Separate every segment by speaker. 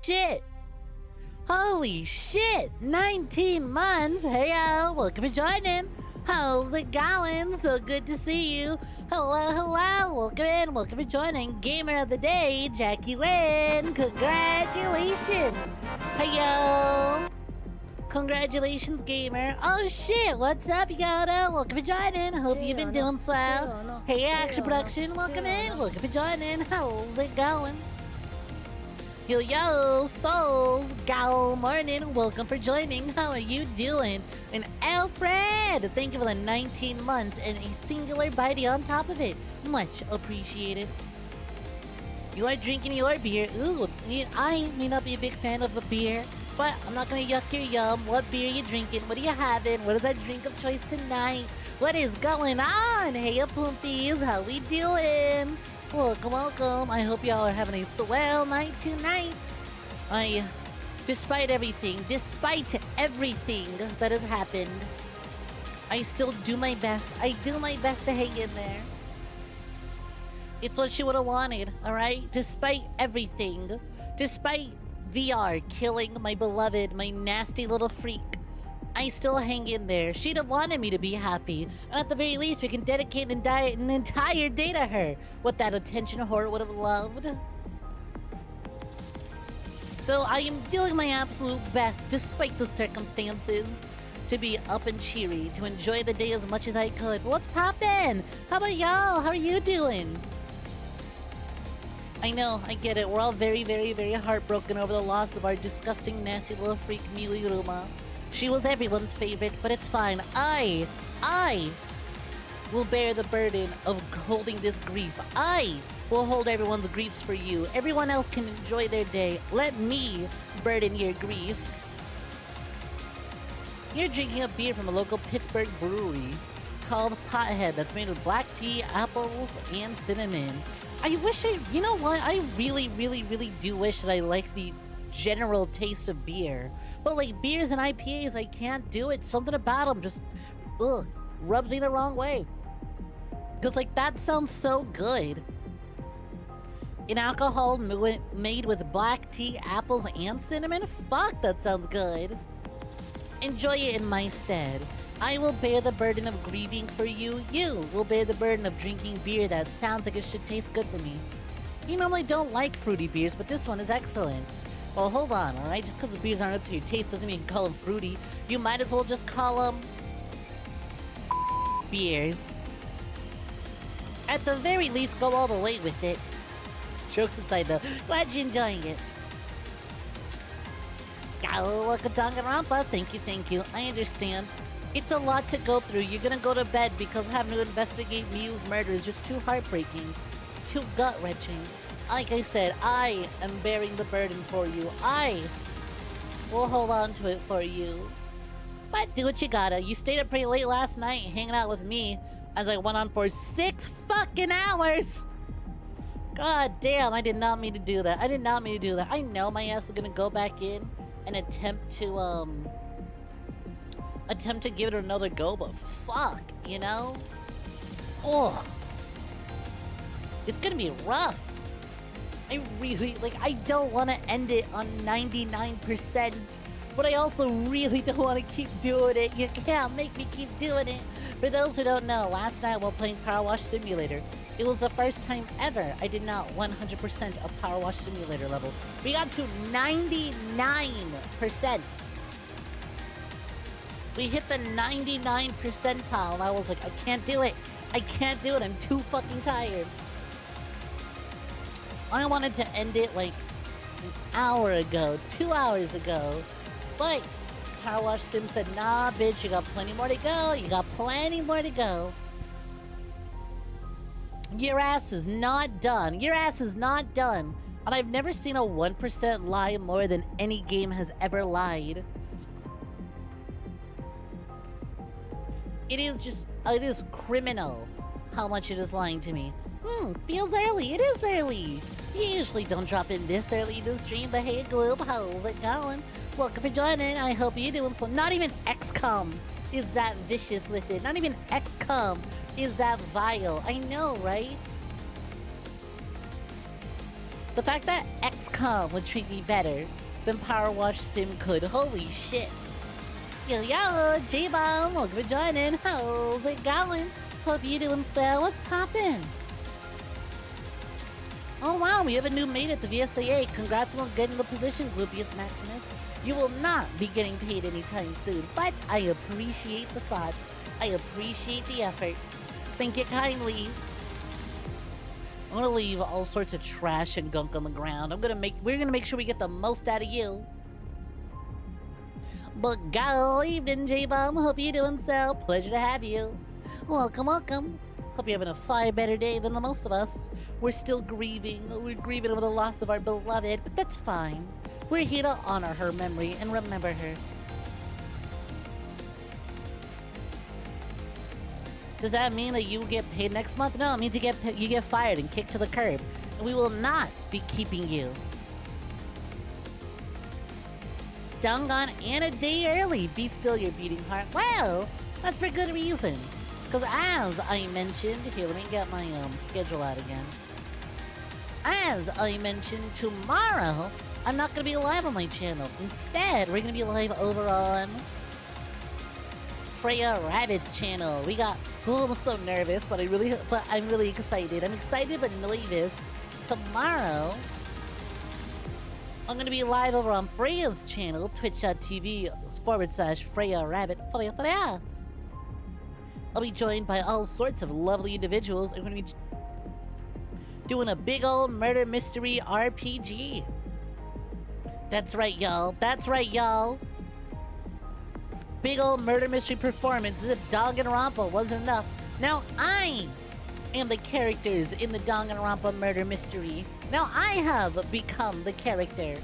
Speaker 1: shit! Holy shit! 19 months! Hey, welcome for joining! How's it going? So good to see you! Hello! Welcome for joining! Gamer of the Day, Jackie Lynn! Congratulations! Hey, yo! Congratulations, gamer! Oh shit! What's up, Yoda? Welcome for joining! Hope you've been doing so! Hey, Action Production! Welcome in! Welcome for joining! How's it going? Yo, souls, gal morning, welcome for joining, how are you doing? And Alfred, thank you for the 19 months and a singular bitey on top of it, much appreciated. You are drinking your beer, ooh, I may not be a big fan of the beer, but I'm not gonna yuck your yum. What beer are you drinking? What are you having? What is our drink of choice tonight? What is going on? Hey, Poompies, how we doing? Welcome. I hope y'all are having a swell night tonight. Despite everything that has happened, I still do my best. I do my best to hang in there. It's what she would have wanted, alright? Despite everything, despite VR killing my beloved, my nasty little freak, I still hang in there. She'd have wanted me to be happy. And at the very least, we can dedicate an entire day to her. What that attention whore would have loved. So I am doing my absolute best, despite the circumstances, to be up and cheery, to enjoy the day as much as I could. But what's poppin'? How about y'all? How are you doing? I know, I get it. We're all very, very, very heartbroken over the loss of our disgusting, nasty little freak, Miuruma. She was everyone's favorite, but it's fine. I will bear the burden of holding this grief. I will hold everyone's griefs for you. Everyone else can enjoy their day. Let me burden your grief. You're drinking a beer from a local Pittsburgh brewery called Pothead that's made with black tea, apples, and cinnamon. I wish you know what? I really, really, really do wish that I liked the general taste of beer. But like beers and IPAs, I can't do it. Something about them just, rubs me the wrong way. Cause like that sounds so good. An alcohol made with black tea, apples, and cinnamon? Fuck, that sounds good. Enjoy it in my stead. I will bear the burden of grieving for you. You will bear the burden of drinking beer that sounds like it should taste good to me. You normally don't like fruity beers, but this one is excellent. Well, hold on, alright? Just because the beers aren't up to your taste doesn't mean you can call them fruity. You might as well just call them beers. At the very least, go all the way with it. Jokes aside, though, glad you're enjoying it. Look at Danganronpa. Thank you. I understand. It's a lot to go through. You're gonna go to bed because having to investigate Miu's murder is just too heartbreaking, too gut-wrenching. Like I said, I am bearing the burden for you. I will hold on to it for you. But do what you gotta. You stayed up pretty late last night hanging out with me as I went on for 6 fucking hours. God damn, I did not mean to do that. I know my ass is gonna go back in and attempt to give it another go, but fuck, you know? Oh. It's gonna be rough. I really, I don't want to end it on 99%, but I also really don't want to keep doing it. You can't make me keep doing it. For those who don't know, last night while playing Power Wash Simulator, it was the first time ever I did not 100% a Power Wash Simulator level. We got to 99%. We hit the 99 percentile, and I was like, I can't do it. I'm too fucking tired. I wanted to end it like an hour ago, 2 hours ago. But Power Wash Sim said, nah, bitch, you got plenty more to go. Your ass is not done. And I've never seen a 1% lie more than any game has ever lied. It is criminal how much it is lying to me. Feels early. It is early. You usually don't drop in this early to the stream, but hey, Globe, how's it going? Welcome for joining. I hope you're doing so. Not even XCOM is that vicious with it. Not even XCOM is that vile. I know, right? The fact that XCOM would treat me better than Power Wash Sim could. Holy shit. Yo, J-Bomb, welcome for joining. How's it going? Hope you're doing so. What's poppin'? Oh wow, we have a new mate at the VSAA. Congrats on getting the position, Glupius Maximus. You will not be getting paid anytime soon, but I appreciate the thought. I appreciate the effort. Thank you kindly. I'm gonna leave all sorts of trash and gunk on the ground. We're gonna make sure we get the most out of you. But good evening, J-Bomb. Hope you're doing so. Pleasure to have you. Welcome, welcome. Hope you're having a far better day than the most of us. We're still grieving. We're grieving over the loss of our beloved, but that's fine. We're here to honor her memory and remember her. Does that mean that you get paid next month? No, it means you get fired and kicked to the curb. And we will not be keeping you. Doggone and a day early. Be still your beating heart. Well, that's for good reason. Because as I mentioned, here, let me get my schedule out again. As I mentioned, tomorrow, I'm not going to be live on my channel. Instead, we're going to be live over on Freya Rabbit's channel. Oh, I'm so nervous, but I'm really excited. I'm excited but nervous. Tomorrow, I'm going to be live over on Freya's channel, twitch.tv/Freya Rabbit. Freya. I'll be joined by all sorts of lovely individuals. I'm going to be doing a big old murder mystery RPG. That's right, y'all. That's right, y'all. Big old murder mystery performance as if Danganronpa wasn't enough. Now I am the characters in the Danganronpa murder mystery. Now I have become the character.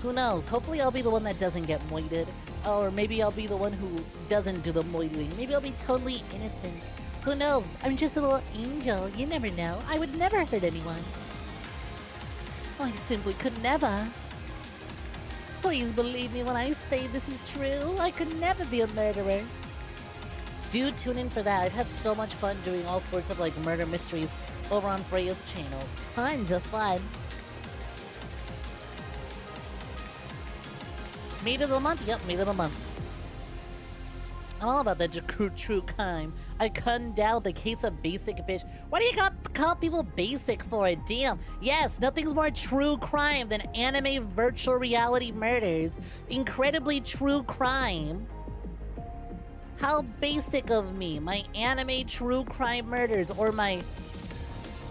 Speaker 1: Who knows? Hopefully I'll be the one that doesn't get moited. Or maybe I'll be the one who doesn't do the moiling. Maybe I'll be totally innocent. Who knows? I'm just a little angel. You never know. I would never hurt anyone. I simply could never. Please believe me when I say this is true. I could never be a murderer. Do tune in for that. I've had so much fun doing all sorts of like murder mysteries over on Freya's channel. Tons of fun. Mate of the month? Yep, mate of the month. I'm all about that true crime. I couldn't doubt the case of basic fish. Why do you call people basic for it? Damn. Yes, nothing's more true crime than anime virtual reality murders. Incredibly true crime. How basic of me. My anime true crime murders or my...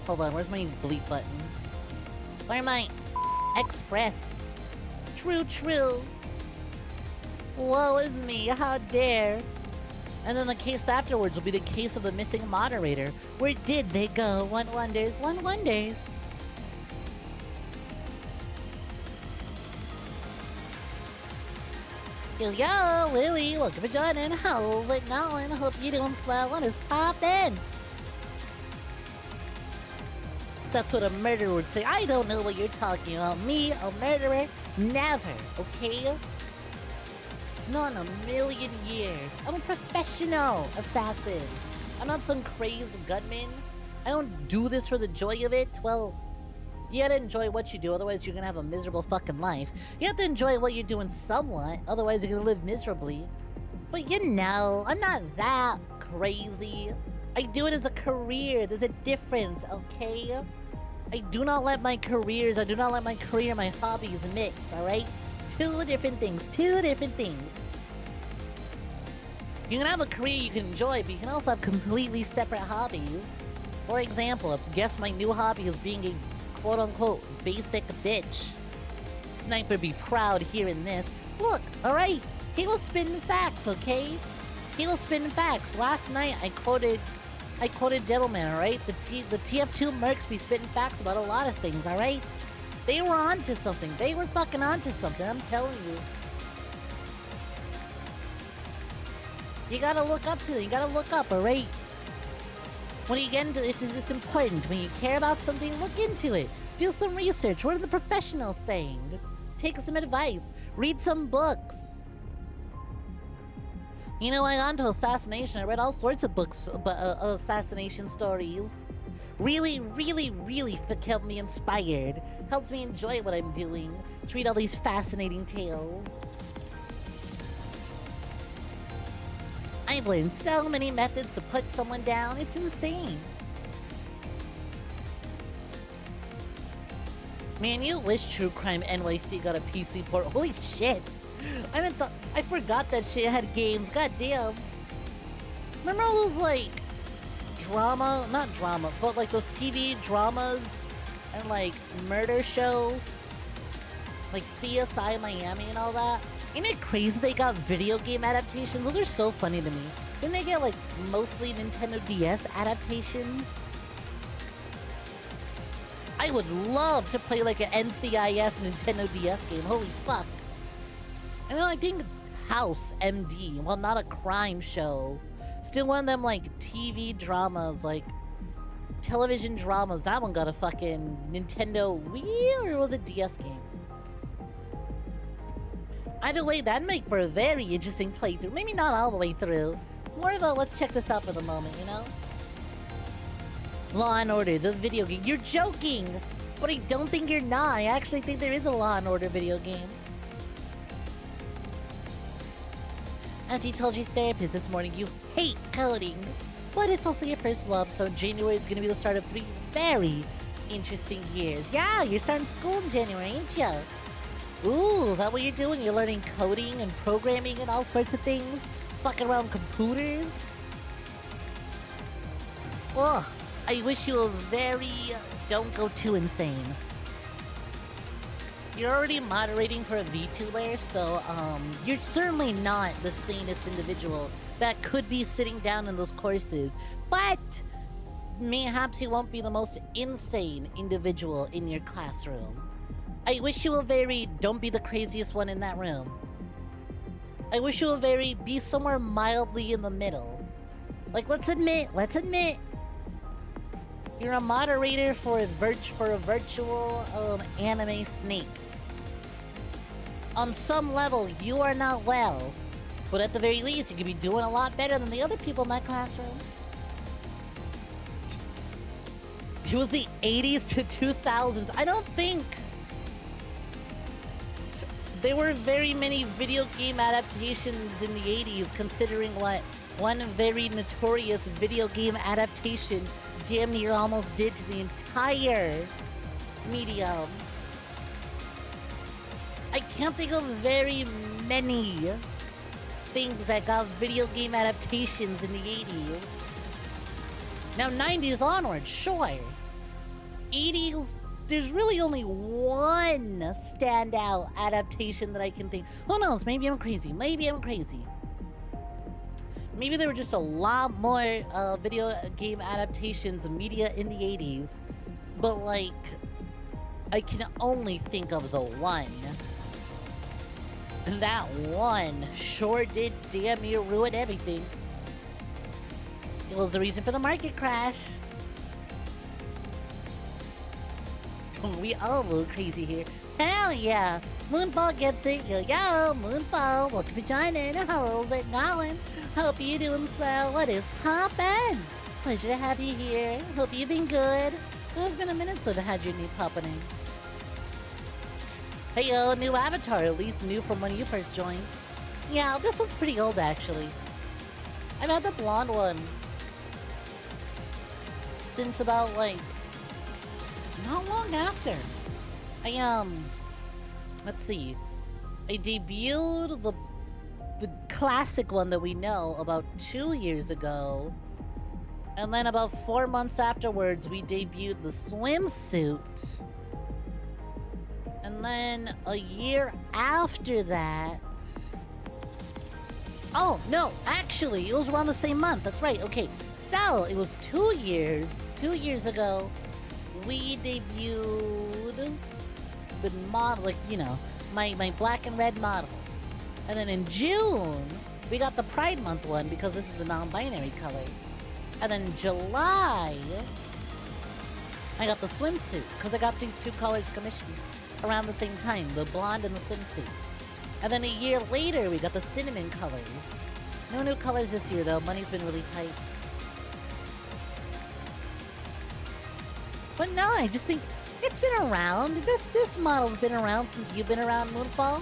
Speaker 1: Hold on, where's my bleep button? Where my express? True. Woe is me, how dare. And then the case afterwards will be the case of the missing moderator. Where did they go? One wonders. Yo, Lily, welcome for joining. How's it going? Hope you're doing swell. What is poppin'? That's what a murderer would say. I don't know what you're talking about. Me, a murderer? Never, okay? Not in a million years. I'm a professional assassin. I'm not some crazy gunman. I don't do this for the joy of it. Well, you gotta enjoy what you do, otherwise you're gonna have a miserable fucking life. You have to enjoy what you're doing somewhat, otherwise you're gonna live miserably. But you know, I'm not that crazy. I do it as a career. There's a difference, okay? I do not let my career, my hobbies mix, alright? Two different things. You can have a career you can enjoy, but you can also have completely separate hobbies. For example, guess my new hobby is being a quote-unquote basic bitch. Sniper be proud hearing this. Look, alright? He was spitting facts, okay? He was spitting facts. Last night I quoted Devilman, alright? The TF2 mercs be spitting facts about a lot of things, alright? They were onto something. They were fucking onto something, I'm telling you. You gotta look up to them. You gotta look up, alright? When you get into it, it's important. When you care about something, look into it. Do some research. What are the professionals saying? Take some advice. Read some books. You know, I got into assassination. I read all sorts of books about assassination stories. Really, really, really kept me inspired. Helps me enjoy what I'm doing. To read all these fascinating tales. I've learned so many methods to put someone down. It's insane. Man, you wish True Crime NYC got a PC port. Holy shit. I forgot that shit had games. God damn. Remember all those, like, not drama, but like those TV dramas and like murder shows? Like CSI Miami and all that? Ain't it crazy they got video game adaptations? Those are so funny to me. Didn't they get like mostly Nintendo DS adaptations? I would love to play like an NCIS Nintendo DS game. Holy fuck. And then I think House MD, well, not a crime show. Still one of them like TV dramas, like television dramas. That one got a fucking Nintendo Wii, or was it DS game? Either way, that'd make for a very interesting playthrough. Maybe not all the way through. More of a let's check this out for the moment, you know? Law and Order, the video game. You're joking! But I don't think you're not. I actually think there is a Law and Order video game. As you told your therapist this morning, you hate coding. But it's also your first love, so January is going to be the start of 3 very interesting years. Yeah, you're starting school in January, ain't ya? Ooh, is that what you're doing? You're learning coding and programming and all sorts of things? Fucking around computers? Ugh, I wish you were don't go too insane. You're already moderating for a VTuber, so you're certainly not the sanest individual that could be sitting down in those courses, but mayhaps you won't be the most insane individual in your classroom. I wish you were don't be the craziest one in that room. I wish you were be somewhere mildly in the middle. Like, let's admit, you're a moderator for a virtual anime Snek. On some level, you are not well, but at the very least, you could be doing a lot better than the other people in that classroom. It was the 80s to 2000s. I don't think there were very many video game adaptations in the 80s, considering what one very notorious video game adaptation damn near almost did to the entire medium. I can't think of very many things that got video game adaptations in the 80s. Now, 90s onward, sure. 80s, there's really only one standout adaptation that I can think. Who knows? Maybe I'm crazy. Maybe there were just a lot more video game adaptations of media in the 80s. But, like, I can only think of the one. And that one sure did damn near ruin everything. It was the reason for the market crash. We all a little crazy here. Hell yeah! Moonfall gets it. Yo, Moonfall, welcome to joining. How's it going? Hope you're doing so. What is poppin'? Pleasure to have you here. Hope you've been good. It's been a minute since I had your new poppin' in. Hey yo, new avatar, at least new from when you first joined. Yeah, this one's pretty old actually. I've had the blonde one since about like not long after. Let's see. I debuted the classic one that we know about 2 years ago. And then about 4 months afterwards, we debuted the swimsuit. And then a year after that... Oh, no, actually, it was around the same month. That's right, okay. So, it was 2 years. 2 years ago, we debuted the model, like, you know, my black and red model. And then in June, we got the Pride Month one because this is the non-binary color. And then July, I got the swimsuit because I got these 2 colors commissioned around the same time, the blonde and the swimsuit. And then a year later, we got the cinnamon colors. No new colors this year, though. Money's been really tight. But no, I just think it's been around. This model's been around since you've been around, Moonfall.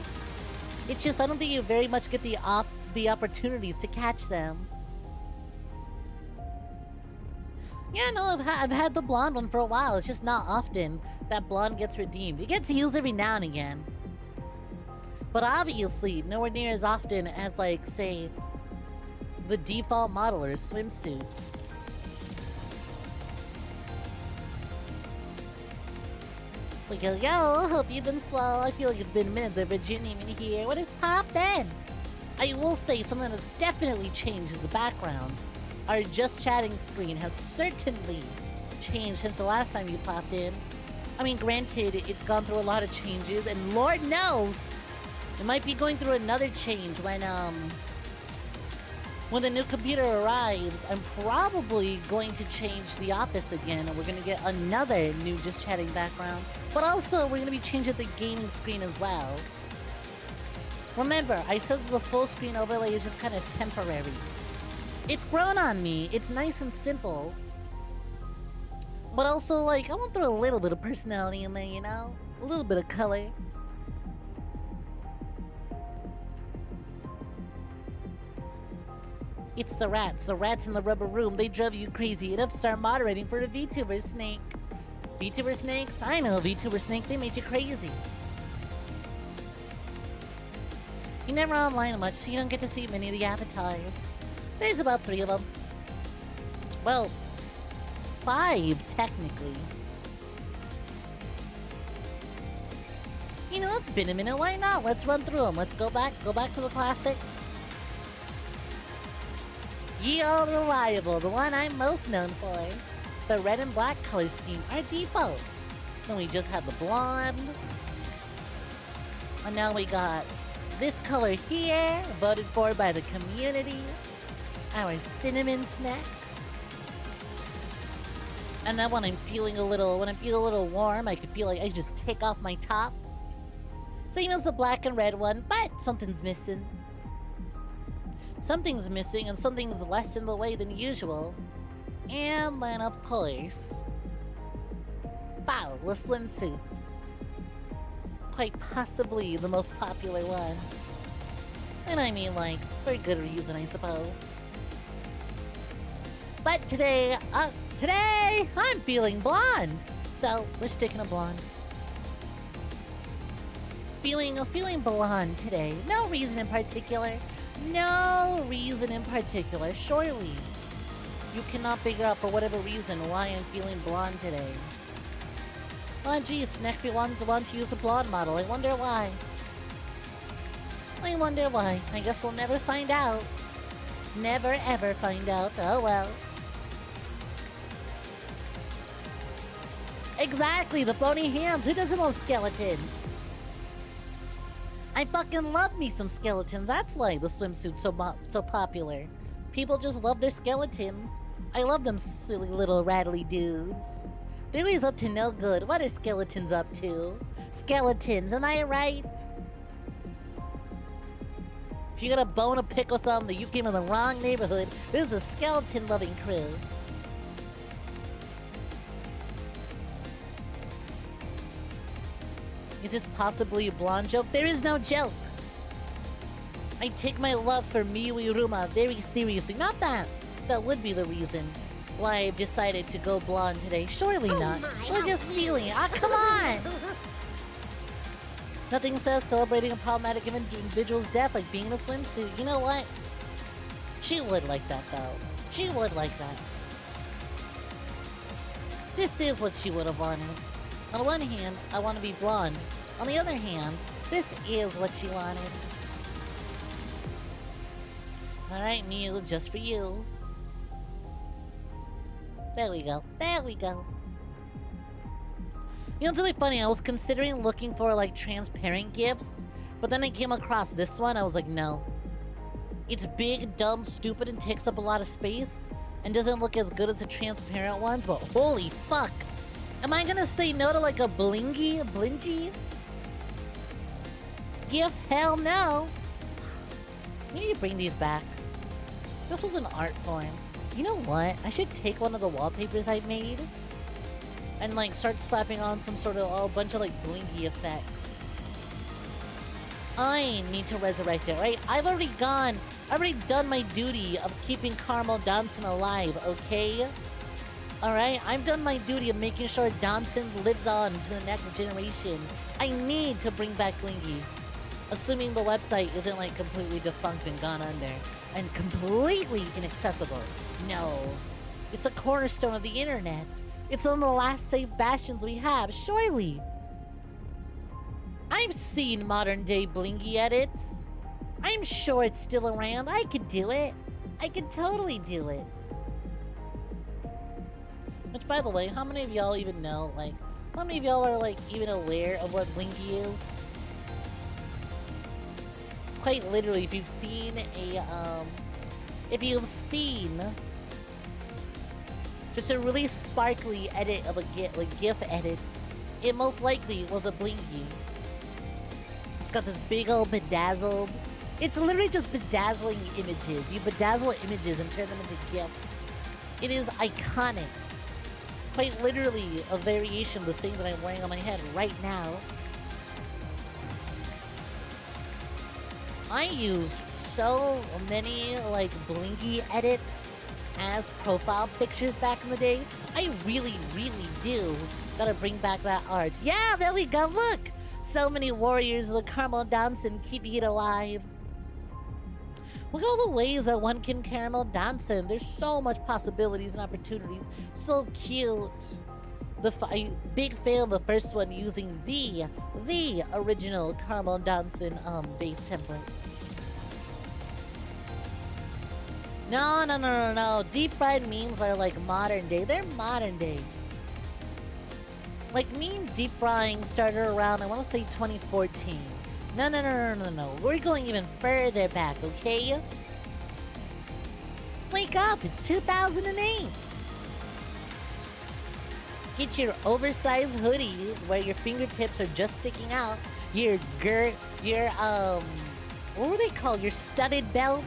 Speaker 1: It's just I don't think you very much get the opportunities to catch them. Yeah, no, I've had the blonde one for a while. It's just not often that blonde gets redeemed. It gets used every now and again. But obviously, nowhere near as often as, like, say, the default modeler's swimsuit. We go, yo, hope you've been swell. I feel like it's been minutes I've been even here. What is poppin'? I will say something that's definitely changed is the background. Our just chatting screen has certainly changed since the last time you popped in. I mean, granted, it's gone through a lot of changes, and Lord knows, it might be going through another change when the new computer arrives. I'm probably going to change the office again, and we're going to get another new just chatting background. But also, we're going to be changing the gaming screen as well. Remember, I said the full screen overlay is just kind of temporary. It's grown on me. It's nice and simple. But also, like, I want to throw a little bit of personality in there, you know? A little bit of color. It's the rats in the rubber room. They drove you crazy enough to start moderating for the VTuber Snake. VTuber Snakes? I know, VTuber Snake, they made you crazy. You're never online much, so you don't get to see many of the avatars. There's about 3 of them. Well, 5, technically. You know, it's been a minute, why not? Let's run through them. Let's go back to the classic. Ye old reliable, the one I'm most known for. The red and black color scheme, our default. Then we just had the blonde. And now we got this color here, voted for by the community. Our cinnamon snack. And then when I'm feeling a little warm, I can feel like I just take off my top. Same as the black and red one, but something's missing. Something's missing and something's less in the way than usual. And then, of course, wow, the swimsuit. Quite possibly the most popular one. And I mean, like, for good reason, I suppose. But today, I'm feeling blonde. So, we're sticking to blonde. Feeling blonde today. No reason in particular. No reason in particular. Surely, you cannot figure out for whatever reason why I'm feeling blonde today. Oh geez, Snek wants to use a blonde model. I wonder why. I guess we'll never find out. Never ever find out. Oh well. Exactly, the bony hands. Who doesn't love skeletons? I fucking love me some skeletons. That's why the swimsuit's so popular. People just love their skeletons. I love them silly little rattly dudes. They're always up to no good. What are skeletons up to? Skeletons, am I right? If you got a bone to pick with them, that you came in the wrong neighborhood. This is a skeleton-loving crew. Is this possibly a blonde joke? There is no joke. I take my love for Miwi-Ruma very seriously. Not that. That would be the reason why I've decided to go blonde today. Surely not. We're just feeling it. Ah, come on! Nothing says celebrating a problematic individual's death like being in a swimsuit. You know what? She would like that, though. She would like that. This is what she would have wanted. On the one hand, I want to be blonde. On the other hand, this is what she wanted. Alright, Mew, just for you. There we go. There we go. You know, it's really funny. I was considering looking for, like, transparent gifts, but then I came across this one. I was like, no. It's big, dumb, stupid, and takes up a lot of space, and doesn't look as good as the transparent ones, but holy fuck. Am I gonna say no to, like, a blingy gift? Hell no. We need to bring these back. This was an art form. You know what? I should take one of the wallpapers I made and like start slapping on some sort of a bunch of like blingy effects. I need to resurrect it, right? I've already done my duty of keeping Caramel Danson alive, okay? Alright, I've done my duty of making sure Danson lives on to the next generation. I need to bring back Blingy. Assuming the website isn't like completely defunct and gone under. And completely inaccessible. No. It's a cornerstone of the internet. It's one of the last safe bastions we have, surely. I've seen modern day Blingy edits. I'm sure it's still around. I could do it. I could totally do it. Which, by the way, how many of y'all even know, like, how many of y'all are, like, even aware of what Blingy is? Quite literally, if you've seen just a really sparkly edit of a GIF edit, it most likely was a Blingy. It's got this big old bedazzled. It's literally just bedazzling images. You bedazzle images and turn them into GIFs. It is iconic. Quite literally a variation of the thing that I'm wearing on my head right now. I used so many like Blingy edits as profile pictures back in the day. I really, really do gotta bring back that art. Yeah, there we go, look! So many warriors of the Caramel Danson keeping it alive. Look at all the ways that one can Caramel Danson. There's so much possibilities and opportunities. So cute. Big fan of the first one using the original Caramel Danson base template. No. Deep fried memes are like modern day. They're modern day. Like meme deep frying started around, I want to say 2014. No. We're going even further back, okay? Wake up, it's 2008. Get your oversized hoodie where your fingertips are just sticking out. What were they called? Your studded belts?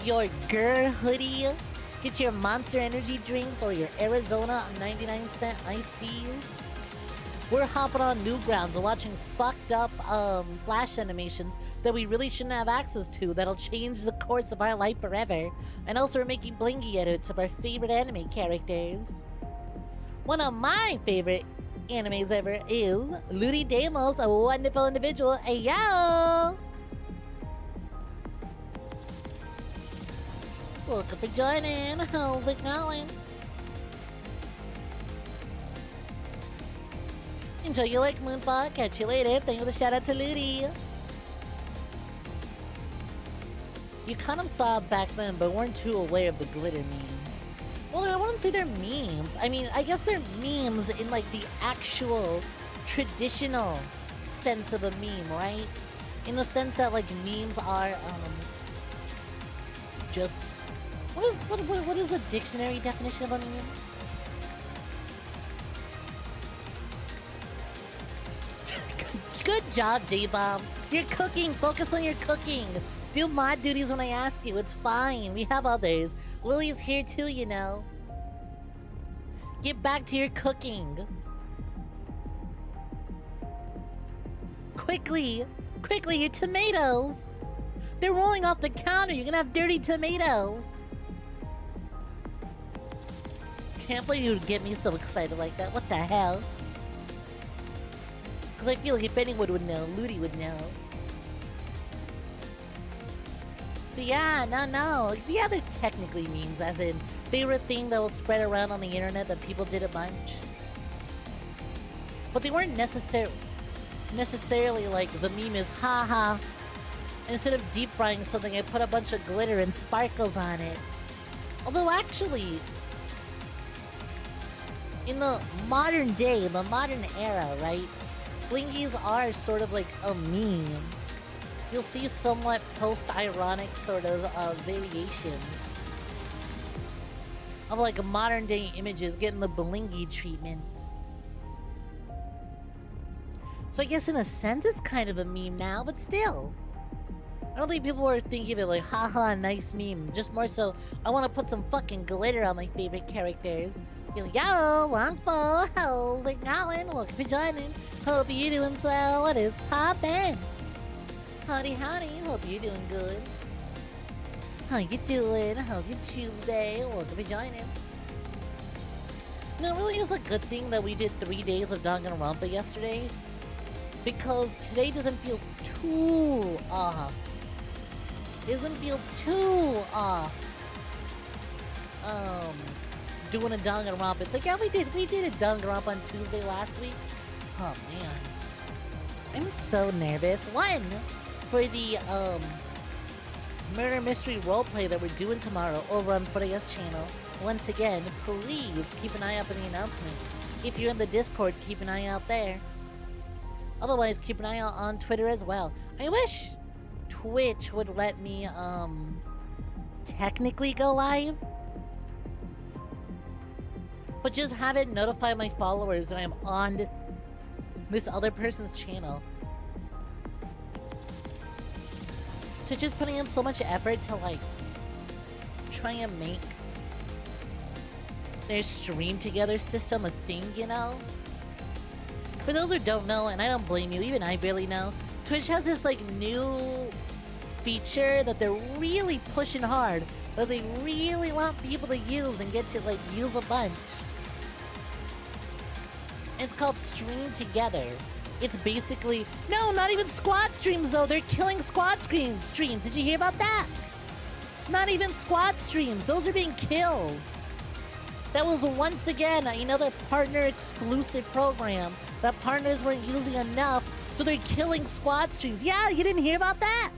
Speaker 1: Your hoodie. Get your Monster Energy drinks or your Arizona 99-cent iced teas. We're hopping on Newgrounds and watching fucked up flash animations that we really shouldn't have access to that'll change the course of our life forever. And also we're making Blingy edits of our favorite anime characters. One of my favorite animes ever is Ludi Demos, a wonderful individual. Hey, yo! Welcome for joining. How's it going? Enjoy your like Moonbot. Catch you later. Thank you for the shout out to Ludi. You kind of saw it back then, but weren't too aware of the glitter memes. Well, I wouldn't say they're memes. I mean, I guess they're memes in like the actual traditional sense of a meme, right? In the sense that like memes are just what is a dictionary definition of a meme? Good job, J-Bomb. You're cooking. Focus on your cooking. Do mod duties when I ask you. It's fine. We have others. Lily's here too, you know. Get back to your cooking. Quickly, your tomatoes. They're rolling off the counter. You're gonna have dirty tomatoes. Can't believe you would get me so excited like that. What the hell? Because I feel like if anyone would know, Ludi would know. But yeah, no. Yeah, they're technically memes, as in favorite thing that was spread around on the internet that people did a bunch. But they weren't necessarily like the meme is haha. Instead of deep frying something, I put a bunch of glitter and sparkles on it. Although actually, in the modern day, in the modern era, right? Blingies are sort of like a meme. You'll see somewhat post-ironic sort of variations of like modern day images getting the Blingy treatment. So I guess in a sense it's kind of a meme now, but still. I don't think people were thinking of it like, haha, nice meme. Just more so, I want to put some fucking glitter on my favorite characters. Yo, Longfall, how's it going? Welcome for joining. Hope you're doing swell. What is poppin'? Howdy, hope you're doing good. How you doing? How's your Tuesday? Welcome for joining. No, it really is a good thing that we did 3 days of Danganronpa yesterday. Because today doesn't feel too off. Doesn't feel too off. Doing a Danganronpa. It's like, yeah, we did a Danganronpa on Tuesday last week. Oh man. I'm so nervous. One, for the murder mystery roleplay that we're doing tomorrow over on Freya's channel. Once again, please keep an eye out for the announcement. If you're in the Discord, keep an eye out there. Otherwise, keep an eye out on Twitter as well. I wish Twitch would let me technically go live, but just have it notify my followers that I'm on this other person's channel. Twitch is putting in so much effort to like try and make their stream together system a thing, you know? For those who don't know, and I don't blame you, even I barely know, Twitch has this like new feature that they're really pushing hard, that they really want people to use and get to like use a bunch. It's called Stream Together. It's basically... No, not even squad streams, though. They're killing squad streams. Did you hear about that? Not even squad streams. Those are being killed. That was once again another partner-exclusive program that partners weren't using enough, so they're killing squad streams. Yeah, you didn't hear about that?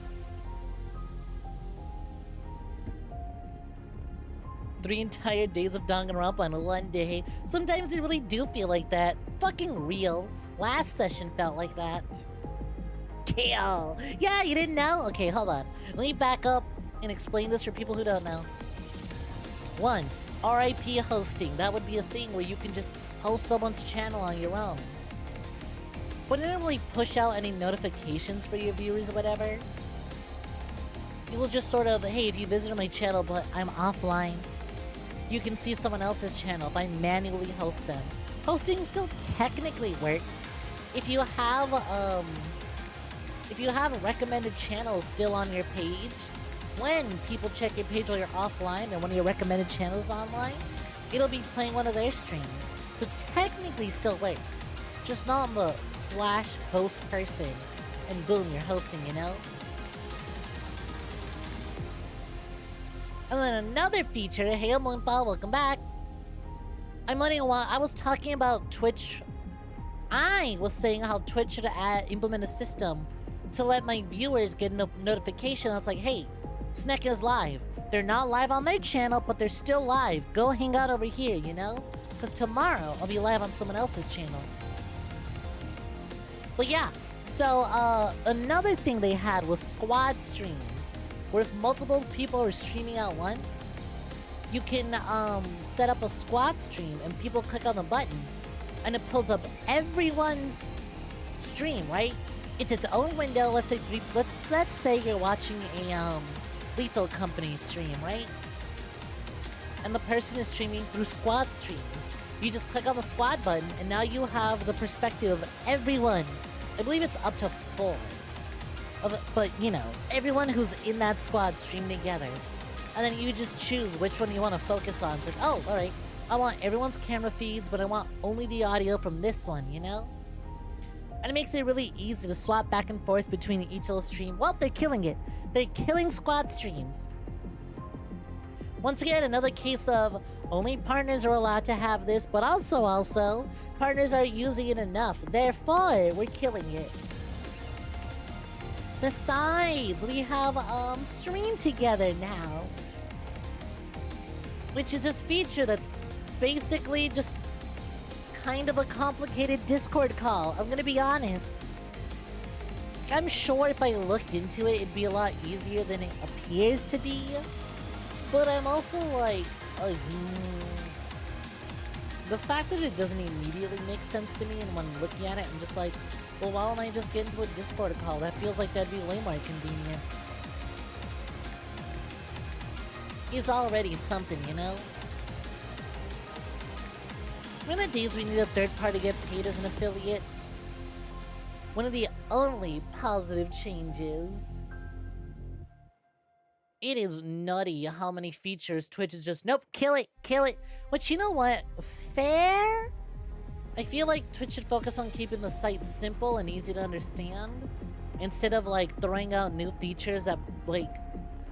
Speaker 1: 3 entire days of Danganronpa on one day. Sometimes they really do feel like that. Fucking real. Last session felt like that. Kill. Yeah, you didn't know? Okay, hold on. Let me back up and explain this for people who don't know. 1. RIP hosting. That would be a thing where you can just host someone's channel on your own. But it didn't really push out any notifications for your viewers or whatever. It was just sort of, hey, if you visited my channel but I'm offline, you can see someone else's channel if I manually host them. Hosting still technically works. If you have recommended channels still on your page, when people check your page while you're offline and one of your recommended channels online, it'll be playing one of their streams. So technically still works. Just not on the /host person and boom, you're hosting, you know? And then another feature, hey Moonfall, welcome back. I'm letting you know, I was talking about Twitch. I was saying how Twitch should implement a system to let my viewers get a notification that's like, hey, Snek is live. They're not live on their channel, but they're still live. Go hang out over here, you know? Because tomorrow, I'll be live on someone else's channel. But yeah, so another thing they had was squad streams, where if multiple people are streaming at once, you can set up a squad stream and people click on the button and it pulls up everyone's stream, right? It's its own window. Let's say you're watching a Lethal Company stream, right? And the person is streaming through squad streams. You just click on the squad button and now you have the perspective of everyone. I believe it's up to 4. But, you know, everyone who's in that squad stream together. And then you just choose which one you want to focus on. It's like, oh, alright, I want everyone's camera feeds, but I want only the audio from this one, you know? And it makes it really easy to swap back and forth between each little stream. Well, they're killing it. They're killing squad streams. Once again, another case of only partners are allowed to have this, but also, partners are using it enough. Therefore, we're killing it. Besides, we have Stream Together now, which is this feature that's basically just kind of a complicated Discord call. I'm gonna be honest. I'm sure if I looked into it, it'd be a lot easier than it appears to be. But I'm also like, the fact that it doesn't immediately make sense to me, and when looking at it, I'm just like, well, why don't I just get into a Discord call? That feels like that'd be way more convenient. is already something, you know? Remember the days we need a third party to get paid as an affiliate? One of the only positive changes. It is nutty how many features Twitch is just, nope, kill it, kill it. Which, you know what? Fair? I feel like Twitch should focus on keeping the site simple and easy to understand, instead of like throwing out new features that like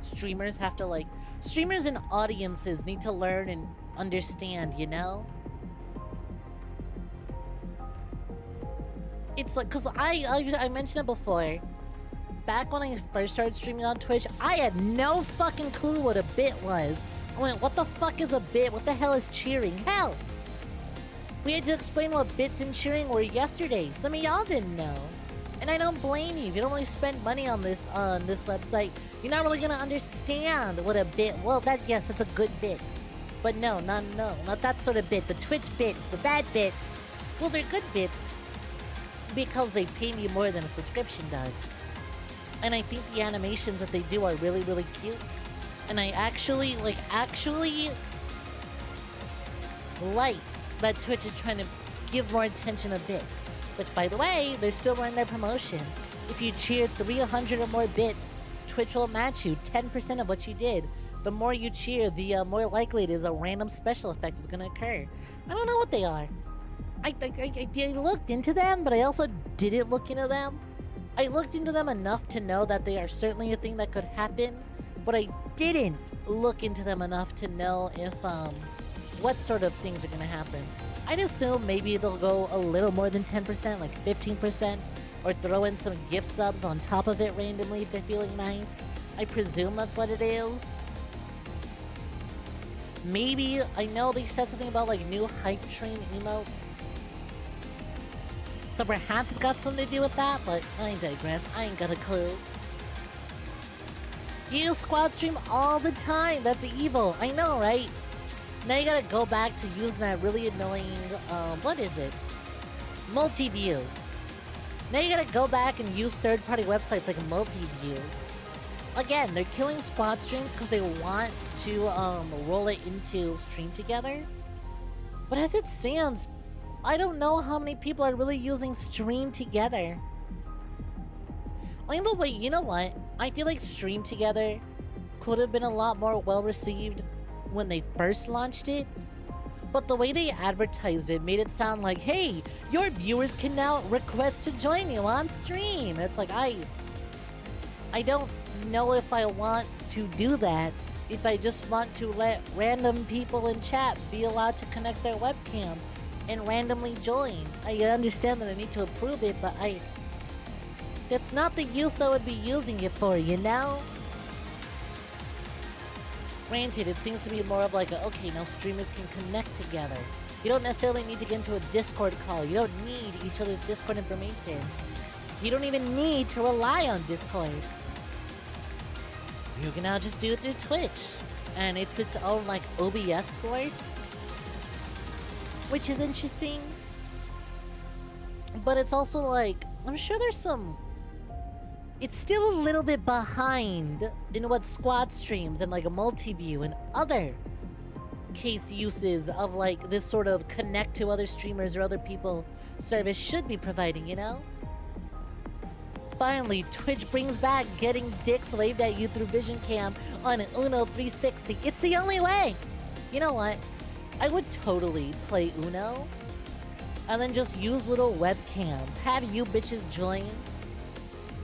Speaker 1: streamers have to like... Streamers and audiences need to learn and understand, you know? It's like, cause I mentioned it before. Back when I first started streaming on Twitch, I had no fucking clue what a bit was. I went, what the fuck is a bit? What the hell is cheering? Hell! We had to explain what bits and cheering were yesterday. Some of y'all didn't know. And I don't blame you. If you don't really spend money on this website, you're not really gonna understand what a bit... Well, yes, that's a good bit. But no, not that sort of bit. The Twitch bits, the bad bits. Well, they're good bits because they pay me more than a subscription does. And I think the animations that they do are really, really cute. And I actually like that Twitch is trying to give more attention to bits. Which, by the way, they're still running their promotion. If you cheer 300 or more bits, Twitch will match you 10% of what you did. The more you cheer, the more likely it is a random special effect is going to occur. I don't know what they are. I looked into them, but I also didn't look into them. I looked into them enough to know that they are certainly a thing that could happen, but I didn't look into them enough to know if, what sort of things are gonna happen. I'd assume maybe they'll go a little more than 10%, like 15%, or throw in some gift subs on top of it randomly if they're feeling nice. I presume that's what it is. Maybe, I know they said something about like new hype train emotes. So perhaps it's got something to do with that, but I digress. I ain't got a clue. You use squad stream all the time. That's evil. I know, right? Now you gotta go back to using that really annoying, what is it? Multi-view. Now you gotta go back and use third-party websites like Multi-view. Again, they're killing squad streams because they want to, roll it into Stream Together. But as it stands, I don't know how many people are really using Stream Together. Wait, you know what? I feel like Stream Together could have been a lot more well-received when they first launched it. But the way they advertised it made it sound like, hey, your viewers can now request to join you on stream. It's like, I don't know if I want to do that. If I just want to let random people in chat be allowed to connect their webcam and randomly join. I understand that I need to approve it, but that's not the use I would be using it for, you know? Granted, it seems to be more of like, okay, now streamers can connect together. You don't necessarily need to get into a Discord call. You don't need each other's Discord information. You don't even need to rely on Discord. You can now just do it through Twitch. And it's its own, like, OBS source. Which is interesting. But it's also like, I'm sure there's some... It's still a little bit behind in what squad streams and like a multi-view and other case uses of like this sort of connect to other streamers or other people service should be providing, you know? Finally, Twitch brings back getting dicks waved at you through Vision Cam on an Uno 360. It's the only way! You know what? I would totally play Uno and then just use little webcams. Have you bitches join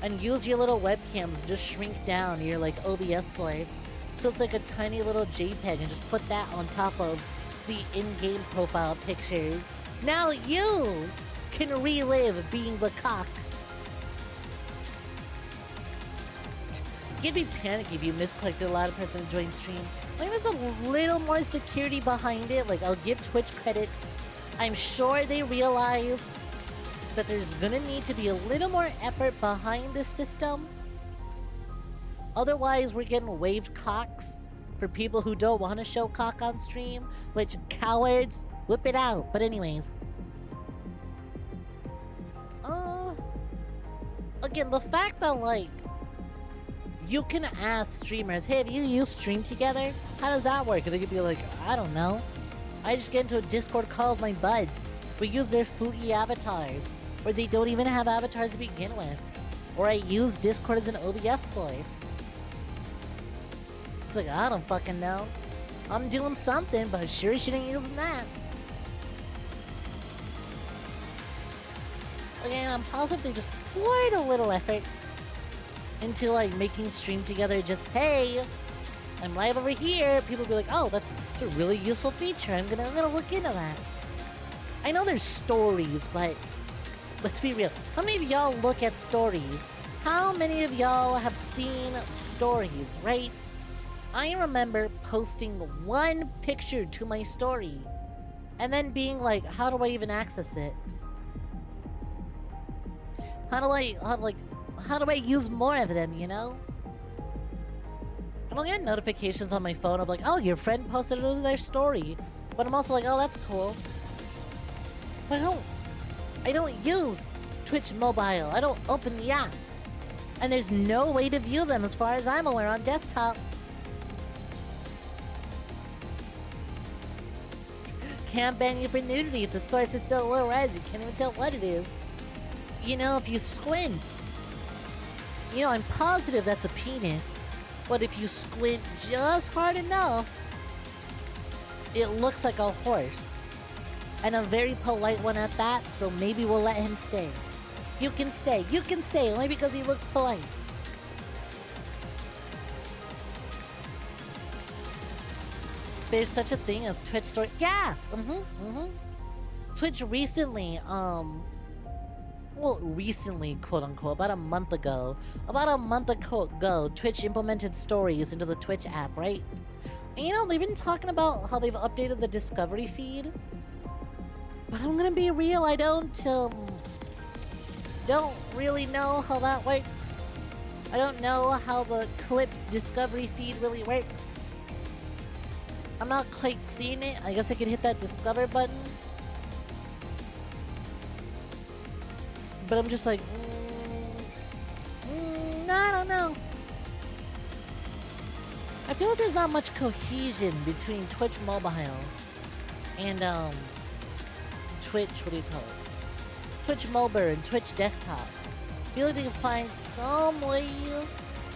Speaker 1: and use your little webcams, just shrink down your like OBS source so it's like a tiny little JPEG and just put that on top of the in-game profile pictures. Now you can relive being the cock. You'd be panicky if you misclicked a lot of person to join stream. I think there's a little more security behind it. Like, I'll give Twitch credit. I'm sure they realized that there's gonna need to be a little more effort behind this system. Otherwise, we're getting waved cocks for people who don't want to show cock on stream, which cowards, whip it out. But anyways. Again, the fact that, like, you can ask streamers, hey, have you used Stream Together? How does that work? And they could be like, I don't know. I just get into a Discord call with my buds. We use their Fugi avatars, or they don't even have avatars to begin with. Or I use Discord as an OBS source. It's like, I don't fucking know. I'm doing something, but sure shouldn't using that. Again, I'm positive they just poured a little effort into like making Stream Together just, hey, I'm live over here. People be like, oh, that's a really useful feature. I'm gonna look into that. I know there's stories, but let's be real. How many of y'all look at stories? How many of y'all have seen stories, right? I remember posting one picture to my story and then being like, how do I even access it? How do I use more of them, you know? I don't get notifications on my phone of like, oh, your friend posted it to their story. But I'm also like, oh, that's cool. But I don't use Twitch Mobile. I don't open the app. And there's no way to view them as far as I'm aware on desktop. Can't ban you for nudity if the source is so low res, you can't even tell what it is. You know, if you squint, you know, I'm positive that's a penis, but if you squint just hard enough, it looks like a horse. And a very polite one at that, so maybe we'll let him stay. You can stay, only because he looks polite. There's such a thing as Twitch story. Yeah! Twitch recently, well, recently, quote-unquote, about a month ago, Twitch implemented stories into the Twitch app, right? And you know, they've been talking about how they've updated the discovery feed. But I'm gonna be real, I don't really know how that works. I don't know how the clips discovery feed really works. I'm not quite seeing it. I guess I could hit that discover button. But I'm just like, I don't know. I feel like there's not much cohesion between Twitch Mobile and Twitch, what do you call it? Twitch Mobile and Twitch Desktop. I feel like they can find some way to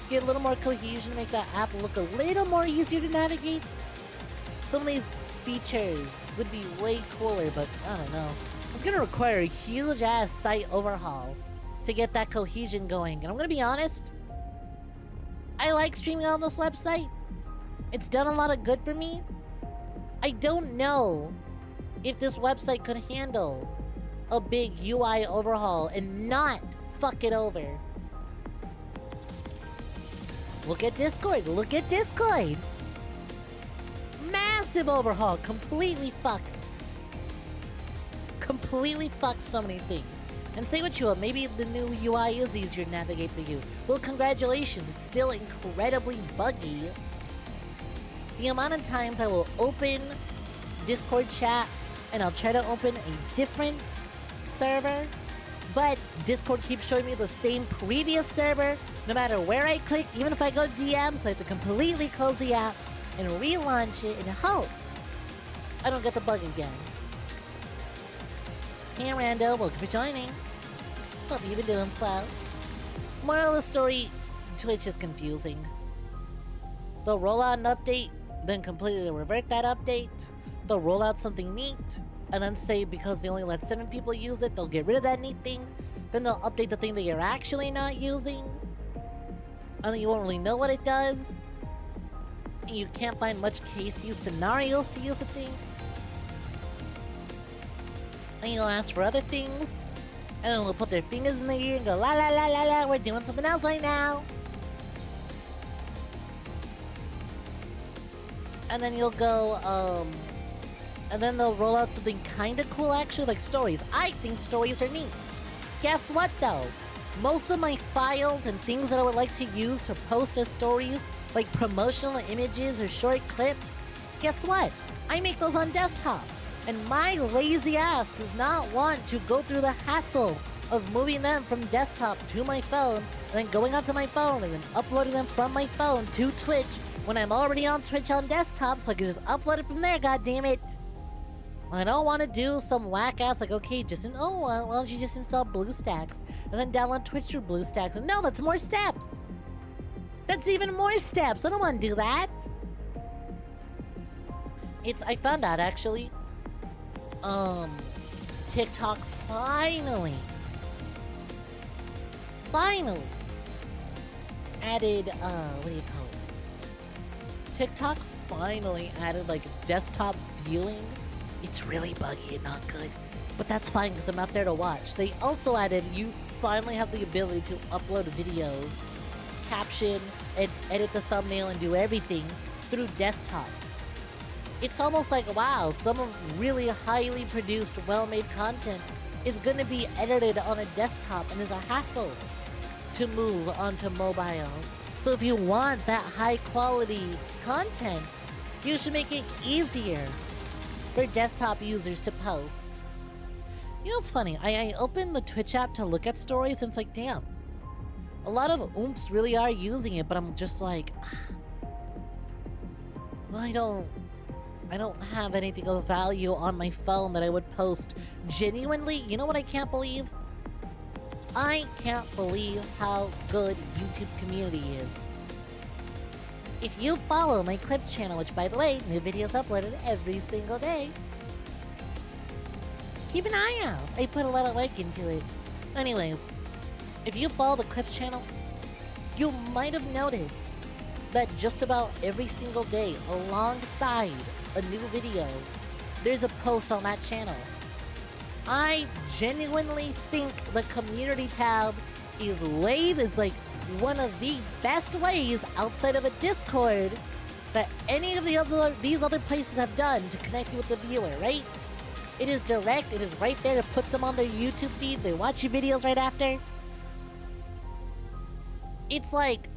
Speaker 1: get a little more cohesion, make that app look a little more easier to navigate. Some of these features would be way cooler, but I don't know. It's gonna require a huge ass site overhaul to get that cohesion going. And I'm gonna be honest, I like streaming on this website. It's done a lot of good for me. I don't know if this website could handle a big UI overhaul and not fuck it over. Look at Discord, look at Discord! Massive overhaul, completely fucked. Completely fucked so many things. And say what you will, maybe the new UI is easier to navigate for you. Well, congratulations, it's still incredibly buggy. The amount of times I will open Discord chat and I'll try to open a different server, but Discord keeps showing me the same previous server no matter where I click. Even if I go DM, so I have to completely close the app and relaunch it and hope I don't get the bug again. Hey Rando, welcome for joining. Hope you've been doing so. Moral of the story, Twitch is confusing. They'll roll out an update, then completely revert that update. They'll roll out something neat, and then say because they only let 7 people use it, they'll get rid of that neat thing. Then they'll update the thing that you're actually not using. And then you won't really know what it does. And you can't find much case use scenarios to use the thing. And you'll ask for other things. And then they'll put their fingers in the ear and go la la la la la, we're doing something else right now. And then you'll go, and then they'll roll out something kinda cool actually, like stories. I think stories are neat. Guess what though? Most of my files and things that I would like to use to post as stories, like promotional images or short clips, guess what? I make those on desktop. And my lazy ass does not want to go through the hassle of moving them from desktop to my phone and then going onto my phone and then uploading them from my phone to Twitch when I'm already on Twitch on desktop, so I can just upload it from there, goddammit. I don't want to do some whack ass like, okay, why don't you just install BlueStacks and then download Twitch through BlueStacks? And no, that's more steps. That's even more steps. I don't want to do that. I found out actually, TikTok finally added, what do you call it? TikTok finally added like desktop viewing. It's really buggy and not good, but that's fine because I'm not there to watch. They also added, you finally have the ability to upload videos, caption, and edit the thumbnail and do everything through desktop. It's almost like, wow, some of really highly produced, well-made content is going to be edited on a desktop and is a hassle to move onto mobile. So if you want that high-quality content, you should make it easier for desktop users to post. You know, it's funny. I opened the Twitch app to look at stories, and it's like, damn. A lot of oomps really are using it, but I'm just like, well, I don't have anything of value on my phone that I would post genuinely. You know what I can't believe? I can't believe how good YouTube community is. If you follow my Clips channel, which by the way, new videos uploaded every single day, keep an eye out. I put a lot of work into it. Anyways, if you follow the Clips channel, you might have noticed that just about every single day, alongside a new video, there's a post on that channel. I genuinely think the community tab is it's like one of the best ways outside of a Discord that any of these other places have done to connect you with the viewer, right? It is direct, it is right there, it puts them on their YouTube feed, they watch your videos right after. It's like,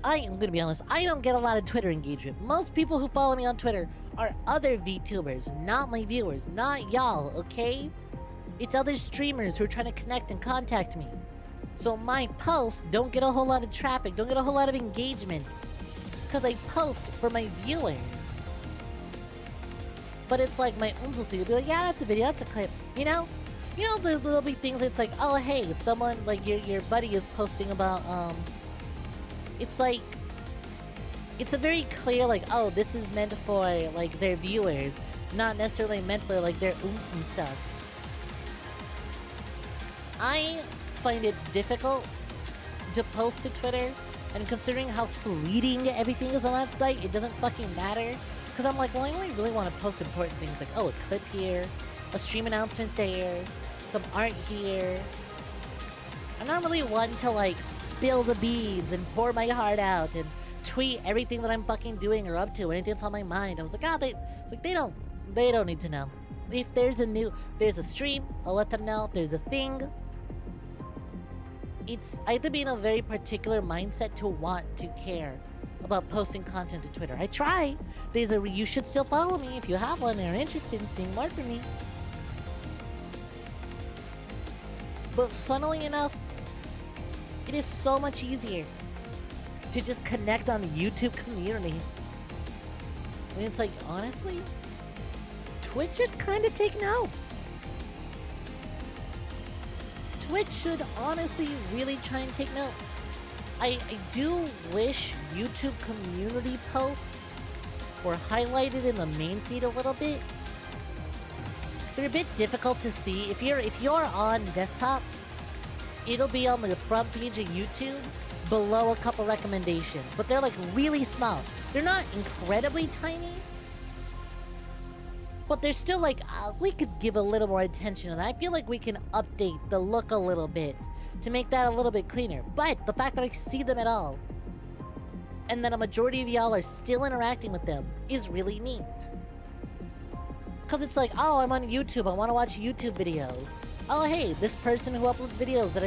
Speaker 1: I'm gonna be honest, I don't get a lot of Twitter engagement. Most people who follow me on Twitter are other VTubers, not my viewers, not y'all, okay? It's other streamers who are trying to connect and contact me. So my posts don't get a whole lot of traffic, don't get a whole lot of engagement, because I post for my viewers. But it's like my ooms will see, they'll be like, yeah, that's a video, that's a clip, you know? You know, there'll be things that's like, oh, hey, someone, like, your buddy is posting about, it's like, it's a very clear, like, oh, this is meant for, like, their viewers, not necessarily meant for, like, their ooms and stuff. I find it difficult to post to Twitter, and considering how fleeting everything is on that site, it doesn't fucking matter. Because I'm like, well, I only really want to post important things like, oh, a clip here, a stream announcement there, some art here. I'm not really one to, like, spill the beads and pour my heart out and tweet everything that I'm fucking doing or up to, anything that's on my mind. I was like, they don't need to know. If there's a stream, I'll let them know. If there's a thing, I have to be in a very particular mindset to want to care about posting content to Twitter. I try. You should still follow me if you have one and are interested in seeing more from me. But funnily enough, it is so much easier to just connect on the YouTube community. I mean, it's like, honestly, Twitch should kind of take notes. Twitch should honestly really try and take notes. I do wish YouTube community posts were highlighted in the main feed a little bit. They're a bit difficult to see. If you're on desktop, it'll be on the front page of YouTube below a couple recommendations, but they're like really small. They're not incredibly tiny, but they're still like, we could give a little more attention to that. I feel like we can update the look a little bit to make that a little bit cleaner. But the fact that I see them at all, and that a majority of y'all are still interacting with them, is really neat. Because it's like, oh, I'm on YouTube, I want to watch YouTube videos. Oh, hey, this person who uploads videos that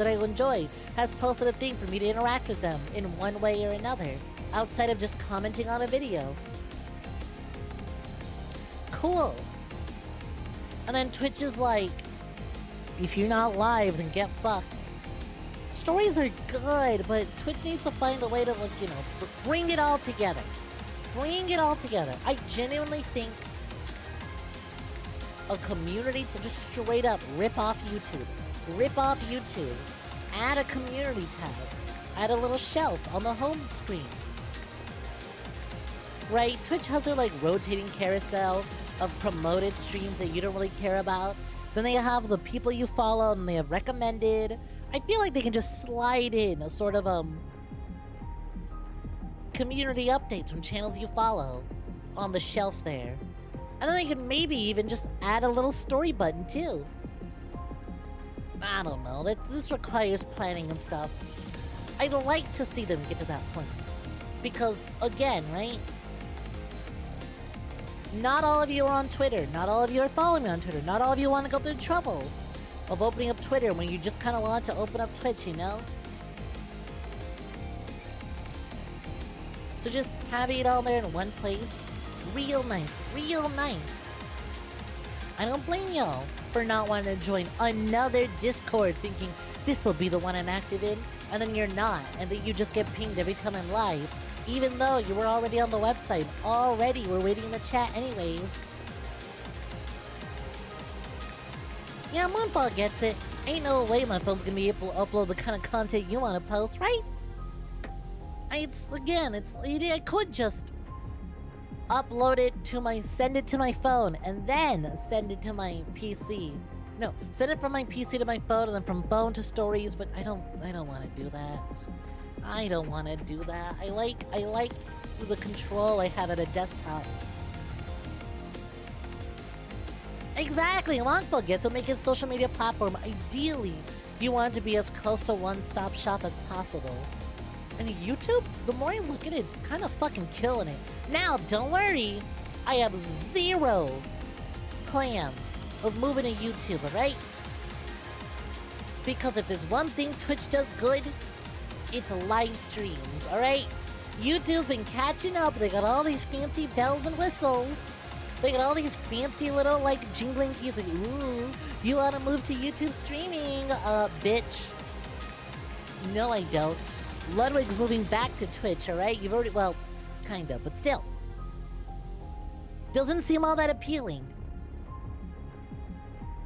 Speaker 1: I enjoy has posted a thing for me to interact with them in one way or another, outside of just commenting on a video. Cool. And then Twitch is like, if you're not live, then get fucked. stories are good, but Twitch needs to find a way to, like, you know, bring it all together. Bring it all together. I genuinely think a community to just straight up rip off YouTube. Rip off YouTube. Add a community tab. Add a little shelf on the home screen. Right? Twitch has their, like, rotating carousel of promoted streams that you don't really care about. Then they have the people you follow and they have recommended. I feel like they can just slide in a sort of, community updates from channels you follow on the shelf there. And then they can maybe even just add a little story button, too. I don't know. This requires planning and stuff. I'd like to see them get to that point. Because, again, right? Not all of you are on Twitter. Not all of you are following me on Twitter. Not all of you want to go through the trouble of opening up Twitter when you just kind of want to open up Twitch, you know? So just having it all there in one place, real nice, real nice. I don't blame y'all for not wanting to join another Discord thinking this will be the one I'm active in, and then you're not, and then you just get pinged every time I'm live, even though you were already on the website. Already, we're waiting in the chat anyways. Yeah, Moonfall gets it. Ain't no way my phone's gonna be able to upload the kind of content you want to post, right? I could just upload it to send it to my phone, and then send it to my PC. No, send it from my PC to my phone, and then from phone to stories, but I don't want to do that. I don't want to do that. I like the control I have at a desktop. Exactly, Longbow gets what makes a social media platform. Ideally, you want it to be as close to one-stop shop as possible. And YouTube, the more I look at it, it's kind of fucking killing it. Now, don't worry, I have zero plans of moving to YouTube, alright? Because if there's one thing Twitch does good, it's live streams, alright? YouTube's been catching up. They got all these fancy bells and whistles. They got all these fancy little, like, jingling keys. Like, ooh, you want to move to YouTube streaming, bitch. No, I don't. Ludwig's moving back to Twitch, alright? You've already, well, kind of, but still. Doesn't seem all that appealing.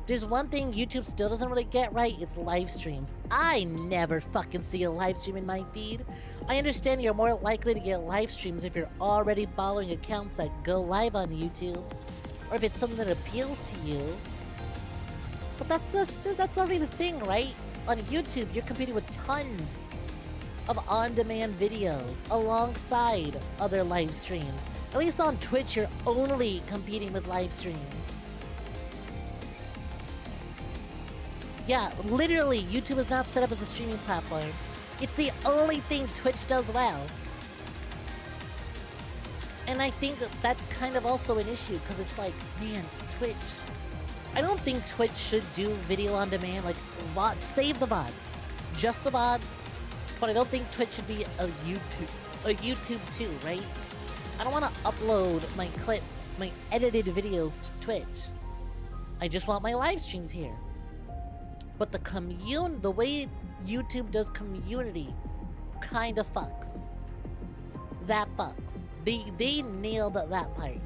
Speaker 1: There's one thing YouTube still doesn't really get right, it's live streams. I never fucking see a live stream in my feed. I understand you're more likely to get live streams if you're already following accounts that go live on YouTube, or if it's something that appeals to you. But that's already the thing, right? On YouTube, you're competing with tons of on-demand videos alongside other live streams. At least on Twitch, you're only competing with live streams. Yeah, literally, YouTube is not set up as a streaming platform. It's the only thing Twitch does well. And I think that's kind of also an issue, because it's like, man, Twitch. I don't think Twitch should do video on demand, like, VODs, save the VODs. Just the VODs. But I don't think Twitch should be a YouTube too, right? I don't want to upload my clips, my edited videos to Twitch. I just want my live streams here. But the way YouTube does community kind of fucks. That fucks. They nailed that part.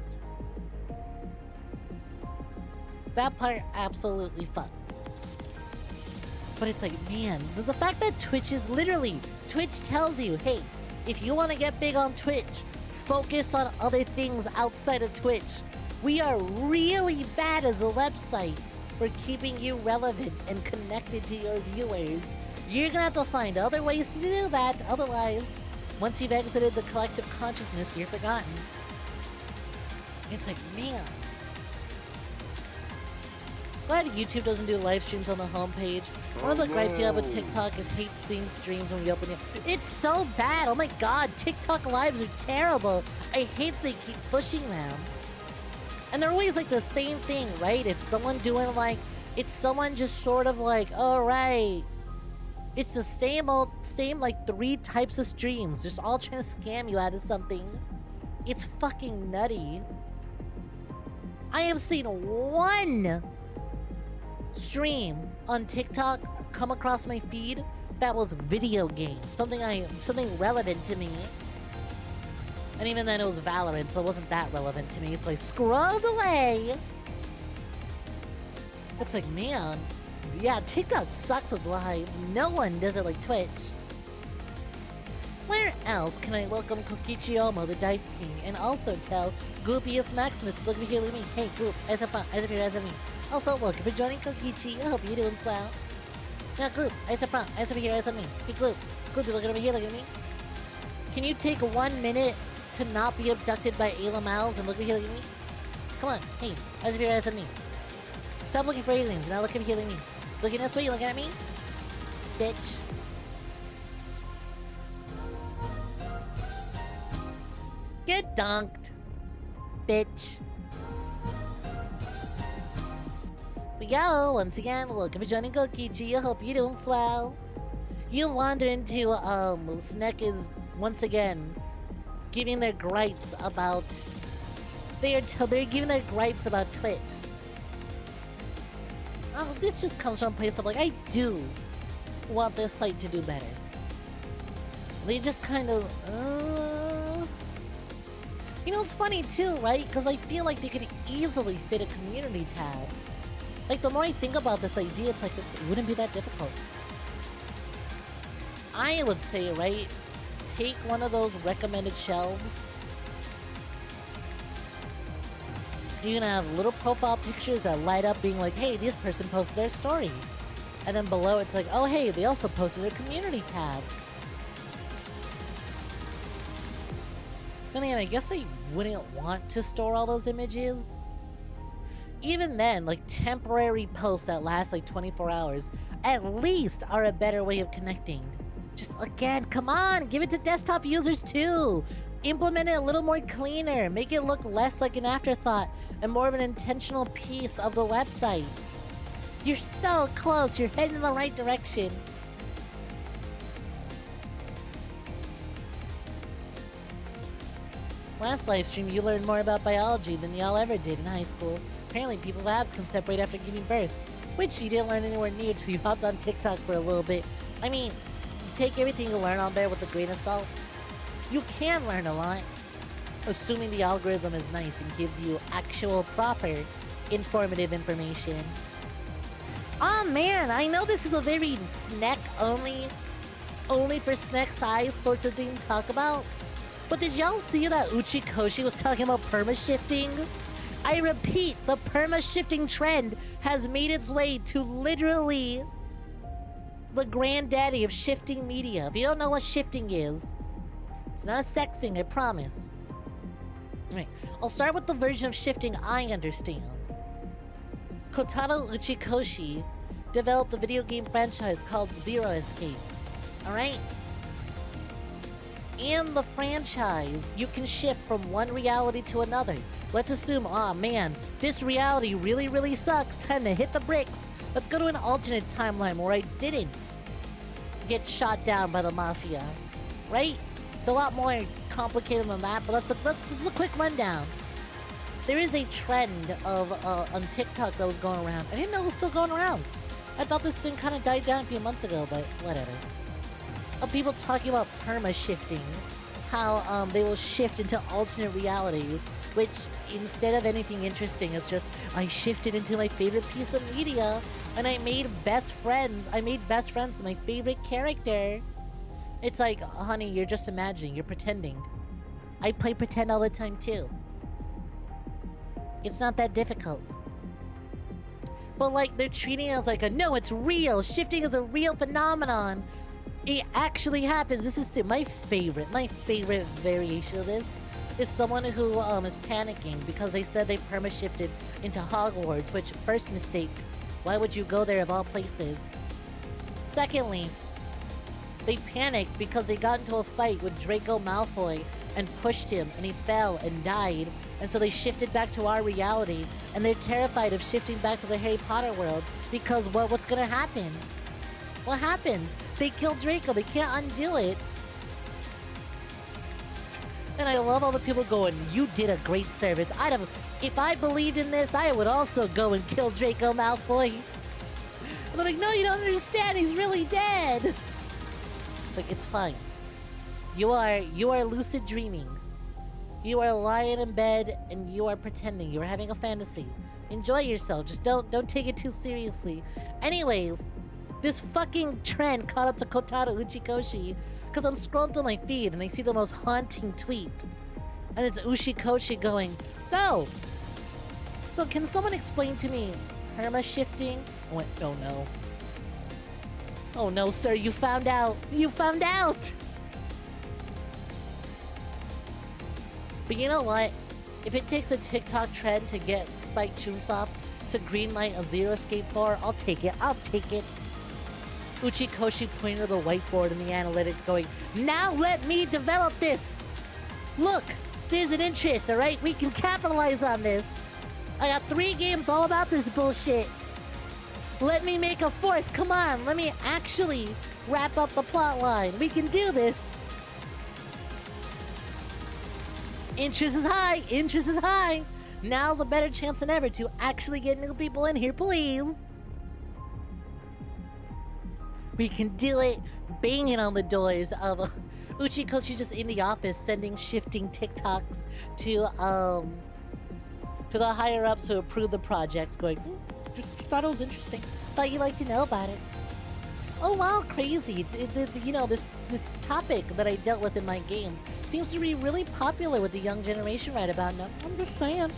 Speaker 1: That part absolutely fucks. But it's like, man, the fact that Twitch is literally, Twitch tells you, hey, if you want to get big on Twitch, focus on other things outside of Twitch. We are really bad as a website for keeping you relevant and connected to your viewers. You're gonna have to find other ways to do that, otherwise, once you've exited the collective consciousness, you're forgotten. It's like, man. Glad YouTube doesn't do live streams on the homepage. One of the gripes you have with TikTok is hate seeing streams when you open it. It's so bad! Oh my god, TikTok lives are terrible! I hate they keep pushing them. And they're always like the same thing, right? It's someone doing like, it's someone just sort of like, alright. It's the same like 3 types of streams, just all trying to scam you out of something. It's fucking nutty. I have seen one stream on TikTok come across my feed that was video games, something relevant to me. And even then it was Valorant, so it wasn't that relevant to me, so I scrolled away. It's like, man, yeah, TikTok sucks with lives. No one does it like Twitch. Where else can I welcome Kokichiomo, the Dice King, and also tell Goopius Maximus to look at me here, look at me. Hey, Goop, eyes up here, eyes at me. Also, welcome for joining Kokichi. I hope you're doing swell. Now, Goop, eyes up here, eyes at me. Hey, Goop, you looking over here, look at me. Can you take 1 minute to not be abducted by Ayla Miles and look at me here, look at me? Come on, hey, eyes up here, eyes at me. Stop looking for aliens, now look at me here, look at me. Looking this way, you looking at me? Bitch. Get dunked, bitch. But yo, once again, welcome for joining Kokichi. I hope you're doing swell. You wander into, Snek is once again giving their gripes about. They're giving their gripes about Twitch. Oh, this just comes from a place of like, I do want this site to do better. They just kind of, You know, it's funny too, right? Because I feel like they could easily fit a community tab. Like, the more I think about this idea, it's like, it wouldn't be that difficult. I would say, right, take one of those recommended shelves. You're gonna have little profile pictures that light up being like, hey, this person posted their story. And then below it's like, oh, hey, they also posted their community tab. Then again, I guess I wouldn't want to store all those images. Even then, like, temporary posts that last like 24 hours at least are a better way of connecting. Just, again, come on, give it to desktop users too. Implement it a little more cleaner. Make it look less like an afterthought and more of an intentional piece of the website. You're so close. You're heading in the right direction. Last live stream, you learned more about biology than y'all ever did in high school. Apparently, people's abs can separate after giving birth, which you didn't learn anywhere near till you hopped on TikTok for a little bit. I mean, you take everything you learn on there with a grain of salt. You can learn a lot, assuming the algorithm is nice and gives you actual, proper, informative information. Oh man, I know this is a very Snek only for Snek's eyes sort of thing to talk about, but did y'all see that Uchikoshi was talking about perma-shifting? I repeat, the perma-shifting trend has made its way to literally the granddaddy of shifting media. If you don't know what shifting is, it's not a sex thing, I promise. Alright, I'll start with the version of shifting I understand. Kotaro Uchikoshi developed a video game franchise called Zero Escape. Alright? In the franchise, you can shift from one reality to another. Let's assume, aw man, this reality really, really sucks. Time to hit the bricks. Let's go to an alternate timeline where I didn't get shot down by the mafia. Right? It's a lot more complicated than that, but let's a quick rundown. There is a trend of on TikTok that was going around. I didn't know it was still going around. I thought this thing kind of died down a few months ago, but whatever. Of people talking about perma-shifting, how they will shift into alternate realities, which instead of anything interesting, it's just I shifted into my favorite piece of media, and I made best friends. I made best friends to my favorite character. It's like, honey, you're just imagining, you're pretending. I play pretend all the time too. It's not that difficult. But like, they're treating it as like no, it's real. Shifting is a real phenomenon. It actually happens. This is my favorite variation of this is someone who is panicking because they said they perma-shifted into Hogwarts, which, first mistake, why would you go there of all places? Secondly, they panicked because they got into a fight with Draco Malfoy and pushed him, and he fell and died, and so they shifted back to our reality, and they're terrified of shifting back to the Harry Potter world because what's gonna happen? What happens? They killed Draco, they can't undo it. And I love all the people going, you did a great service. If I believed in this, I would also go and kill Draco Malfoy. And they're like, no, you don't understand, he's really dead. It's like, it's fine. You are lucid dreaming. You are lying in bed and you are pretending. You are having a fantasy. Enjoy yourself. Just don't take it too seriously. Anyways, this fucking trend caught up to Kotaro Uchikoshi because I'm scrolling through my feed and I see the most haunting tweet. And it's Uchikoshi going, So can someone explain to me perma shifting? I went, oh no. Oh no, sir, you found out. You found out! But you know what? If it takes a TikTok trend to get Spike Chunsoft to greenlight a Zero Escape 4, I'll take it. I'll take it. Uchikoshi pointed to the whiteboard in the analytics going, Now let me develop this! Look, there's an interest, alright? We can capitalize on this. I got 3 games all about this bullshit. Let me make a 4th. Come on, let me actually wrap up the plot line. We can do this. Interest is high. Interest is high. Now's a better chance than ever to actually get new people in here, please. We can do it. Banging on the doors of Uchikoshi just in the office sending shifting TikToks to the higher ups who approve the projects going, just thought it was interesting. Thought you'd like to know about it. Oh wow, crazy. You know, this topic that I dealt with in my games seems to be really popular with the young generation right about now. I'm just saying.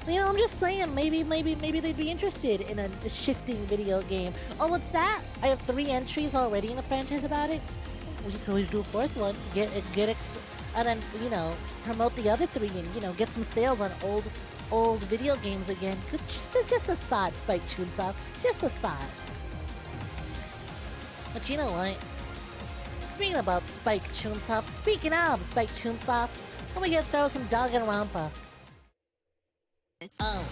Speaker 1: You know, I'm just saying, maybe they'd be interested in a shifting video game. Oh, what's that? I have 3 entries already in the franchise about it. We could always do a 4th one. And then, you know, promote the other 3 and, you know, get some sales on old video games again. Just a thought, Spike Chunsoft. Just a thought. But you know what? Speaking of Spike Chunsoft, let me get started with some Danganronpa. Oh,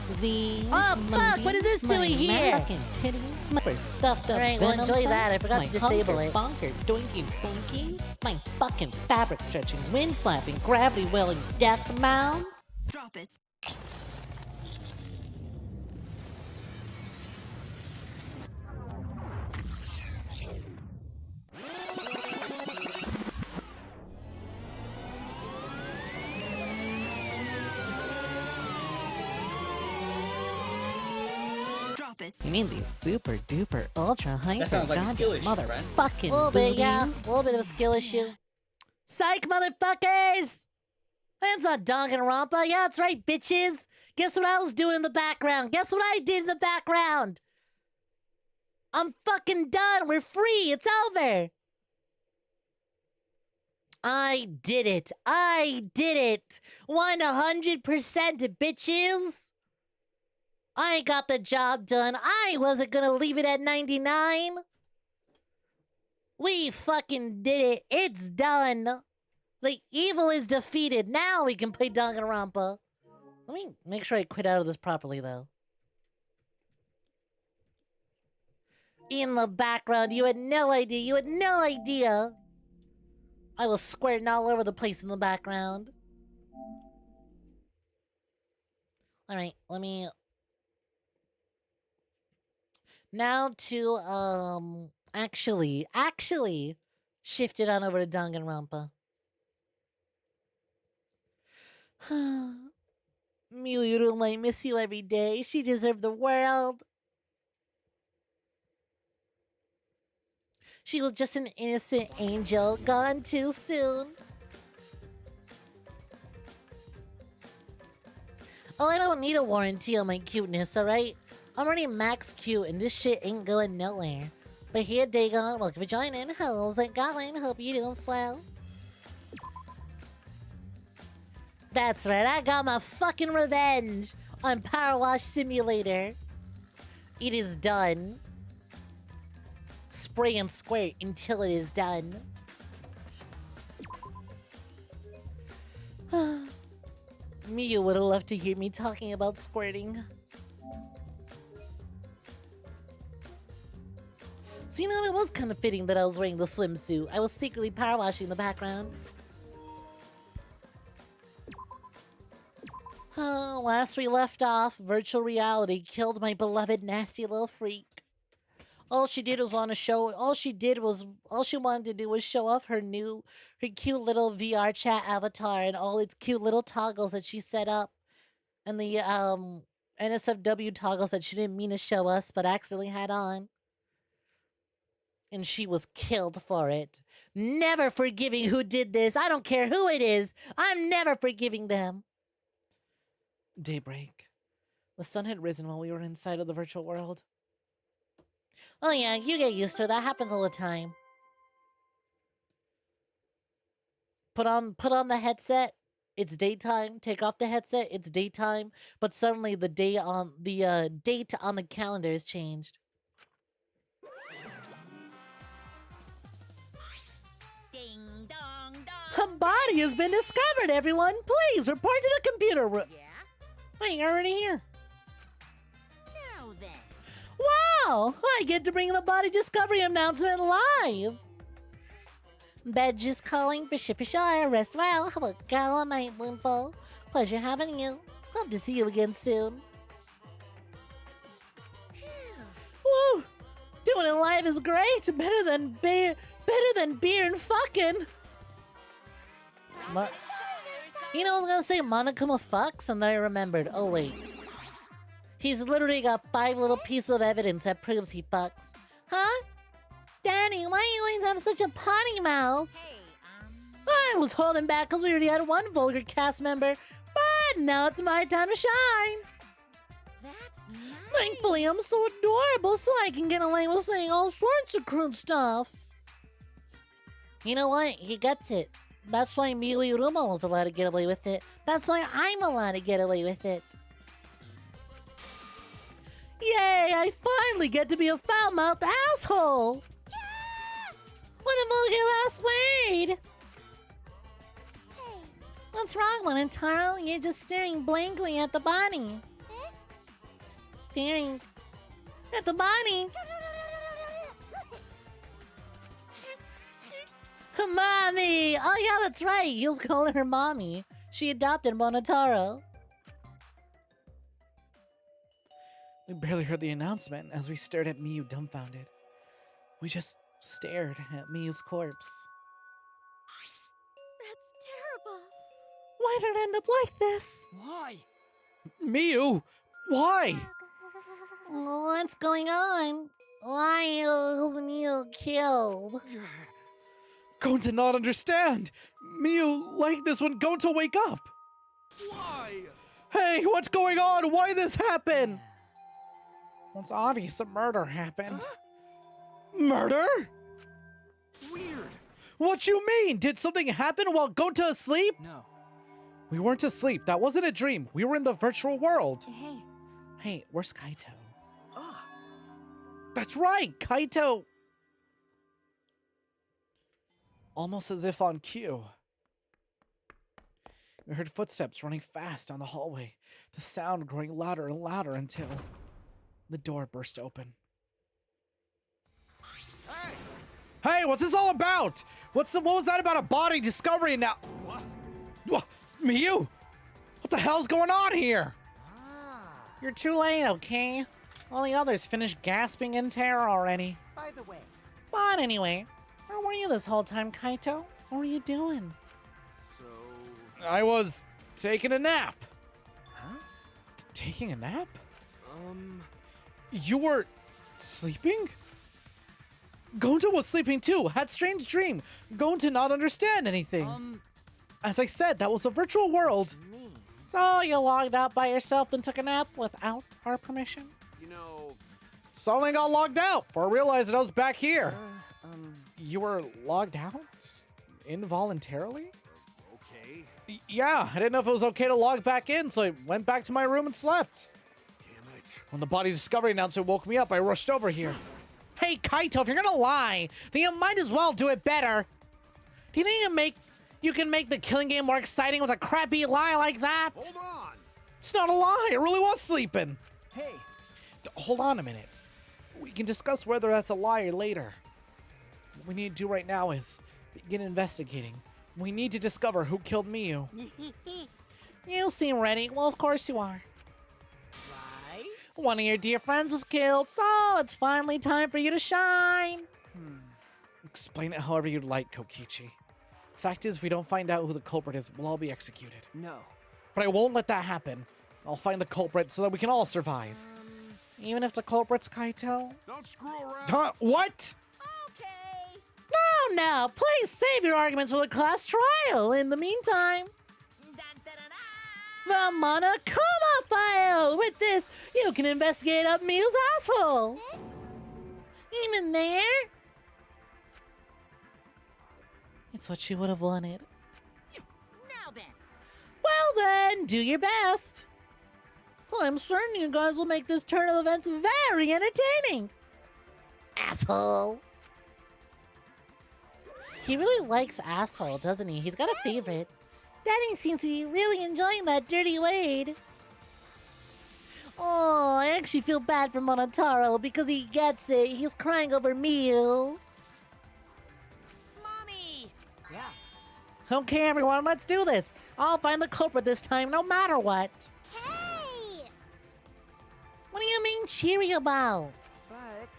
Speaker 1: fuck! What is this doing here?
Speaker 2: Fucking titties, my stuffed up.
Speaker 1: Alright, well, enjoy that. I forgot to disable it.
Speaker 2: Bonker, doinky, bonky. My fucking fabric stretching, wind flapping, gravity welling, death mounds.
Speaker 3: Drop it.
Speaker 2: You mean these super duper ultra hyper
Speaker 4: That sounds like a skill issue, friend.
Speaker 2: motherfucking
Speaker 1: A little bit, yeah.
Speaker 2: boobies?
Speaker 1: A little bit of a skill issue. Psych, motherfuckers! That's not Danganronpa. Yeah, that's right, bitches. Guess what I was doing in the background? Guess what I did in the background? I'm fucking done. We're free. It's over. I did it. I did it. 100%, bitches. I got the job done. I wasn't gonna leave it at 99. We fucking did it. It's done. The evil is defeated. Now we can play Danganronpa. Let me make sure I quit out of this properly, though. In the background, you had no idea. You had no idea. I was squirting all over the place in the background. Alright, let me... Now to, actually shift it on over to Danganronpa. Miyuru might miss you every day. She deserved the world. She was just an innocent angel, gone too soon. Oh, I don't need a warranty on my cuteness, alright? I'm already max cute and this shit ain't going nowhere. But here, Dagon, welcome for joining. How's it going? Hope you're doing swell. That's right, I got my fucking revenge on Power Wash Simulator. It is done. Spray and squirt until it is done. Mia would have loved to hear me talking about squirting. So you know, it was kind of fitting that I was wearing the swimsuit. I was secretly power washing in the background. Oh, last we left off, virtual reality killed my beloved nasty little freak. All she did was want to show. All she wanted to do was show off her cute little VR chat avatar and all its cute little toggles that she set up, and the NSFW toggles that she didn't mean to show us but accidentally had on. And she was killed for it. Never forgiving who did this. I don't care who it is. I'm never forgiving them. Daybreak. The sun had risen while we were inside of the virtual world. Oh yeah, you get used to it. That happens all the time. Put on the headset. It's daytime. Take off the headset. It's daytime. But suddenly the date on the calendar has changed.
Speaker 3: Ding dong dong.
Speaker 1: A body has been discovered, everyone. Please report to the computer room.
Speaker 3: Yeah?
Speaker 1: Wait, you're already here.
Speaker 3: Now then.
Speaker 1: Wow! I get to bring the body discovery announcement live. Badge is calling for Shipishire. Rest well. Have a gala night, Wimpo. Pleasure having you. Hope to see you again soon. Woo! Doing it live is great. Better than beer and fucking. You know, I was gonna say Monokuma fucks, and then I remembered. Oh wait, he's literally got 5 little pieces of evidence that proves he fucks. Huh? Danny, why are you always have such a potty mouth?
Speaker 3: Hey,
Speaker 1: I was holding back because we already had one vulgar cast member, but now it's my time to shine.
Speaker 3: that's nice.
Speaker 1: Thankfully, I'm so adorable, so I can get away with saying all sorts of crude stuff. You know what? He gets it. That's why Miuruma was allowed to get away with it. That's why I'm allowed to get away with it. Yay! I finally get to be a foul-mouthed asshole! Yeah! What a vulgar last word!
Speaker 3: Hey.
Speaker 1: What's wrong, Monotaro? You're just staring blankly at the body. Staring at the body. Mommy! Oh yeah, that's right. He was calling her mommy. She adopted Monotaro. We barely heard the announcement as we stared at Miyu dumbfounded. We just stared at Miyu's corpse.
Speaker 3: That's terrible.
Speaker 1: Why did it end up like this?
Speaker 4: Why?
Speaker 5: Miyu! Why?
Speaker 1: What's going on? Why was Miyu killed?
Speaker 5: Gonta not understand. Miyu like this when Gonta wake up.
Speaker 4: Why?
Speaker 5: Hey, what's going on? Why this happen? Well, it's obvious a murder happened. Murder?
Speaker 4: Weird.
Speaker 5: What you mean? Did something happen while Gonta asleep?
Speaker 4: No.
Speaker 5: We weren't asleep. That wasn't a dream. We were in the virtual world.
Speaker 3: Hey.
Speaker 5: Hey, where's Kaito?
Speaker 4: Ah.
Speaker 5: That's right, Kaito. Almost as if on cue. We heard footsteps running fast down the hallway, the sound growing louder and louder until the door burst open.
Speaker 4: Hey.
Speaker 5: Hey, what's this all about? What was that about a body discovery now? What? Miyu? What the hell's going on here?
Speaker 1: You're too late, okay? All the others finished gasping in terror already.
Speaker 4: By the way.
Speaker 1: But anyway, where were you this whole time, Kaito? What were you doing?
Speaker 4: So.
Speaker 5: I was taking a nap.
Speaker 4: Huh?
Speaker 5: Taking a nap? You were sleeping? Gonta was sleeping too. Had strange dream. Gonta not understand anything. As I said, that was a virtual world.
Speaker 4: Me.
Speaker 1: So you logged out by yourself and took a nap without our permission?
Speaker 4: You know.
Speaker 5: Suddenly got logged out before I realized that I was back here. You were logged out? Involuntarily?
Speaker 4: Okay.
Speaker 5: Yeah, I didn't know if it was okay to log back in, so I went back to my room and slept.
Speaker 4: Damn it.
Speaker 5: When the body discovery announcement woke me up, I rushed over here. Hey, Kaito, if you're gonna lie, then you might as well do it better. Do you think you can make the killing game more exciting with a crappy lie like that?
Speaker 4: Hold on.
Speaker 5: It's not a lie. I really was sleeping.
Speaker 4: Hey.
Speaker 5: Hold on a minute. We can discuss whether that's a lie later. What we need to do right now is begin investigating. We need to discover who killed Miyu. You seem ready. Well, of course you are.
Speaker 4: Right.
Speaker 5: One of your dear friends was killed, so it's finally time for you to shine. Explain it however you'd like, Kokichi. Fact is, if we don't find out who the culprit is, we'll all be executed.
Speaker 4: No.
Speaker 5: But I won't let that happen. I'll find the culprit so that we can all survive. Even if the culprit's Kaito?
Speaker 4: Don't screw around.
Speaker 5: Huh? What?
Speaker 3: Okay.
Speaker 1: No, please save your arguments for the class trial. In the meantime,
Speaker 3: Dun, dun, dun,
Speaker 1: the Monokuma file. With this, you can investigate up Miyu's asshole. Even there? It's what she would have wanted.
Speaker 3: Now then.
Speaker 1: Well then, do your best. I'm certain you guys will make this turn of events very entertaining. Asshole. He really likes asshole, doesn't he? He's got a favorite. Daddy seems to be really enjoying that dirty Wade. Oh, I actually feel bad for Monotaro because he gets it. He's crying over Miyu.
Speaker 3: Mommy.
Speaker 1: Okay, everyone, let's do this. I'll find the culprit this time, no matter what.
Speaker 3: Hey.
Speaker 1: What do you mean cheery about?
Speaker 3: But.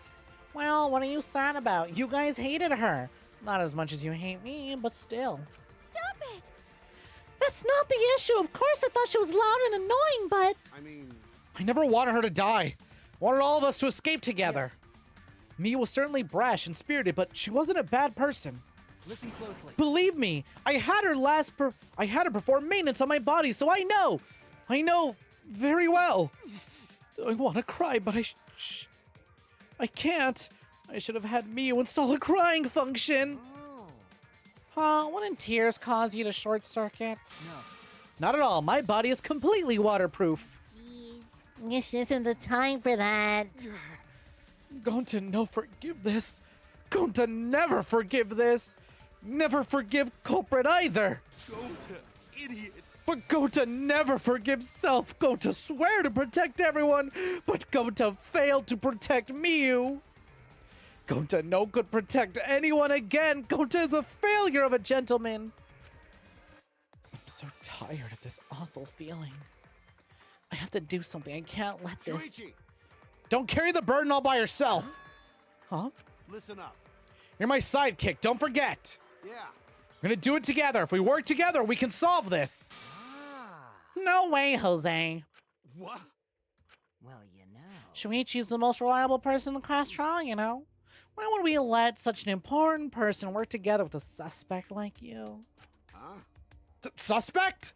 Speaker 5: Well, what are you sad about? You guys hated her. Not as much as you hate me, but still.
Speaker 3: Stop it.
Speaker 1: That's not the issue. Of course, I thought she was loud and annoying, but
Speaker 4: I mean,
Speaker 5: I never wanted her to die. I wanted all of us to escape together. Mia was certainly brash and spirited, but she wasn't a bad person.
Speaker 4: listen closely.
Speaker 5: Believe me, I had her perform maintenance on my body, so I know very well. I want to cry, but I can't. I should have had Miyu install a crying function.
Speaker 4: Oh.
Speaker 5: Wouldn't tears cause you to short circuit?
Speaker 4: No.
Speaker 5: Not at all. My body is completely waterproof.
Speaker 3: Jeez.
Speaker 1: this isn't the time for that.
Speaker 5: Going to no forgive this. Going to never forgive this. Never forgive culprit either.
Speaker 4: Go to idiot.
Speaker 5: But going to never forgive self. Going to swear to protect everyone, but going to fail to protect Miyu. Going to no good protect anyone again. Going to is a failure of a gentleman. I'm so tired of this awful feeling. I have to do something. I can't let this.
Speaker 4: Shuichi,
Speaker 5: Don't carry the burden all by yourself. Huh?
Speaker 4: listen up.
Speaker 5: You're my sidekick. Don't forget.
Speaker 4: Yeah.
Speaker 5: We're gonna do it together. If we work together, we can solve this.
Speaker 4: Ah.
Speaker 5: No way, Jose.
Speaker 4: What?
Speaker 3: Well, you know.
Speaker 5: Shuichi's the most reliable person in the class trial, you know? Why would we let such an important person work together with a suspect like you?
Speaker 4: Huh?
Speaker 5: Suspect?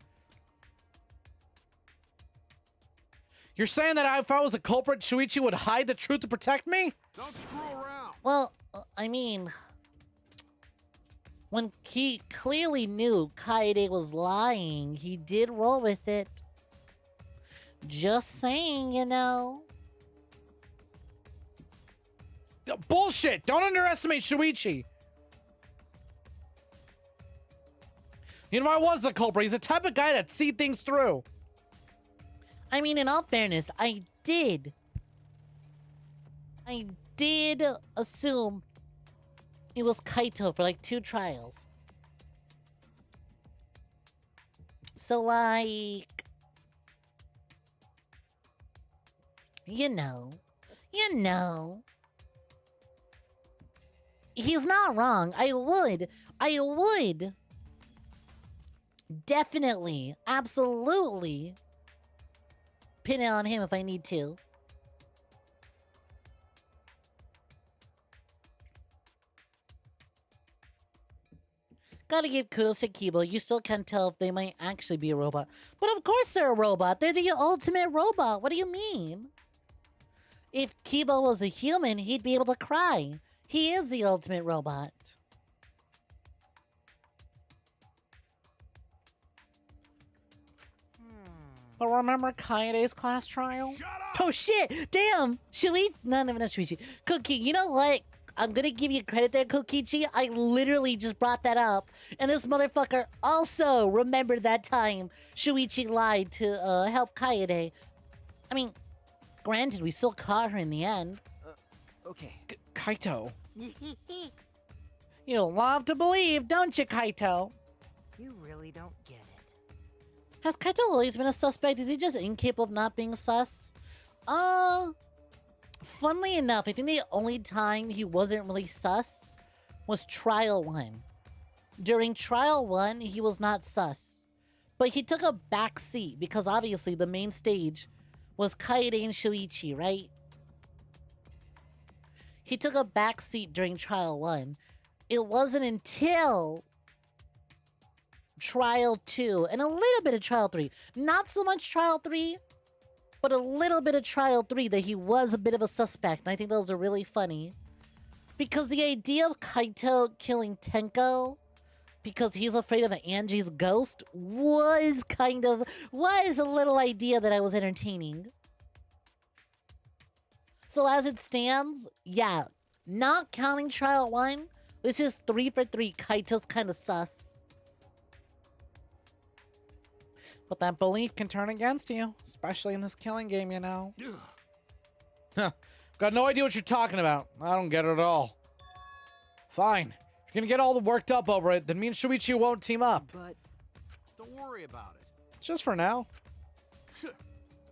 Speaker 5: You're saying that if I was a culprit, Shuichi would hide the truth to protect me?
Speaker 4: Don't screw around.
Speaker 1: Well, I mean, when he clearly knew Kaede was lying, he did roll with it. Just saying, you know.
Speaker 5: Bullshit! Don't underestimate Shuichi! You know, if I was the culprit, he's the type of guy that see things through.
Speaker 1: I mean, in all fairness, I did assume it was Kaito for like 2 trials. So, like, you know, he's not wrong. I would definitely, absolutely pin it on him if I need to. Gotta give kudos to Kibo. You still can't tell if they might actually be a robot. But of course they're a robot. They're the ultimate robot. What do you mean? If Kibo was a human, he'd be able to cry. He is the ultimate robot. But remember Kaede's class trial?
Speaker 4: Shut up.
Speaker 1: Oh shit! Damn! Shuichi? No, Shuichi. Cookie, you know what? I'm gonna give you credit there, Kokichi. I literally just brought that up. And this motherfucker also remembered that time Shuichi lied to help Kaede. I mean, granted, we still caught her in the end.
Speaker 4: Okay.
Speaker 5: Kaito. You love to believe, don't you, Kaito?
Speaker 3: You really don't get it.
Speaker 1: Has Kaito always been a suspect? Is he just incapable of not being sus? Funnily enough, I think the only time he wasn't really sus was Trial 1. During Trial 1, he was not sus. But he took a back seat because obviously the main stage was Kaede and Shuichi, right? He took a back seat during Trial 1. It wasn't until Trial 2 and a little bit of Trial 3. Not so much Trial 3, but a little bit of Trial 3 that he was a bit of a suspect. And I think those are really funny. Because the idea of Kaito killing Tenko because he's afraid of Angie's ghost was a little idea that I was entertaining. So as it stands, yeah, not counting Trial 1, this is 3 for 3. Kaito's kind of sus.
Speaker 5: But that belief can turn against you, especially in this killing game, you know. Huh. Got no idea what you're talking about. I don't get it at all. Fine. If you're gonna get all worked up over it, then me and Shuichi won't team up.
Speaker 4: But don't worry about it.
Speaker 5: Just for now.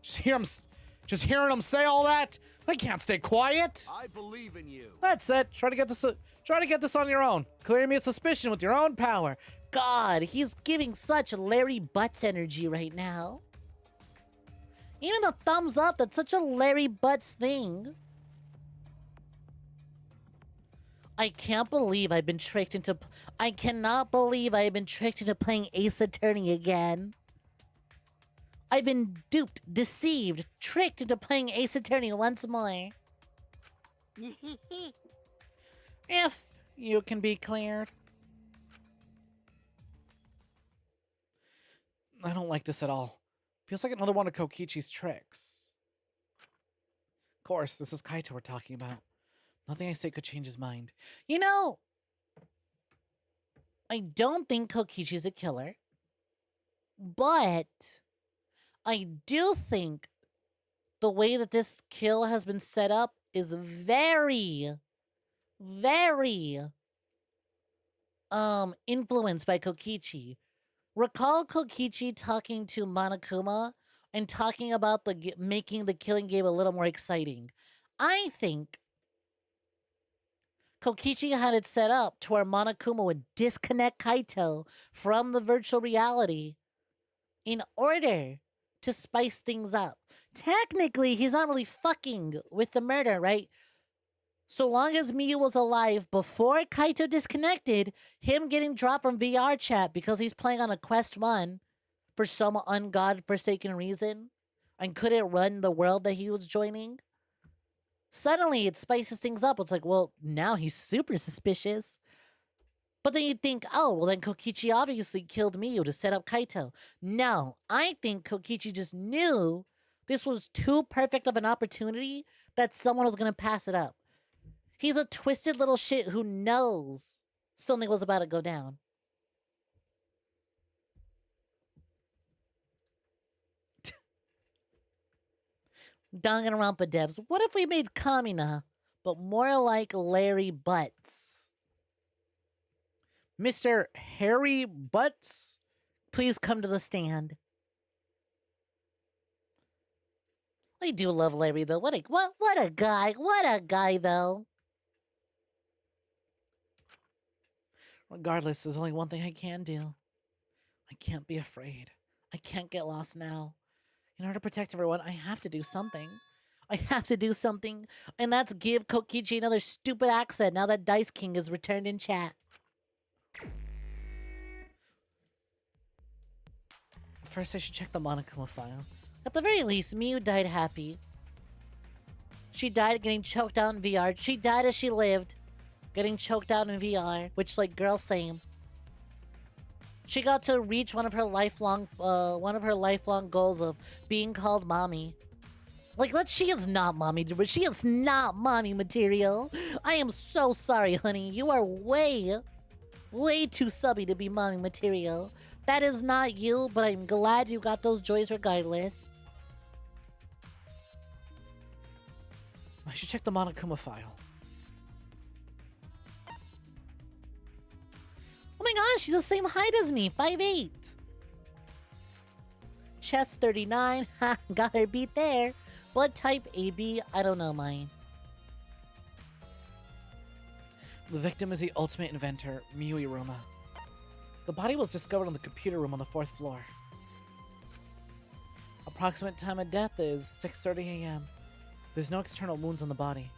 Speaker 5: Just hearing him say all that, I can't stay quiet.
Speaker 4: I believe in you.
Speaker 5: That's it. Try to get this on your own. Clear me a suspicion with your own power.
Speaker 1: God, he's giving such Larry Butts energy right now. Even the thumbs up, that's such a Larry Butts thing. I can't believe I've been tricked into... I cannot believe I've been tricked into playing Ace Attorney again. I've been duped, deceived, tricked into playing Ace Attorney once more.
Speaker 5: If you can be cleared. I don't like this at all. Feels like another one of Kokichi's tricks. Of course, this is Kaito we're talking about. Nothing I say could change his mind.
Speaker 1: You know, I don't think Kokichi's a killer. But I do think the way that this kill has been set up is very, very influenced by Kokichi. Recall Kokichi talking to Monokuma and talking about making the killing game a little more exciting. I think Kokichi had it set up to where Monokuma would disconnect Kaito from the virtual reality in order to spice things up. Technically, he's not really fucking with the murder, right? So long as Miyu was alive before Kaito disconnected, him getting dropped from VR chat because he's playing on a Quest 1 for some ungod-forsaken reason and couldn't run the world that he was joining, suddenly it spices things up. It's like, well, now he's super suspicious. But then you'd think, oh, well then Kokichi obviously killed Miyu to set up Kaito. No, I think Kokichi just knew this was too perfect of an opportunity that someone was going to pass it up. He's a twisted little shit who knows something was about to go down. Danganronpa devs, what if we made Kamina, but more like Larry Butts?
Speaker 5: Mr. Harry Butts?
Speaker 1: Please come to the stand. I do love Larry, though. What a guy. What a guy, though.
Speaker 5: Regardless, there's only one thing I can do. I can't be afraid. I can't get lost now. In order to protect everyone, I have to do something.
Speaker 1: I have to do something, and that's give Kokichi another stupid accent now that Dice King is returned in chat.
Speaker 5: First, I should check the Monokuma file.
Speaker 1: At the very least, Miyu died happy. She died getting choked out in VR. She died as she lived, getting choked out in VR, which, like, girl, same. She got to reach one of her lifelong goals of being called mommy. Like, she is not mommy, but she is not mommy material. I am so sorry, honey. You are way too subby to be mommy material. That is not you, but I'm glad you got those joys regardless.
Speaker 5: I should check the Monokuma file.
Speaker 1: Oh my gosh, she's the same height as me, 5'8". Chest 39, ha, got her beat there. Blood type AB, I don't know mine.
Speaker 5: The victim is the ultimate inventor, Miuiruma. The body was discovered in the computer room on the 4th floor. Approximate time of death is 6:30 a.m. There's no external wounds on the body.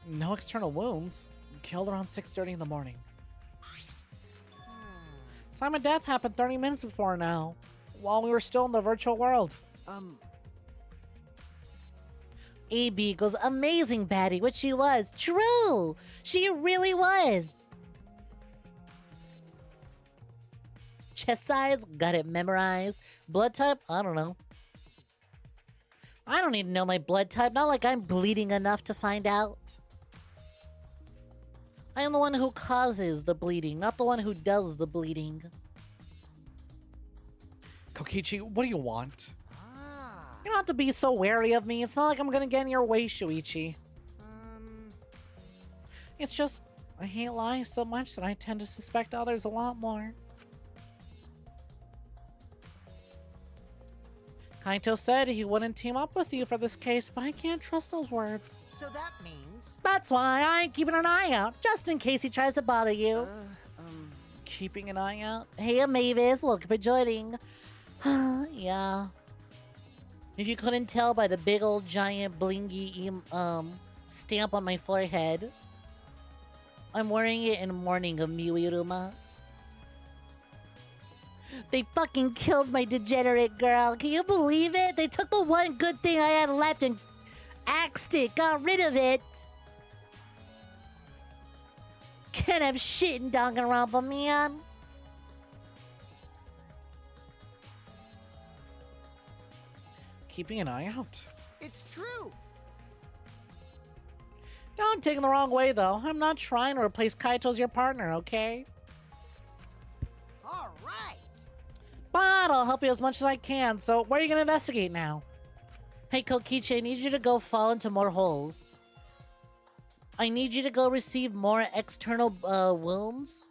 Speaker 5: No external wounds? Killed around 6:30 in the morning. Time of death happened 30 minutes before now, while we were still in the virtual world.
Speaker 1: AB goes, amazing baddie, which she was. True! She really was! Chest size, got it memorized. Blood type, I don't know. I don't need to know my blood type, not like I'm bleeding enough to find out. I am the one who causes the bleeding, not the one who does the bleeding.
Speaker 5: Kokichi, what do you want?
Speaker 1: You don't have to be so wary of me. It's not like I'm gonna get in your way, Shuichi.
Speaker 5: It's just, I hate lies so much that I tend to suspect others a lot more. Kaito said he wouldn't team up with you for this case, but I can't trust those words.
Speaker 3: So that means.
Speaker 1: That's why I'm keeping an eye out, just in case he tries to bother you.
Speaker 5: Keeping an eye out?
Speaker 1: Hey, Mavis, welcome for joining. Yeah. If you couldn't tell by the big old giant blingy stamp on my forehead, I'm wearing it in mourning of Miuiruma. They fucking killed my degenerate girl. Can you believe it? They took the one good thing I had left and axed it, got rid of it. Can't have shit in Danganronpa, man.
Speaker 5: Keeping an eye out.
Speaker 3: It's true.
Speaker 5: Don't take it the wrong way, though. I'm not trying to replace Kaito as your partner, okay?
Speaker 3: All right.
Speaker 5: But I'll help you as much as I can, so where are you gonna investigate now?
Speaker 1: Hey, Kokichi, I need you to go fall into more holes. I need you to go receive more external wounds.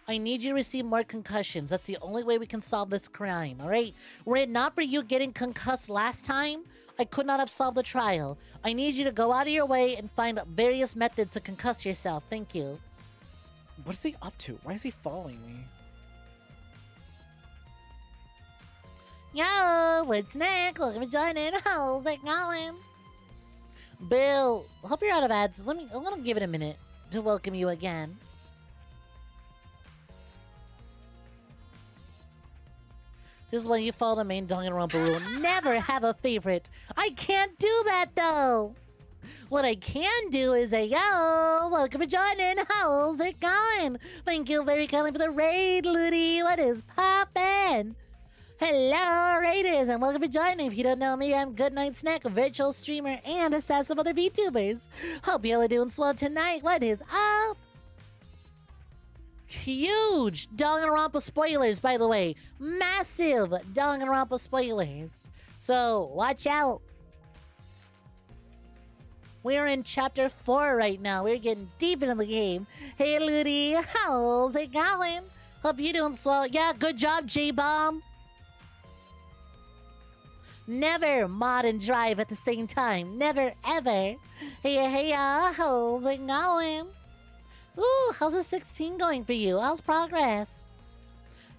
Speaker 1: I need you to receive more concussions. That's the only way we can solve this crime, alright? Were it not for you getting concussed last time, I could not have solved the trial. I need you to go out of your way and find various methods to concuss yourself. Thank you.
Speaker 5: What is he up to? Why is he following me?
Speaker 1: Yo, what's Snek? Welcome to joining. How's it going? Bill, hope you're out of ads. I'm gonna give it a minute to welcome you again. This is when you follow the main Danganronpa rule. Never have a favorite. I can't do that though. What I can do is say, yo, welcome to joining. How's it going? Thank you very kindly for the raid, Ludi. What is poppin'? Hello, Raiders, and welcome to joining. If you don't know me, I'm Goodnight Snek, a virtual streamer and assassin of other VTubers. Hope y'all are doing swell tonight. What is up? Huge Danganronpa spoilers, by the way. Massive Danganronpa spoilers. So, watch out. We're in chapter 4 right now. We're getting deep into the game. Hey, Ludi, how's it going? Hope you're doing swell. Yeah, good job, J-Bomb. Never mod and drive at the same time. Never, ever. Hey, how's it going? Ooh, how's the 16 going for you? How's progress?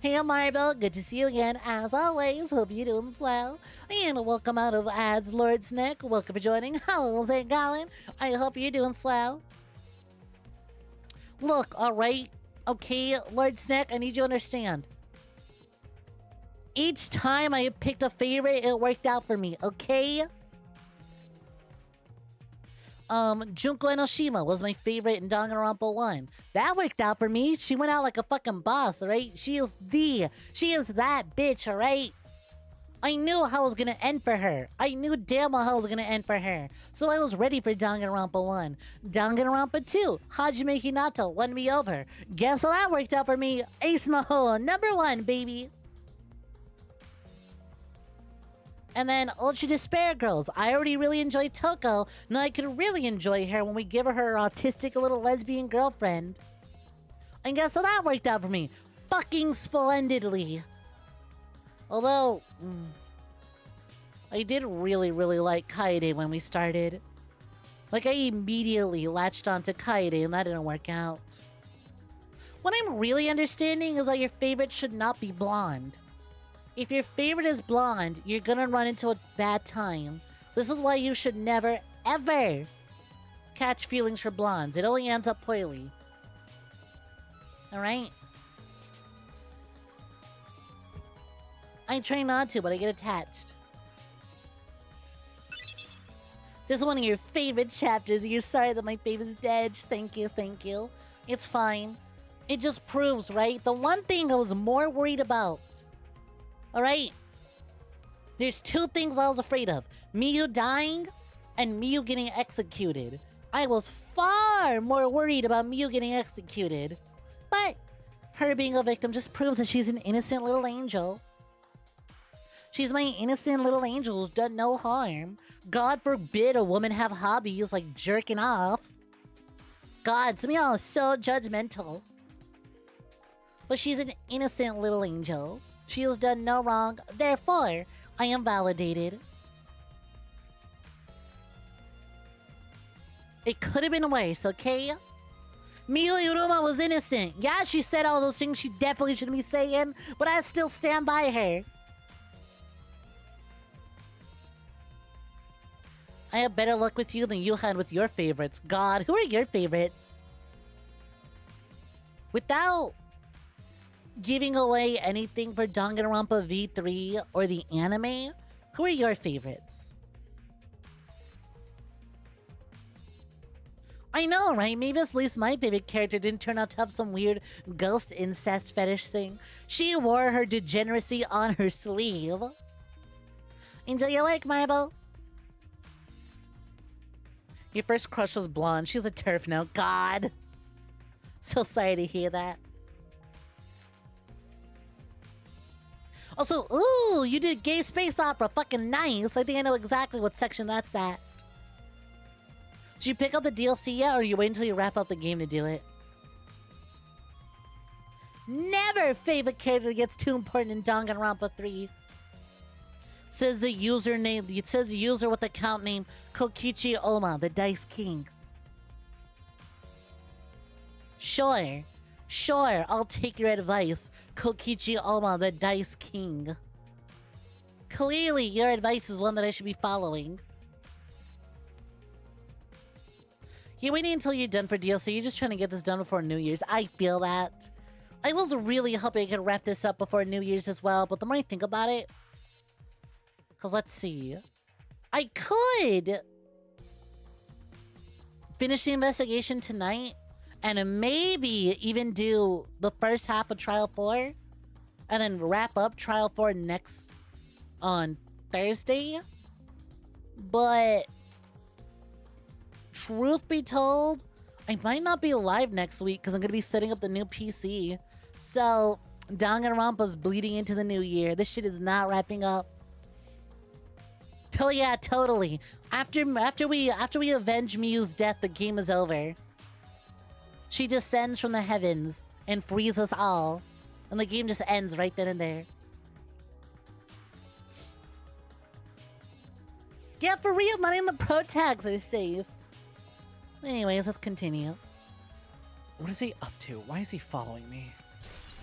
Speaker 1: Hey, Marble, good to see you again. As always, hope you're doing swell. And welcome out of ads, Lord Snek. Welcome for joining. How's it going? I hope you're doing swell. Look, alright. Okay, Lord Snek, I need you to understand. Each time I picked a favorite, it worked out for me, okay? Junko Enoshima was my favorite in Danganronpa 1. That worked out for me. She went out like a fucking boss, alright? She is that bitch, alright? I knew how it was gonna end for her. I knew damn well how it was gonna end for her. So I was ready for Danganronpa 1. Danganronpa 2, Hajime Hinata won me over. Guess how that worked out for me? Ace in the hole, number 1, baby. And then Ultra Despair Girls. I already really enjoyed Toko. Now I could really enjoy her when we give her autistic little lesbian girlfriend. And guess how that worked out for me? Fucking splendidly. Although, I did really, really like Kaede when we started. Like, I immediately latched onto Kaede and that didn't work out. What I'm really understanding is that your favorite should not be blonde. If your favorite is blonde, you're gonna run into a bad time. This is why you should never, ever catch feelings for blondes. It only ends up poorly. Alright? I try not to, but I get attached. This is one of your favorite chapters. You're sorry that my favorite's dead. Thank you, thank you. It's fine. It just proves, right? The one thing I was more worried about. Alright? There's two things I was afraid of. Miyu dying and Miyu getting executed. I was far more worried about Miyu getting executed. But her being a victim just proves that she's an innocent little angel. She's my innocent little angel who's done no harm. God forbid a woman have hobbies like jerking off. God, to me, I was so judgmental. But she's an innocent little angel. She has done no wrong. Therefore, I am validated. It could have been worse, okay? Miyu Yuruma was innocent. Yeah, she said all those things she definitely shouldn't be saying, but I still stand by her. I have better luck with you than you had with your favorites. God, who are your favorites? Without giving away anything for Danganronpa V3 or the anime, who are your favorites? I know, right? Maybe at least my favorite character didn't turn out to have some weird ghost incest fetish thing. She wore her degeneracy on her sleeve. Enjoy your work, Marble. Your first crush was blonde. She's a turf now. God. So sorry to hear that. Also, ooh, you did gay space opera. Fucking nice. I think I know exactly what section that's at. Did you pick up the DLC yet, or are you waiting until you wrap up the game to do it? Never favorite character gets too important in Danganronpa 3. Says the username. It says the user with account name Kokichi Oma, the Dice King. Sure, I'll take your advice, Kokichi Oma, the Dice King. Clearly, your advice is one that I should be following. You're waiting until you're done for DLC. You're just trying to get this done before New Year's. I feel that. I was really hoping I could wrap this up before New Year's as well, but the more I think about it... Because let's see. I could finish the investigation tonight and maybe even do the first half of Trial 4 and then wrap up Trial 4 next on Thursday. But truth be told, I might not be live next week because I'm going to be setting up the new PC. So Danganronpa's bleeding into the new year. This shit is not wrapping up. Oh yeah, totally. After we avenge Miyu's death, the game is over. She descends from the heavens and frees us all. And the game just ends right then and there. Yeah, for real, not even the pro tags are safe. Anyways, let's continue.
Speaker 5: What is he up to? Why is he following me?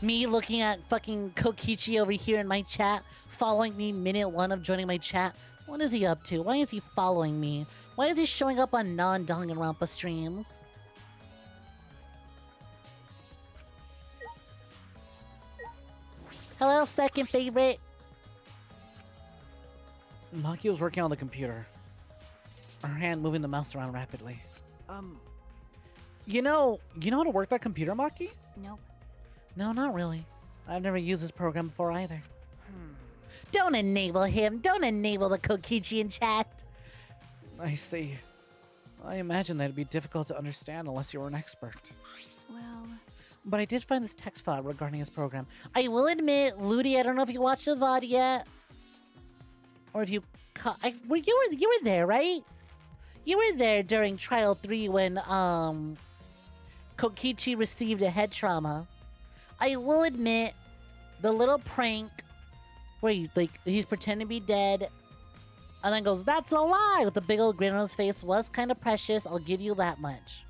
Speaker 1: Me looking at fucking Kokichi over here in my chat, following me minute one of joining my chat. What is he up to? Why is he following me? Why is he showing up on non-Danganronpa streams? Hello, second favorite.
Speaker 5: Maki was working on the computer. Her hand moving the mouse around rapidly. You know how to work that computer, Maki?
Speaker 2: Nope.
Speaker 5: No, not really. I've never used this program before either.
Speaker 1: Don't enable him. Don't enable the Kokichi in chat.
Speaker 5: I see. I imagine that'd be difficult to understand unless you were an expert.
Speaker 2: Well,
Speaker 5: But I did find this text file regarding his program.
Speaker 1: I will admit, Ludi, I don't know if you watched the VOD yet. Or if you... you were there, right? You were there during Trial 3 when, Kokichi received a head trauma. I will admit, the little prank where he's pretending to be dead, and then goes, "That's a lie," with a big old grin on his face. Was kind of precious, I'll give you that much.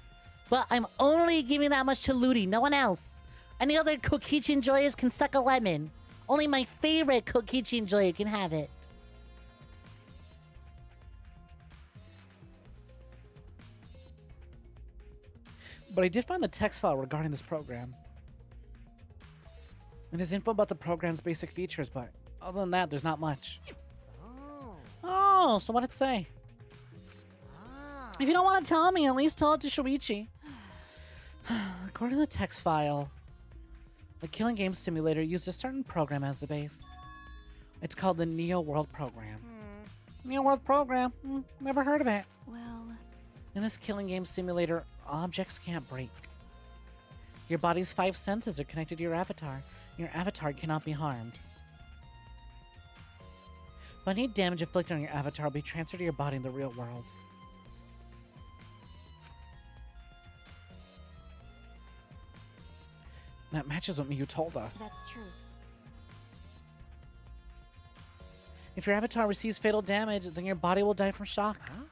Speaker 1: But I'm only giving that much to Ludi, no one else. Any other Kokichi enjoyers can suck a lemon. Only my favorite Kokichi enjoyer can have it.
Speaker 5: But I did find the text file regarding this program. And there's info about the program's basic features, but other than that, there's not much.
Speaker 3: Oh.
Speaker 5: Oh, so what'd it say?
Speaker 3: Ah.
Speaker 5: If you don't want to tell me, at least tell it to Shuichi. According to the text file, the Killing Game Simulator used a certain program as the base. It's called the Neo World Program. Neo World Program? Never heard of it.
Speaker 2: Well,
Speaker 5: In this Killing Game Simulator, objects can't break. Your body's 5 senses are connected to your avatar. Your avatar cannot be harmed. But any damage inflicted on your avatar will be transferred to your body in the real world. That matches what Miyu told us.
Speaker 2: that's true.
Speaker 5: If your avatar receives fatal damage, then your body will die from shock. Huh?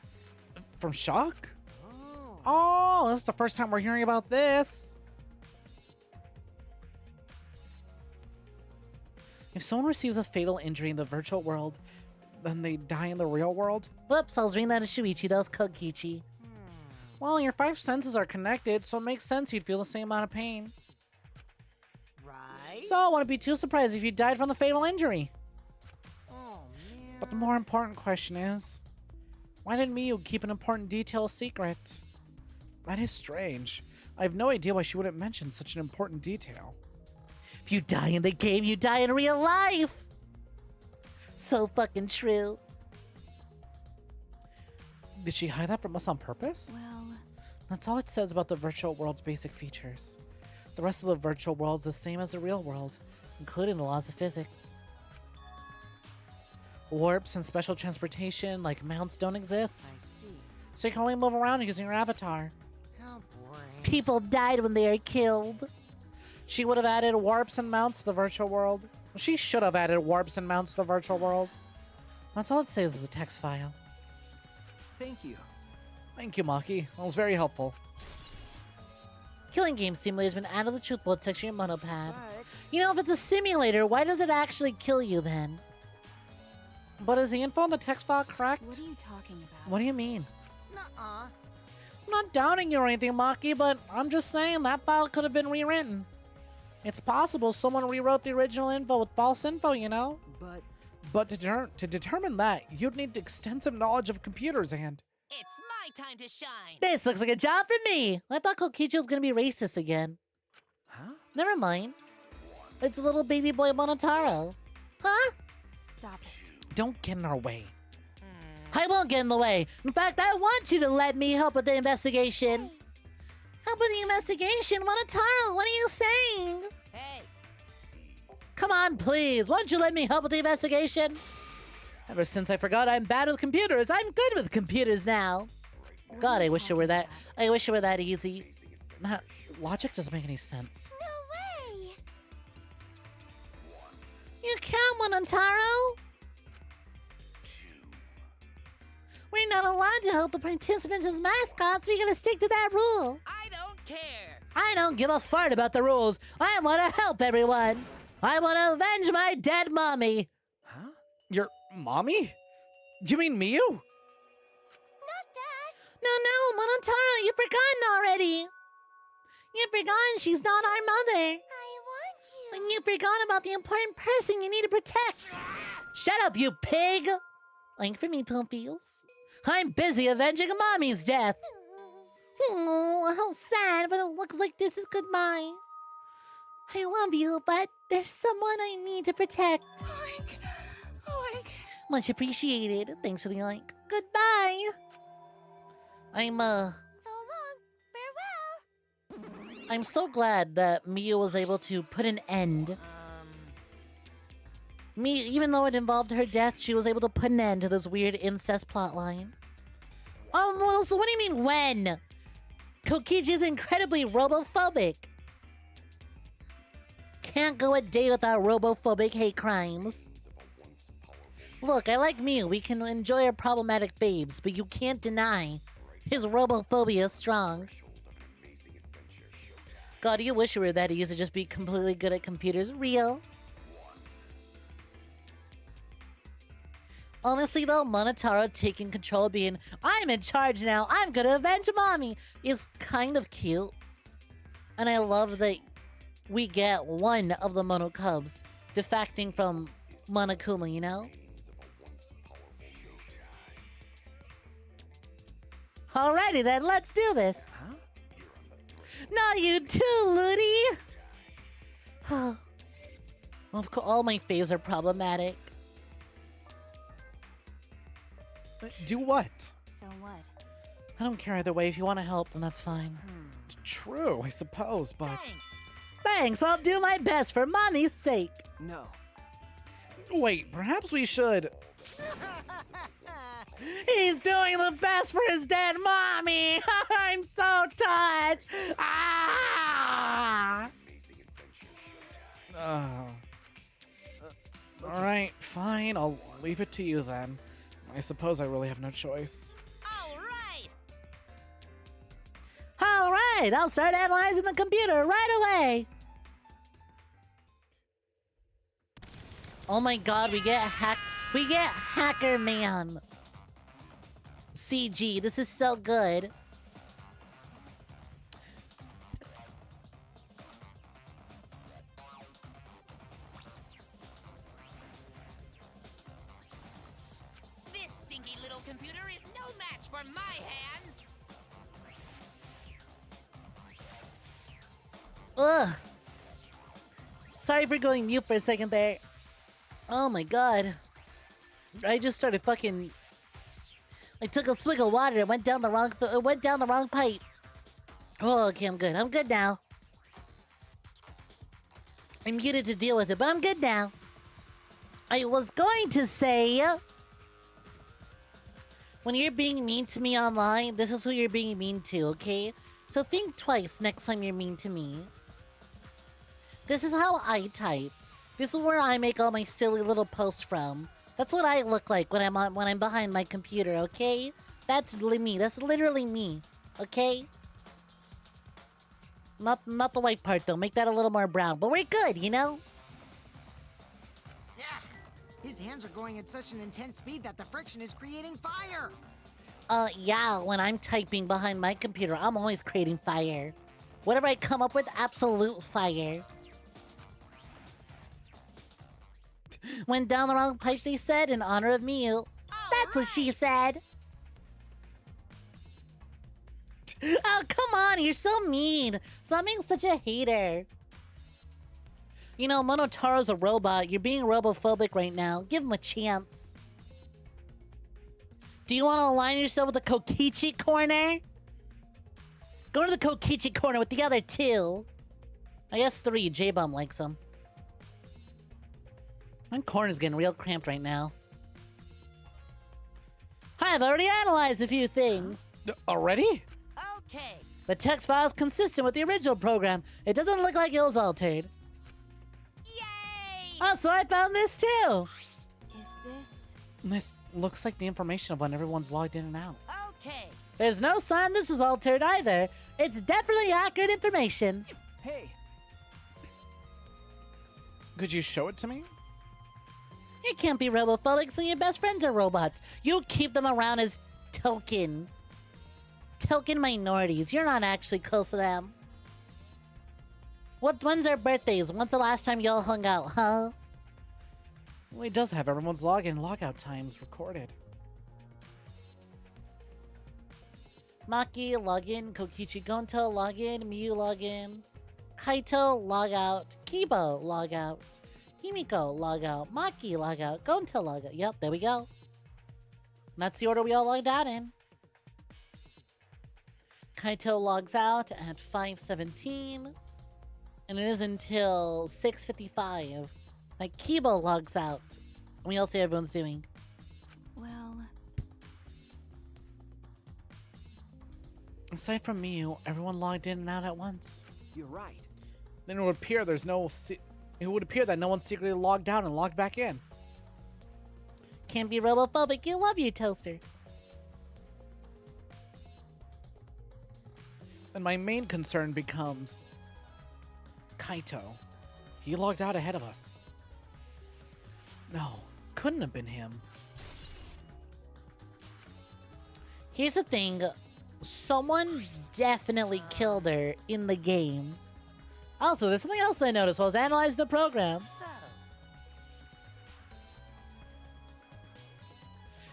Speaker 5: From shock?
Speaker 3: Oh.
Speaker 5: Oh, this is the first time we're hearing about this. If someone receives a fatal injury in the virtual world, then they die in the real world?
Speaker 1: Whoops, I was reading that to Shuichi. That was Kokichi.
Speaker 5: Well, your 5 senses are connected, so it makes sense you'd feel the same amount of pain.
Speaker 3: Right?
Speaker 5: So I wouldn't be too surprised if you died from the fatal injury.
Speaker 3: Oh, man.
Speaker 5: But the more important question is, why did Miyu keep an important detail a secret? That is strange. I have no idea why she wouldn't mention such an important detail.
Speaker 1: If you die in the game, you die in real life. So fucking true.
Speaker 5: Did she hide that from us on purpose?
Speaker 2: Well,
Speaker 5: That's all it says about the virtual world's basic features. The rest of the virtual world's the same as the real world, including the laws of physics. Warps and special transportation like mounts don't exist,
Speaker 3: I see.
Speaker 5: so you can only move around using your avatar.
Speaker 3: How boring.
Speaker 1: People died when they are killed.
Speaker 5: She would have added warps and mounts to the virtual world. She should have added warps and mounts to the virtual world. That's all it says is a text file.
Speaker 4: Thank you.
Speaker 5: Thank you, Maki. That was very helpful.
Speaker 1: Killing Game Simulator has been added to the truth bullet section of your monopad.
Speaker 3: But
Speaker 1: You know, if it's a simulator, why does it actually kill you then?
Speaker 5: But is the info in the text file correct?
Speaker 2: what are you talking about?
Speaker 5: What do you mean?
Speaker 3: nuh-uh.
Speaker 5: I'm not doubting you or anything, Maki, but I'm just saying that file could have been rewritten. It's possible someone rewrote the original info with false info, you know? But to determine that, you'd need extensive knowledge of computers and...
Speaker 3: It's my time to shine.
Speaker 1: This looks like a job for me. I thought Kokichi was gonna be racist again.
Speaker 5: Huh?
Speaker 1: Never mind. It's a little baby boy Monotaro. Huh?
Speaker 2: Stop it.
Speaker 5: Don't get in our way.
Speaker 1: I won't get in the way. In fact, I want you to let me help with the investigation. Help with the investigation? Monotaro, what are you saying?
Speaker 3: Hey,
Speaker 1: Come on, please. Why don't you let me help with the investigation? Ever since I forgot I'm bad with computers, I'm good with computers now. God, I wish it were that. I wish it were that easy.
Speaker 5: That logic doesn't make any sense.
Speaker 2: No way!
Speaker 1: You can't, Monotaro. We're not allowed to help the participants as mascots. We gotta stick to that rule.
Speaker 3: I don't care.
Speaker 1: I don't give a fart about the rules. I want to help everyone. I want to avenge my dead mommy.
Speaker 5: Huh? Your mommy? You mean Miyu?
Speaker 2: Not that!
Speaker 1: No, Monotaro, you've forgotten already. You've forgotten she's not our mother.
Speaker 2: I want
Speaker 1: And you forgot about the important person you need to protect. Shut up, you pig. Like for me, Pumpies. I'm busy avenging mommy's death. Oh, how sad, but it looks like this is goodbye. I love you, but there's someone I need to protect.
Speaker 2: Oink! Oink!
Speaker 1: Much appreciated. Thanks for the oink. Goodbye.
Speaker 2: So long! Farewell!
Speaker 1: I'm so glad that Miyu was able to put an end. Even though it involved her death, she was able to put an end to this weird incest plotline. Well, so what do you mean when? Kokichi's incredibly robophobic. Can't go a day without robophobic hate crimes. Look, I like Mew. We can enjoy our problematic babes, but you can't deny his robophobia is strong. God, you wish you were that easy to just be completely good at computers. Real. Honestly though, Monotaro taking control, being, I'm in charge now, I'm gonna avenge mommy, is kind of cute. And I love that we get one of the Mono Cubs defecting from Monokuma, you know? Alrighty then, let's do this.
Speaker 4: Huh?
Speaker 1: Not you too, Ludi! Of course, all my faves are problematic.
Speaker 5: Do what?
Speaker 6: So what?
Speaker 5: I don't care either way. If you want to help, then that's fine. True, I suppose, but...
Speaker 3: Thanks.
Speaker 1: Thanks, I'll do my best for mommy's sake.
Speaker 4: No.
Speaker 5: Wait, perhaps we should...
Speaker 1: He's doing the best for his dead mommy! I'm so touched! Ah!
Speaker 5: Alright, fine. I'll leave it to you then. I suppose I really have no choice.
Speaker 3: All right.
Speaker 1: Alright, I'll start analyzing the computer right away! Oh my god, we get Hacker Man! CG, this is so good.
Speaker 3: This stinky little computer is no match for my hands.
Speaker 1: Ugh. Sorry for going mute for a second there. Oh my god. I just started fucking... I took a swig of water. It went down the wrong pipe. Oh, okay, I'm good. I'm good now. I'm muted to deal with it, but I'm good now. I was going to say... When you're being mean to me online, this is who you're being mean to, okay? So think twice next time you're mean to me. This is how I type. This is where I make all my silly little posts from. That's what I look like when I'm behind my computer, okay? That's me. That's literally me, okay? Not the white part though. Make that a little more brown. But we're good, you know?
Speaker 7: Yeah, his hands are going at such an intense speed that the friction is creating fire.
Speaker 1: Yeah, when I'm typing behind my computer, I'm always creating fire. Whatever I come up with, absolute fire. Went down the wrong pipe, they said, in honor of Mew. That's what she said. Oh, come on, you're so mean. Stop being such a hater. You know, Monotaro's a robot. You're being robophobic right now. Give him a chance. Do you want to align yourself with the Kokichi corner? Go to the Kokichi corner with the other two. I guess 3. J-Bum likes them. My corner's getting real cramped right now. I've already analyzed a few things.
Speaker 5: Already?
Speaker 3: Okay.
Speaker 1: The text file is consistent with the original program. It doesn't look like it was altered.
Speaker 3: Yay!
Speaker 1: Also, I found this too.
Speaker 6: Is this...
Speaker 5: This looks like the information of when everyone's logged in and out.
Speaker 3: Okay.
Speaker 1: There's no sign this was altered either. It's definitely accurate information.
Speaker 4: Hey,
Speaker 5: Could you show it to me?
Speaker 1: You can't be robophobic, so your best friends are robots. You keep them around as token minorities. You're not actually close to them. When's their birthdays? When's the last time y'all hung out, huh?
Speaker 5: Well, it does have everyone's login and logout times recorded.
Speaker 1: Maki, login. Kokichi Gonto, login. Miyu, login. Kaito, logout. Kibo, logout. Himiko, logout. Maki, logout. Gonto, logout. Yep, there we go. And that's the order we all logged out in. Kaito logs out at 5:17. And it is until 6:55. Like, Kibo logs out. And we all see everyone's doing.
Speaker 6: Well...
Speaker 5: Aside from Mew, everyone logged in and out at once.
Speaker 4: you're right.
Speaker 5: Then it would appear it would appear that no one secretly logged out and logged back in.
Speaker 1: can't be robophobic. You love you, Toaster.
Speaker 5: And my main concern becomes Kaito. He logged out ahead of us. No, couldn't have been him.
Speaker 1: Here's the thing. Someone definitely killed her in the game. Also, there's something else I noticed while I was analyzing the program.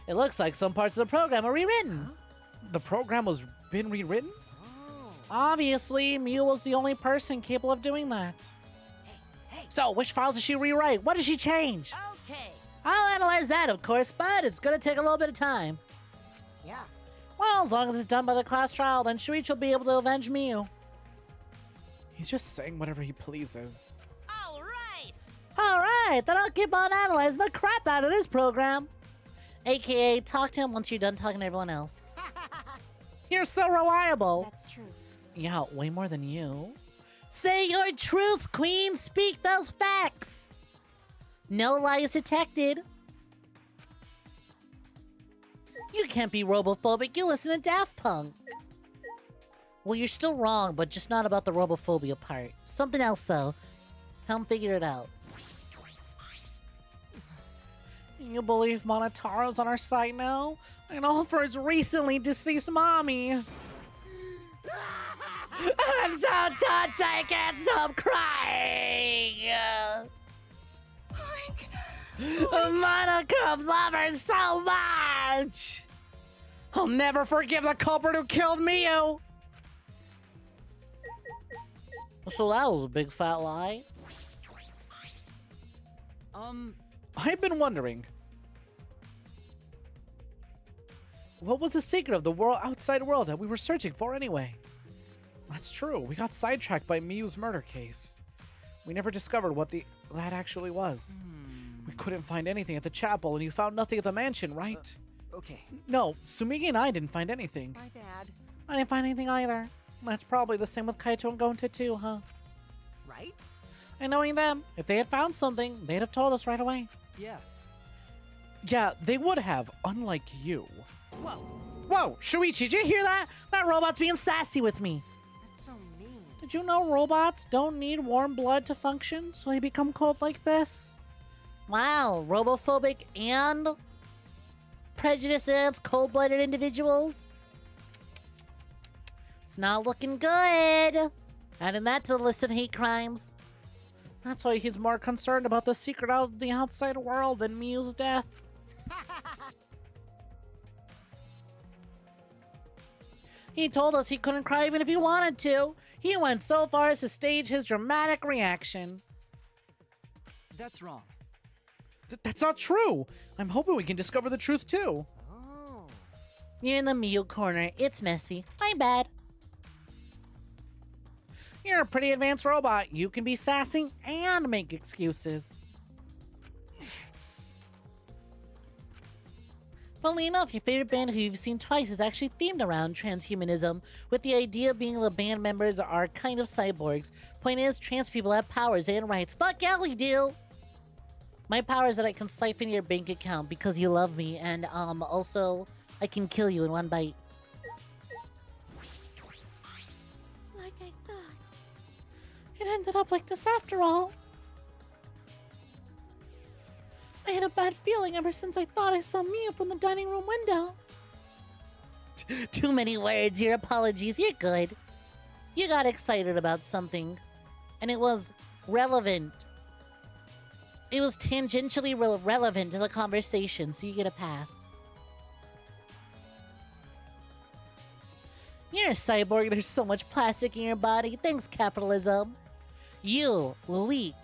Speaker 1: It looks like some parts of the program are rewritten.
Speaker 5: The program was been rewritten?
Speaker 1: Obviously, Mew was the only person capable of doing that.
Speaker 5: So, which files did she rewrite? What did she change?
Speaker 3: Okay.
Speaker 1: I'll analyze that, of course, but it's gonna take a little bit of time.
Speaker 7: Yeah.
Speaker 1: Well, as long as it's done by the class trial, then Shuichi will be able to avenge Mew.
Speaker 5: He's just saying whatever he pleases.
Speaker 3: All right.
Speaker 1: Alright, then I'll keep on analyzing the crap out of this program. AKA, talk to him once you're done talking to everyone else.
Speaker 5: You're so reliable.
Speaker 6: That's true.
Speaker 5: Yeah, way more than you.
Speaker 1: Say your truth, Queen! Speak those facts! No lies detected. You can't be robophobic, you listen to Daft Punk. Well, you're still wrong, but just not about the robophobia part. Something else, though. Help figure it out.
Speaker 5: You believe Monotaro's on our side now? And all for his recently deceased mommy.
Speaker 1: I'm so touched I can't stop crying! Monocubs love her so much!
Speaker 5: I'll never forgive the culprit who killed Miyu.
Speaker 1: So that was a big fat lie.
Speaker 5: I've been wondering. What was the secret of the outside world that we were searching for anyway? That's true. We got sidetracked by Miyu's murder case. We never discovered what that actually was. We couldn't find anything at the chapel, and you found nothing at the mansion, right?
Speaker 4: Okay.
Speaker 5: No, Sumigi and I didn't find anything.
Speaker 7: My bad.
Speaker 5: I didn't find anything either. That's probably the same with Kaito and Gonta too, huh?
Speaker 7: Right?
Speaker 5: And knowing them, if they had found something, they'd have told us right away.
Speaker 4: Yeah.
Speaker 5: Yeah, they would have, unlike you.
Speaker 7: Whoa.
Speaker 5: Whoa, Shuichi, did you hear that? That robot's being sassy with me.
Speaker 7: That's so mean.
Speaker 5: Did you know robots don't need warm blood to function, so they become cold like this?
Speaker 1: Wow, robophobic and prejudiced against cold-blooded individuals? It's not looking good. Adding that to the list of hate crimes.
Speaker 5: That's why he's more concerned about the secret out of the outside world than Miyu's death. He told us he couldn't cry even if he wanted to. He went so far as to stage his dramatic reaction.
Speaker 4: That's wrong.
Speaker 5: That's not true. I'm hoping we can discover the truth too.
Speaker 7: Oh.
Speaker 1: You're in the Mew corner. It's messy. My bad.
Speaker 5: You're a pretty advanced robot. You can be sassy and make excuses.
Speaker 1: Funnily enough, your favorite band who you've seen twice is actually themed around transhumanism, with the idea being the band members are kind of cyborgs. Point is, trans people have powers and rights. Fuck yeah, we do! My power is that I can siphon your bank account because you love me, and also, I can kill you in one bite.
Speaker 6: Like I thought.
Speaker 5: It ended up like this after all. I had a bad feeling ever since I thought I saw Mia from the dining room window.
Speaker 1: Too many words, your apologies, you're good. You got excited about something, and it was relevant. It was tangentially relevant to the conversation, so you get a pass. You're a cyborg, there's so much plastic in your body. Thanks, capitalism. You, weak.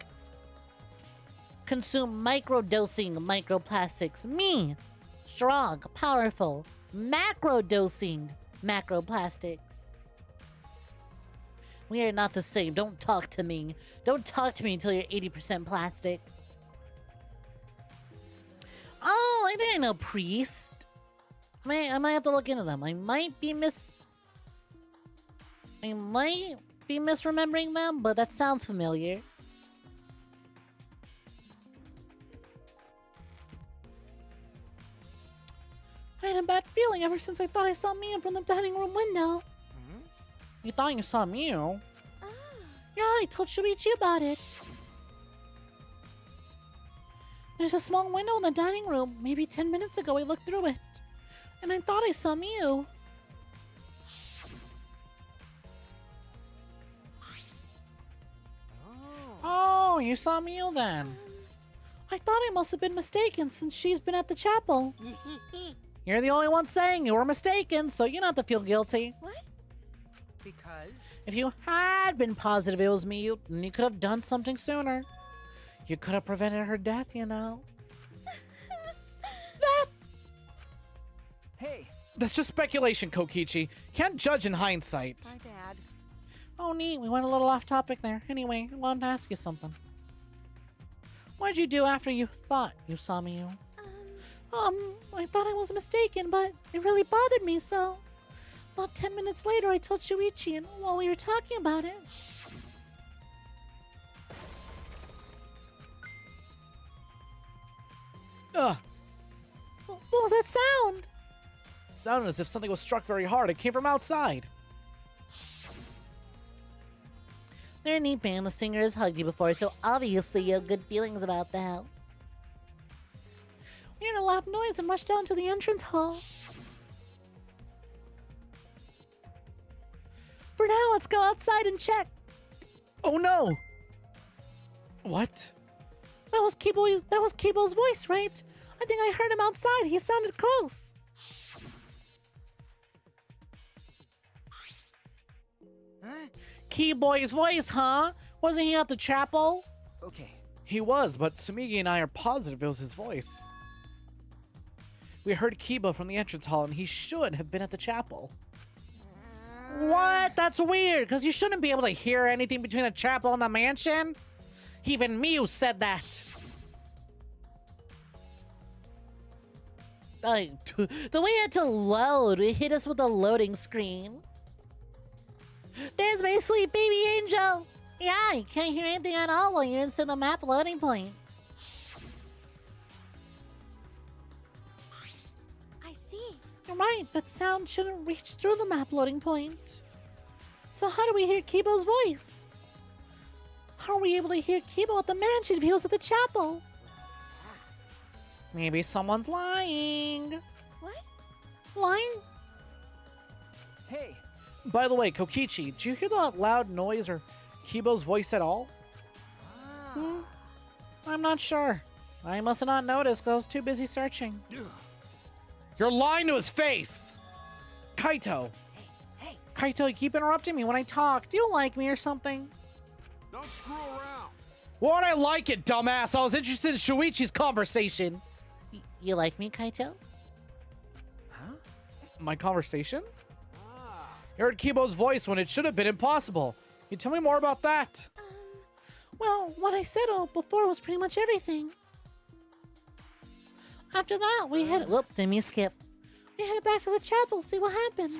Speaker 1: Consume microdosing microplastics. Me, strong, powerful, macrodosing macroplastics. We are not the same. Don't talk to me. Don't talk to me until you're 80% plastic. Oh, I think I know Priest. I might have to look into them. I might be misremembering them, but that sounds familiar.
Speaker 5: I had a bad feeling ever since I thought I saw Mia from the dining room window. You thought you saw Mia?
Speaker 6: Ah.
Speaker 5: Yeah, I told Shuichi about it. There's a small window in the dining room. Maybe 10 minutes ago I looked through it. And I thought I saw Mew. Oh, you saw Mew then. I thought I must have been mistaken since she's been at the chapel. You're the only one saying you were mistaken, so you don't have to feel guilty.
Speaker 6: What?
Speaker 7: Because?
Speaker 5: If you had been positive it was Mew, then you could have done something sooner. You could have prevented her death, you know.
Speaker 4: Hey,
Speaker 5: That's just speculation, Kokichi. Can't judge in hindsight.
Speaker 7: My bad.
Speaker 5: Oh, neat. We went a little off topic there. Anyway, I wanted to ask you something. What did you do after you thought you saw Mew? I thought I was mistaken, but it really bothered me, so... About 10 minutes later, I told Shuichi, and while we were talking about it... Ugh. What was that sound? It sounded as if something was struck very hard. It came from outside.
Speaker 2: They're a neat band. The singer has hugged you before, so obviously you have good feelings about that.
Speaker 5: We heard a loud noise and rushed down to the entrance hall. For now, let's go outside and check. Oh no! What? That was Kibo's voice, right? I think I heard him outside. He sounded close.
Speaker 7: Huh?
Speaker 5: Keyboy's voice, huh? Wasn't he at the chapel?
Speaker 7: Okay.
Speaker 5: He was, but Sumigi and I are positive it was his voice. We heard Kibo from the entrance hall, and he should have been at the chapel. What? That's weird, because you shouldn't be able to hear anything between the chapel and the mansion. Even Mew said that.
Speaker 2: The way it had to load, it hit us with a loading screen. There's my sweet baby angel! Yeah, you can't hear anything at all while you're inside the map loading point.
Speaker 6: I see.
Speaker 5: You're right, that sound shouldn't reach through the map loading point. So how do we hear Kibo's voice? How are we able to hear Kibo at the mansion if he was at the chapel? Maybe someone's lying.
Speaker 6: What?
Speaker 5: Lying?
Speaker 4: hey,
Speaker 5: By the way, Kokichi, did you hear that loud noise or Kibo's voice at all? I'm not sure. I must have not noticed because I was too busy searching. You're lying to his face! Kaito!
Speaker 7: Hey,
Speaker 5: Kaito, you keep interrupting me when I talk. Do you like me or something?
Speaker 8: Don't screw around.
Speaker 5: Why would I like it, dumbass? I was interested in Shuichi's conversation.
Speaker 2: You like me, Kaito?
Speaker 5: My conversation? You heard Kibo's voice when it should have been impossible. Can you tell me more about that?
Speaker 6: Well, what I said before was pretty much everything. After that, we headed
Speaker 2: Whoops, didn't mean skip.
Speaker 6: back to the chapel to see what happened.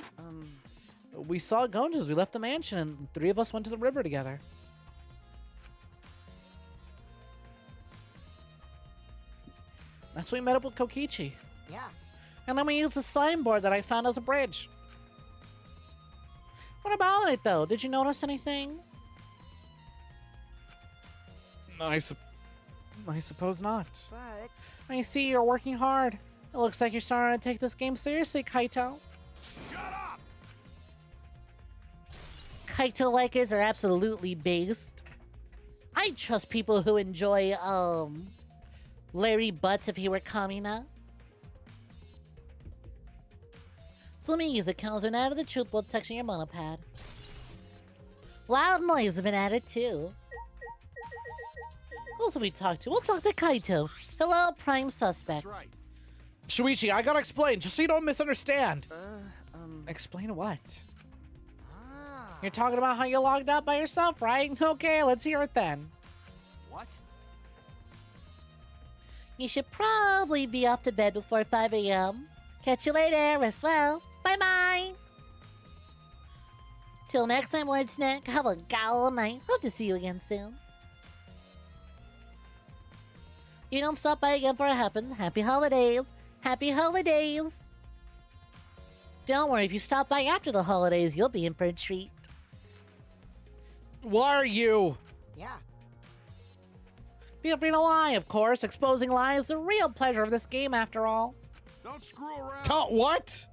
Speaker 5: We saw Gonja as we left the mansion, and 3 of us went to the river together. That's when we met up with Kokichi.
Speaker 7: yeah.
Speaker 5: And then we used the signboard that I found as a bridge. What about it, though? Did you notice anything? I suppose not.
Speaker 7: But
Speaker 5: I see you're working hard. It looks like you're starting to take this game seriously, Kaito.
Speaker 8: Shut up!
Speaker 2: Kaito likers are absolutely based. I trust people who enjoy, Larry Butts if he were Kamina. So let me use it. Counts are out of the truth board section of your monopad. Loud noise has been added too. Who else have we talked to? We'll talk to Kaito. Hello, prime suspect.
Speaker 8: That's right.
Speaker 5: Shuichi, I gotta explain, just so you don't misunderstand. Explain what? You're talking about how you logged out by yourself, right? Okay, let's hear it then.
Speaker 4: what?
Speaker 2: You should probably be off to bed before 5 a.m. Catch you later. Rest well. Bye-bye. Till next time, Lord Snek. Have a gala night. Hope to see you again soon. You don't stop by again before it happens. Happy holidays. Happy holidays. Don't worry, if you stop by after the holidays, you'll be in for a treat.
Speaker 5: Why are you?
Speaker 7: Yeah.
Speaker 5: Feel free to lie, of course. Exposing lies is the real pleasure of this game, after all.
Speaker 8: Don't screw around.
Speaker 5: What?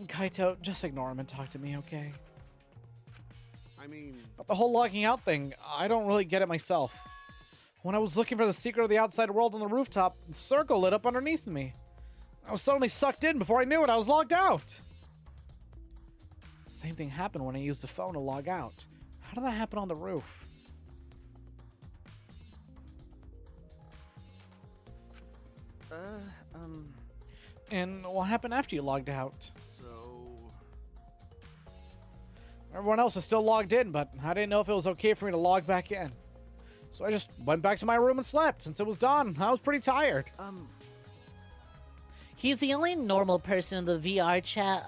Speaker 5: Kaito, just ignore him and talk to me, okay?
Speaker 8: I mean,
Speaker 5: But the whole logging out thing, I don't really get it myself. When I was looking for the secret of the outside world on the rooftop, a circle lit up underneath me. I was suddenly sucked in. Before I knew it, I was logged out. Same thing happened when I used the phone to log out. How did that happen on the roof? And what happened after you logged out?
Speaker 8: so
Speaker 5: Everyone else is still logged in, but I didn't know if it was okay for me to log back in. So I just went back to my room and slept. Since it was done, I was pretty tired.
Speaker 2: He's the only normal person in the VR chat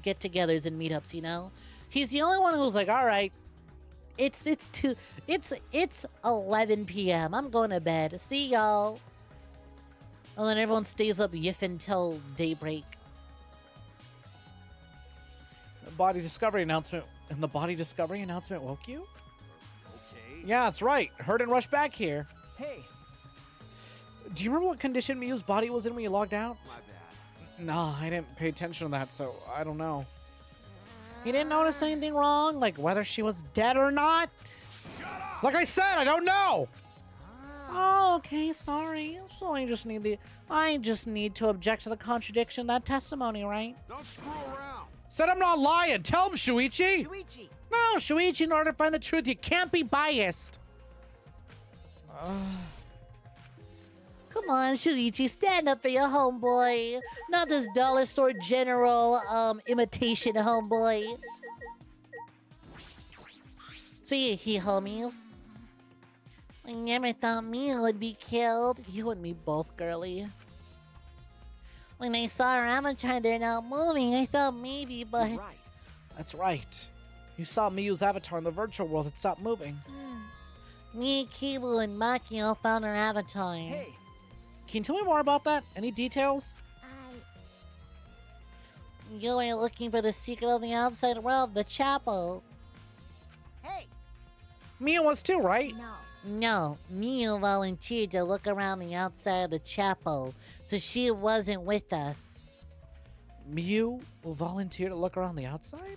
Speaker 2: get-togethers and meetups, you know? He's the only one who's like, all right, it's 11 p.m. I'm going to bed. See y'all. And then everyone stays up yiffing till daybreak.
Speaker 5: The body discovery announcement. And the body discovery announcement woke you?
Speaker 8: okay.
Speaker 5: Yeah, that's right. Heard and rushed back here.
Speaker 4: Hey,
Speaker 5: Do you remember what condition Miyu's body was in when you logged out?
Speaker 8: My bad.
Speaker 5: No, I didn't pay attention to that, so I don't know. You didn't notice anything wrong? Like whether she was dead or not? Like I said, I don't know!
Speaker 2: Oh, okay, sorry. So I just need to object to the contradiction of that testimony, right?
Speaker 8: Don't screw around.
Speaker 5: Said I'm not lying. Tell him, Shuichi!
Speaker 7: Shuichi.
Speaker 2: No, Shuichi, in order to find the truth, you can't be biased. Come on, Shuichi, stand up for your homeboy. Not this dollar store general imitation homeboy. Speaking of homies, I never thought Mia would be killed. You and me both, girly. When I saw her avatar there not moving, I thought maybe, but...
Speaker 5: Right. That's right. You saw Miyu's avatar in the virtual world. It stopped moving.
Speaker 2: Me, Kibu, and Maki all found her avatar.
Speaker 4: hey,
Speaker 5: Can you tell me more about that? Any details?
Speaker 2: You were looking for the secret of the outside world, the chapel.
Speaker 7: Hey.
Speaker 5: Miyu was too, right?
Speaker 2: No, Miu volunteered to look around the outside of the chapel, so she wasn't with us.
Speaker 5: Miyu will volunteer to look around the outside?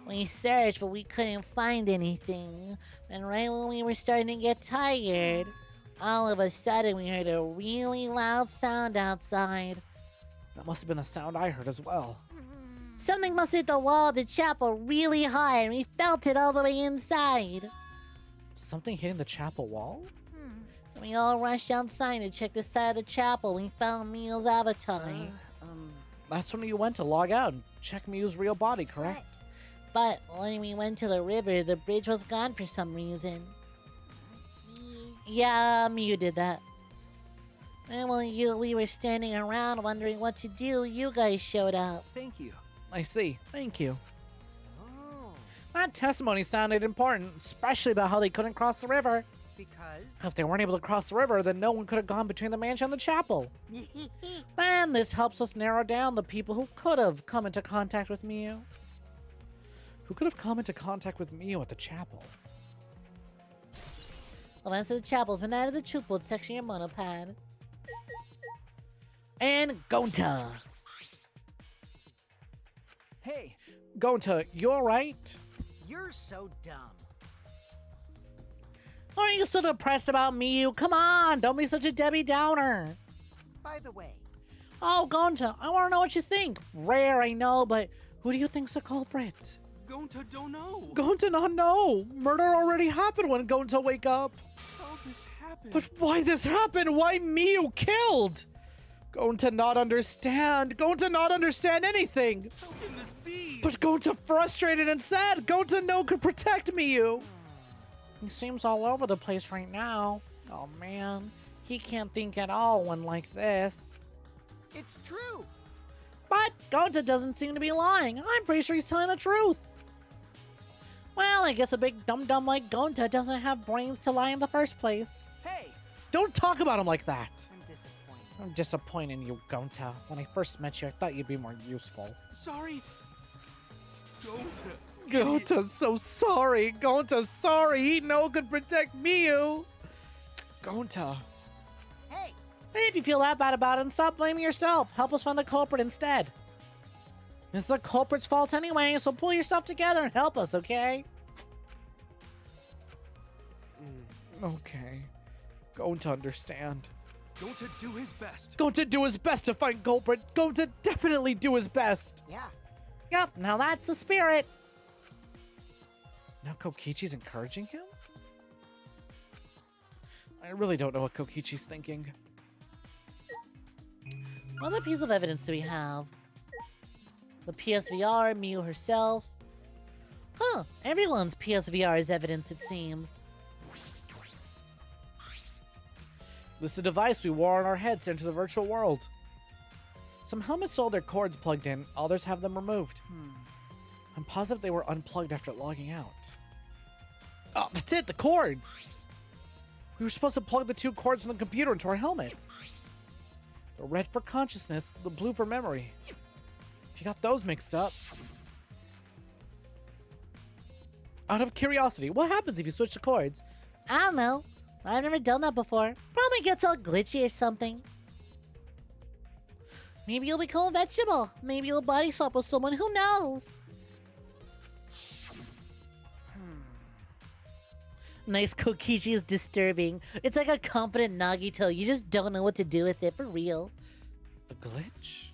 Speaker 2: We searched, but we couldn't find anything. And right when we were starting to get tired, all of a sudden we heard a really loud sound outside.
Speaker 5: That must have been a sound I heard as well.
Speaker 2: Something must hit the wall of the chapel really hard, and we felt it all the way inside.
Speaker 5: Something hitting the chapel wall?
Speaker 2: So we all rushed outside to check the side of the chapel. We found Miyu's avatar.
Speaker 5: That's when you went to log out and check Miyu's real body, correct?
Speaker 2: But when we went to the river, the bridge was gone for some reason. Yeah, Miyu did that. And while we were standing around wondering what to do, you guys showed up.
Speaker 4: thank you.
Speaker 5: I see. Thank you.
Speaker 7: Oh.
Speaker 5: That testimony sounded important, especially about how they couldn't cross the river.
Speaker 7: Because.
Speaker 5: If they weren't able to cross the river, then no one could have gone between the mansion and the chapel. Then this helps us narrow down the people who could have come into contact with Miyu. Who could have come into contact with Miyu at the chapel?
Speaker 2: Well, that's the chapel's been out of the truth board section of your monopad.
Speaker 5: And Gonta.
Speaker 4: Hey,
Speaker 5: Gonta, you alright?
Speaker 7: You're so dumb.
Speaker 5: Are you so depressed about Miyu? Come on, don't be such a Debbie Downer.
Speaker 7: By the way,
Speaker 5: Oh, Gonta, I want to know what you think. Rare, I know, but who do you think's the culprit?
Speaker 8: Gonta don't know.
Speaker 5: Gonta not know. Murder already happened when Gonta wake up.
Speaker 8: How this happened?
Speaker 5: But why this happened? Why Miyu killed? Gonta not understand. Gonta not understand anything.
Speaker 8: How can this be?
Speaker 5: But Gonta frustrated and sad. Gonta no could protect Miyu. He seems all over the place right now. Oh man, he can't think at all when like this.
Speaker 7: it's true.
Speaker 5: But Gonta doesn't seem to be lying. I'm pretty sure he's telling the truth. Well, I guess a big dum-dum like Gonta doesn't have brains to lie in the first place.
Speaker 4: hey,
Speaker 5: Don't talk about him like that.
Speaker 7: I'm disappointed.
Speaker 5: I'm disappointed in you, Gonta. When I first met you, I thought you'd be more useful.
Speaker 8: Sorry. Gonta.
Speaker 5: Gonta's so sorry. Gonta's sorry. He no could protect Miu. Gonta.
Speaker 7: Hey,
Speaker 5: Hey, if you feel that bad about it, then stop blaming yourself. Help us find the culprit instead. It's the culprit's fault anyway, so pull yourself together and help us, okay? Okay. Going to understand.
Speaker 8: Gonta do his best.
Speaker 5: Going to do his best to find culprit. Going to definitely do his best.
Speaker 7: yeah.
Speaker 5: Yep, now that's the spirit. Now Kokichi's encouraging him? I really don't know what Kokichi's thinking.
Speaker 2: What other piece of evidence do we have? The PSVR, Miu herself. Huh, everyone's PSVR is evidence, it seems.
Speaker 5: This is a device we wore on our heads to enter the virtual world. Some helmets still have their cords plugged in, others have them removed. I'm positive they were unplugged after logging out. Oh, that's it, the cords! We were supposed to plug the two cords from the computer into our helmets. The red for consciousness, the blue for memory. If you got those mixed up. Out of curiosity, what happens if you switch the cords?
Speaker 2: I don't know. I've never done that before. Probably gets all glitchy or something. Maybe you'll become a vegetable. Maybe you'll body swap with someone. Who knows? Nice Kokichi is disturbing. It's like a competent Nagito. You just don't know what to do with it, for real.
Speaker 5: A glitch?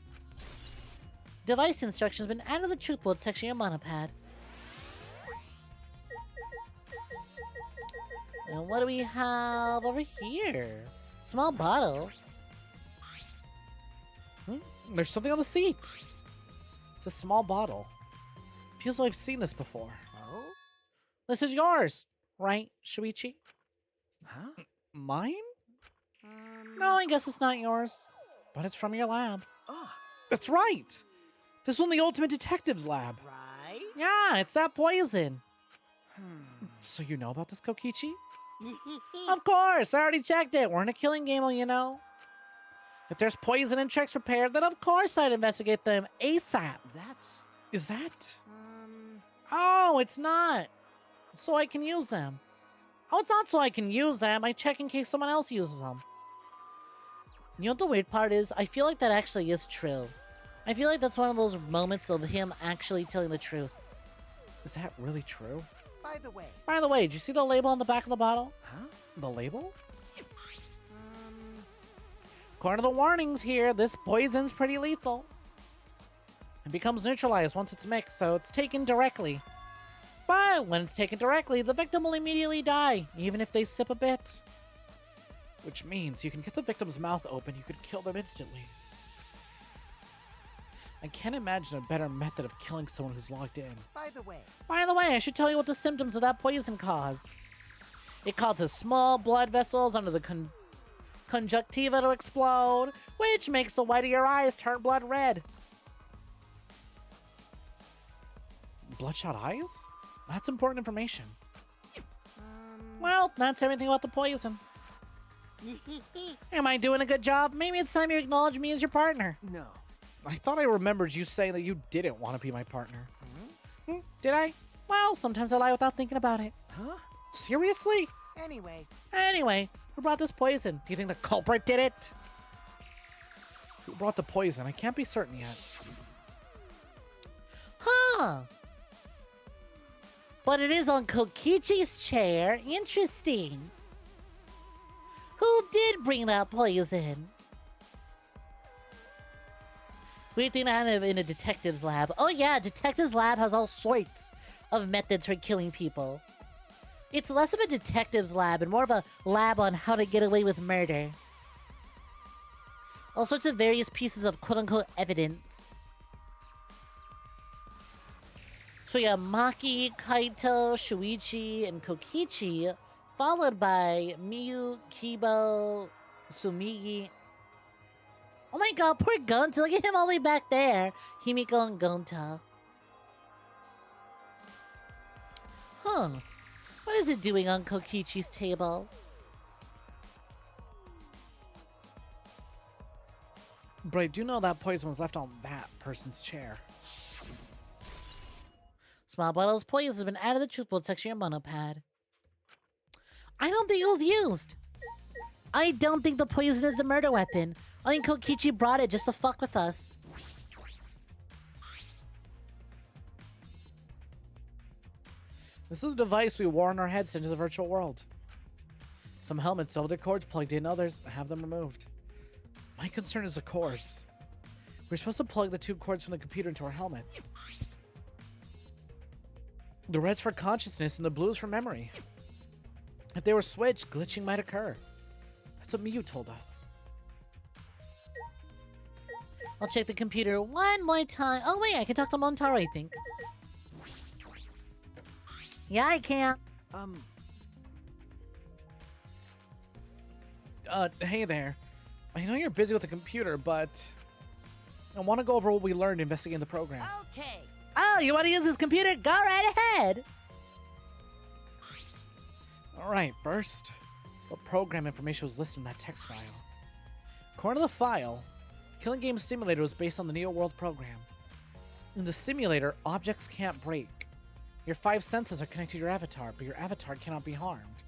Speaker 2: Device instructions been added to the truth board section of your monopad. And what do we have over here? Small bottle.
Speaker 5: There's something on the seat. It's a small bottle. Feels like I've seen this before.
Speaker 7: Oh?
Speaker 5: This is yours, right, Shuichi?
Speaker 7: Huh?
Speaker 5: Mine? No, I guess it's not yours. But it's from your lab.
Speaker 7: Oh,
Speaker 5: That's right! This is from the Ultimate Detectives lab.
Speaker 7: right?
Speaker 5: Yeah, it's that poison. So you know about this, Kokichi? Of course, I already checked it. We're in a killing game, you know. If there's poison in checks prepared, then of course I'd investigate them ASAP.
Speaker 7: That's,
Speaker 5: Is that? Oh, it's not. So I can use them. Oh, it's not so I can use them. I check in case someone else uses them.
Speaker 2: You know what the weird part is? I feel like that actually is true. I feel like that's one of those moments of him actually telling the truth.
Speaker 5: Is that really true?
Speaker 7: by the way.
Speaker 5: By the way, did you see the label on the back of the bottle? Huh? The label? According to the warnings here, this poison's pretty lethal. It becomes neutralized once it's mixed, so it's taken directly. But when it's taken directly, the victim will immediately die, even if they sip a bit. Which means you can get the victim's mouth open, you could kill them instantly. I can't imagine a better method of killing someone who's logged in.
Speaker 7: By the way,
Speaker 5: I should tell you what the symptoms of that poison cause. It causes small blood vessels under the conjunctiva to explode, which makes the white of your eyes turn blood red. Bloodshot eyes? That's important information. Well, that's everything about the poison. Am I doing a good job? Maybe it's time you acknowledge me as your partner.
Speaker 8: No.
Speaker 5: I thought I remembered you saying that you didn't want to be my partner. Did I? Well, sometimes I lie without thinking about it.
Speaker 8: Huh?
Speaker 5: Seriously?
Speaker 7: anyway,
Speaker 5: Who brought this poison? Do you think the culprit did it? Who brought the poison? I can't be certain yet.
Speaker 2: Huh. But it is on Kokichi's chair. Interesting. Who did bring that poison? Weird thing to have in a detective's lab. Oh yeah, detective's lab has all sorts of methods for killing people. It's less of a detective's lab and more of a lab on how to get away with murder. All sorts of various pieces of quote-unquote evidence. So yeah, Maki, Kaito, Shuichi, and Kokichi, followed by Miyu, Kibo, Sumigi. Oh my god, poor Gonta, look at him all the way back there. Himiko and Gonta. Huh. What is it doing on Kokichi's table?
Speaker 5: But I do know that poison was left on that person's chair.
Speaker 2: Small bottle of poison has been added to the truth bolt section of your monopad. I don't think it was used. I don't think the poison is a murder weapon. I think Kokichi brought it just to fuck with us.
Speaker 5: This is a device we wore on our heads into the virtual world. Some helmets still have their cords plugged in, others have them removed. My concern is the cords. We're supposed to plug the two cords from the computer into our helmets. The red's for consciousness and the blue's for memory. If they were switched, glitching might occur. That's what Miyu told us.
Speaker 2: I'll check the computer one more time. Oh wait, I can talk to Montaro, I think. Yeah, I can.
Speaker 5: Hey there. I know you're busy with the computer, but I want to go over what we learned investigating the program.
Speaker 3: Okay.
Speaker 2: Oh, you want to use this computer? Go right ahead.
Speaker 5: Alright, first, what program information was listed in that text file? According to the file, Killing Game Simulator was based on the Neo World program. In the simulator, objects can't break. Your 5 senses are connected to your avatar, but your avatar cannot be harmed.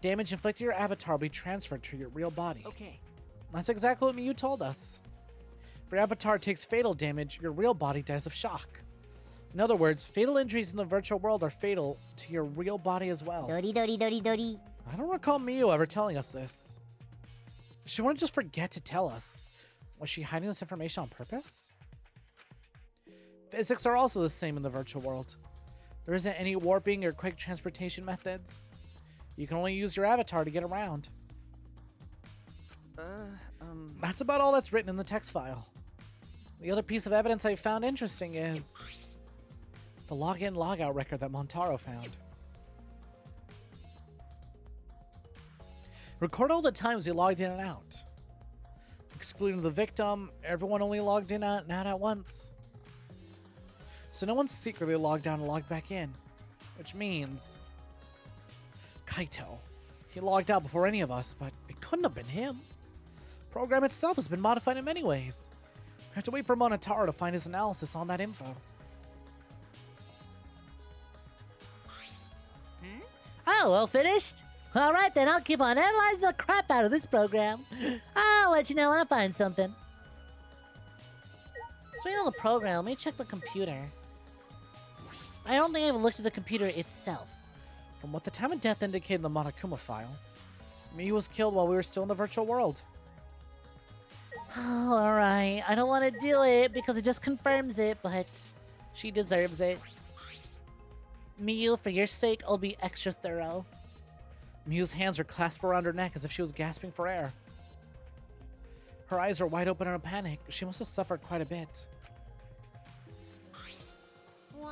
Speaker 5: Damage inflicted to your avatar will be transferred to your real body.
Speaker 3: Okay.
Speaker 5: That's exactly what Miyu told us. If your avatar takes fatal damage, your real body dies of shock. In other words, fatal injuries in the virtual world are fatal to your real body as well.
Speaker 2: Dori.
Speaker 5: I don't recall Miyu ever telling us this. She wouldn't just forget to tell us. Was she hiding this information on purpose? Physics are also the same in the virtual world. There isn't any warping or quick transportation methods. You can only use your avatar to get around. That's about all that's written in the text file. The other piece of evidence I found interesting is the login logout record that Montaro found. Record all the times he logged in and out. Excluding the victim, everyone only logged in and out at once. So no one secretly logged out and logged back in. Which means Kaito. He logged out before any of us, but it couldn't have been him. The program itself has been modified in many ways. We have to wait for Monotaro to find his analysis on that info.
Speaker 2: Oh, all finished? Alright then, I'll keep on analyzing the crap out of this program. I'll let you know when I find something. Speaking of the program, let me check the computer. I don't think I've looked at the computer itself.
Speaker 5: From what the time of death indicated in the Monokuma file, Miyu was killed while we were still in the virtual world.
Speaker 2: Oh, alright. I don't want to do it because it just confirms it, but she deserves it. Miyu, for your sake, I'll be extra thorough.
Speaker 5: Miyu's hands are clasped around her neck as if she was gasping for air. Her eyes are wide open in a panic. She must have suffered quite a bit.
Speaker 7: Wow.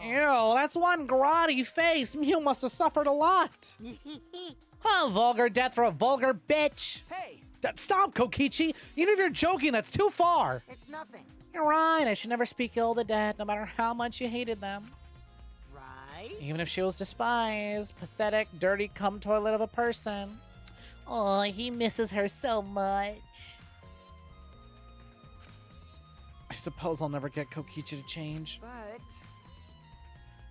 Speaker 5: Ew, that's one grotty face. Miyu must have suffered a lot. A vulgar death for a vulgar bitch.
Speaker 8: Hey!
Speaker 5: Stop, Kokichi. Even if you're joking, that's too far.
Speaker 7: It's nothing.
Speaker 5: You're right. I should never speak ill of the dead, no matter how much you hated them.
Speaker 7: Right?
Speaker 5: Even if she was despised, pathetic, dirty cum toilet of a person.
Speaker 2: Oh, he misses her so much.
Speaker 5: I suppose I'll never get Kokichi to change.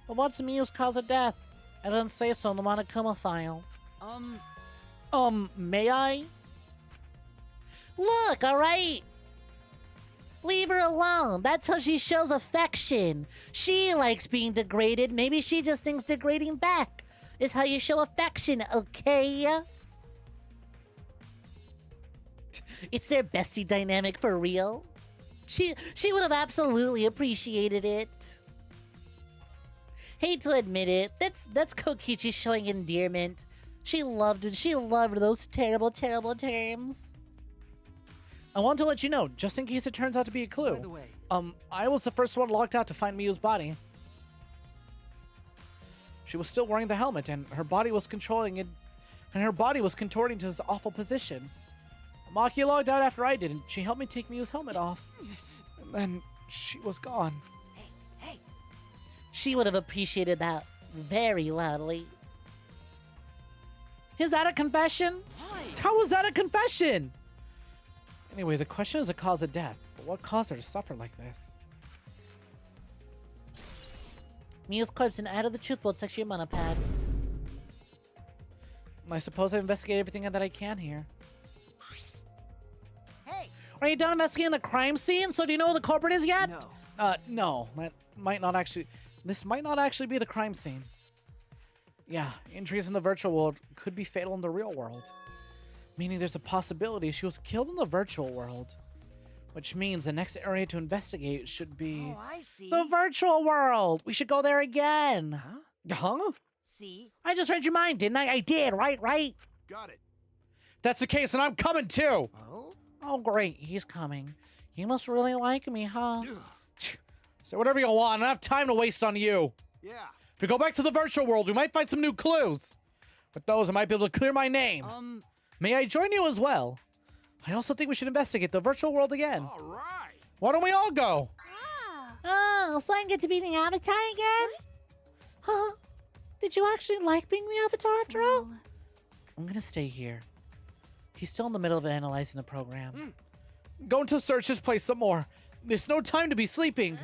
Speaker 7: But
Speaker 5: what's Miyu's cause of death? I didn't say so in the Monokuma file. May I?
Speaker 2: Look, alright? Leave her alone. That's how she shows affection. She likes being degraded. Maybe she just thinks degrading back is how you show affection, okay? It's their bestie dynamic for real. She would have absolutely appreciated it. Hate to admit it, that's Kokichi showing endearment. She loved those terrible, terrible terms.
Speaker 5: I want to let you know, just in case it turns out to be a clue.
Speaker 4: By the way,
Speaker 5: I was the first one locked out to find Miyu's body. She was still wearing the helmet, and her body was controlling it, and her body was contorting to this awful position. Maki logged out after I did, and she helped me take Miyu's helmet off. And then she was gone.
Speaker 2: She would have appreciated that very loudly.
Speaker 5: Is that a confession? How was that a confession? Anyway, the question is the cause of death. But what caused her to suffer like this?
Speaker 2: Mia's corpse and add to the truth bolt section of your mana pad.
Speaker 5: I suppose I investigate everything that I can here.
Speaker 7: Hey,
Speaker 5: Are you done investigating the crime scene? So do you know who the culprit is yet?
Speaker 4: No.
Speaker 5: No. That might not actually... This might not actually be the crime scene. Yeah, injuries in the virtual world could be fatal in the real world. Meaning there's a possibility she was killed in the virtual world. Which means the next area to investigate should be...
Speaker 7: oh, I see.
Speaker 5: the virtual world! We should go there again! Huh?
Speaker 7: See?
Speaker 5: I just read your mind, didn't I? I did, right?
Speaker 8: Got it.
Speaker 5: That's the case, and I'm coming too!
Speaker 7: Oh?
Speaker 5: Oh, great. He's coming. He must really like me, huh? Say whatever you want. I don't have time to waste on you.
Speaker 8: Yeah.
Speaker 5: If we go back to the virtual world, we might find some new clues. With those, I might be able to clear my name. May I join you as well? I also think we should investigate the virtual world again.
Speaker 8: All right.
Speaker 5: Why don't we all go?
Speaker 2: Oh, so I get to be the Avatar again? Huh? Did you actually like being the Avatar after all?
Speaker 5: I'm gonna stay here. He's still in the middle of analyzing the program. Going to search this place some more. There's no time to be sleeping.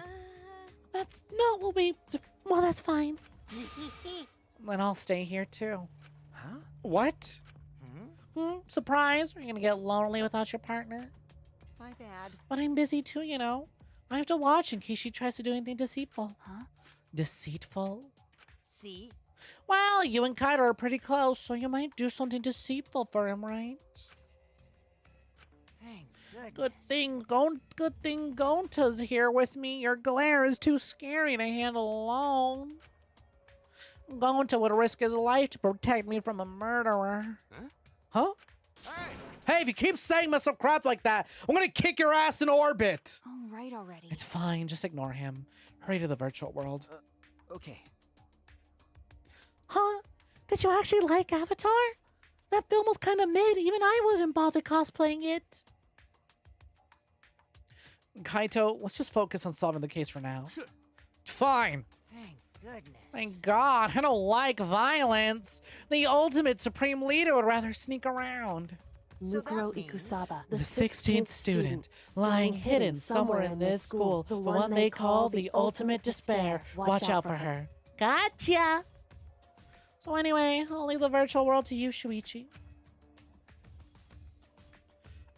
Speaker 2: That's not what we... Well, that's fine.
Speaker 5: Then I'll stay here too. Huh? What? Surprise? Are you gonna get lonely without your partner?
Speaker 7: My bad.
Speaker 2: But I'm busy too, you know. I have to watch in case she tries to do anything deceitful.
Speaker 5: Deceitful?
Speaker 7: See?
Speaker 2: Well, you and Kaido are pretty close, so you might do something deceitful for him, right?
Speaker 7: Thank goodness.
Speaker 5: Good thing Gonta's here with me. Your glare is too scary to handle alone. Gonta would risk his life to protect me from a murderer. Huh? Hey, if you keep saying some crap like that, I'm gonna kick your ass in orbit.
Speaker 9: All right already.
Speaker 5: It's fine, just ignore him. Hurry to the virtual world.
Speaker 4: Okay.
Speaker 2: Huh? Did you actually like Avatar? That film was kind of mid. Even I wouldn't bother cosplaying it.
Speaker 5: Kaito, let's just focus on solving the case for now. Fine.
Speaker 7: Thank goodness.
Speaker 5: Thank God, I don't like violence. The ultimate supreme leader would rather sneak around.
Speaker 7: So
Speaker 9: Mukuro
Speaker 7: that means-
Speaker 9: Ikusaba,
Speaker 5: The 16th student, lying hidden somewhere in this school, the one they call the ultimate despair. Watch out for her.
Speaker 2: Gotcha.
Speaker 5: So anyway, I'll leave the virtual world to you, Shuichi.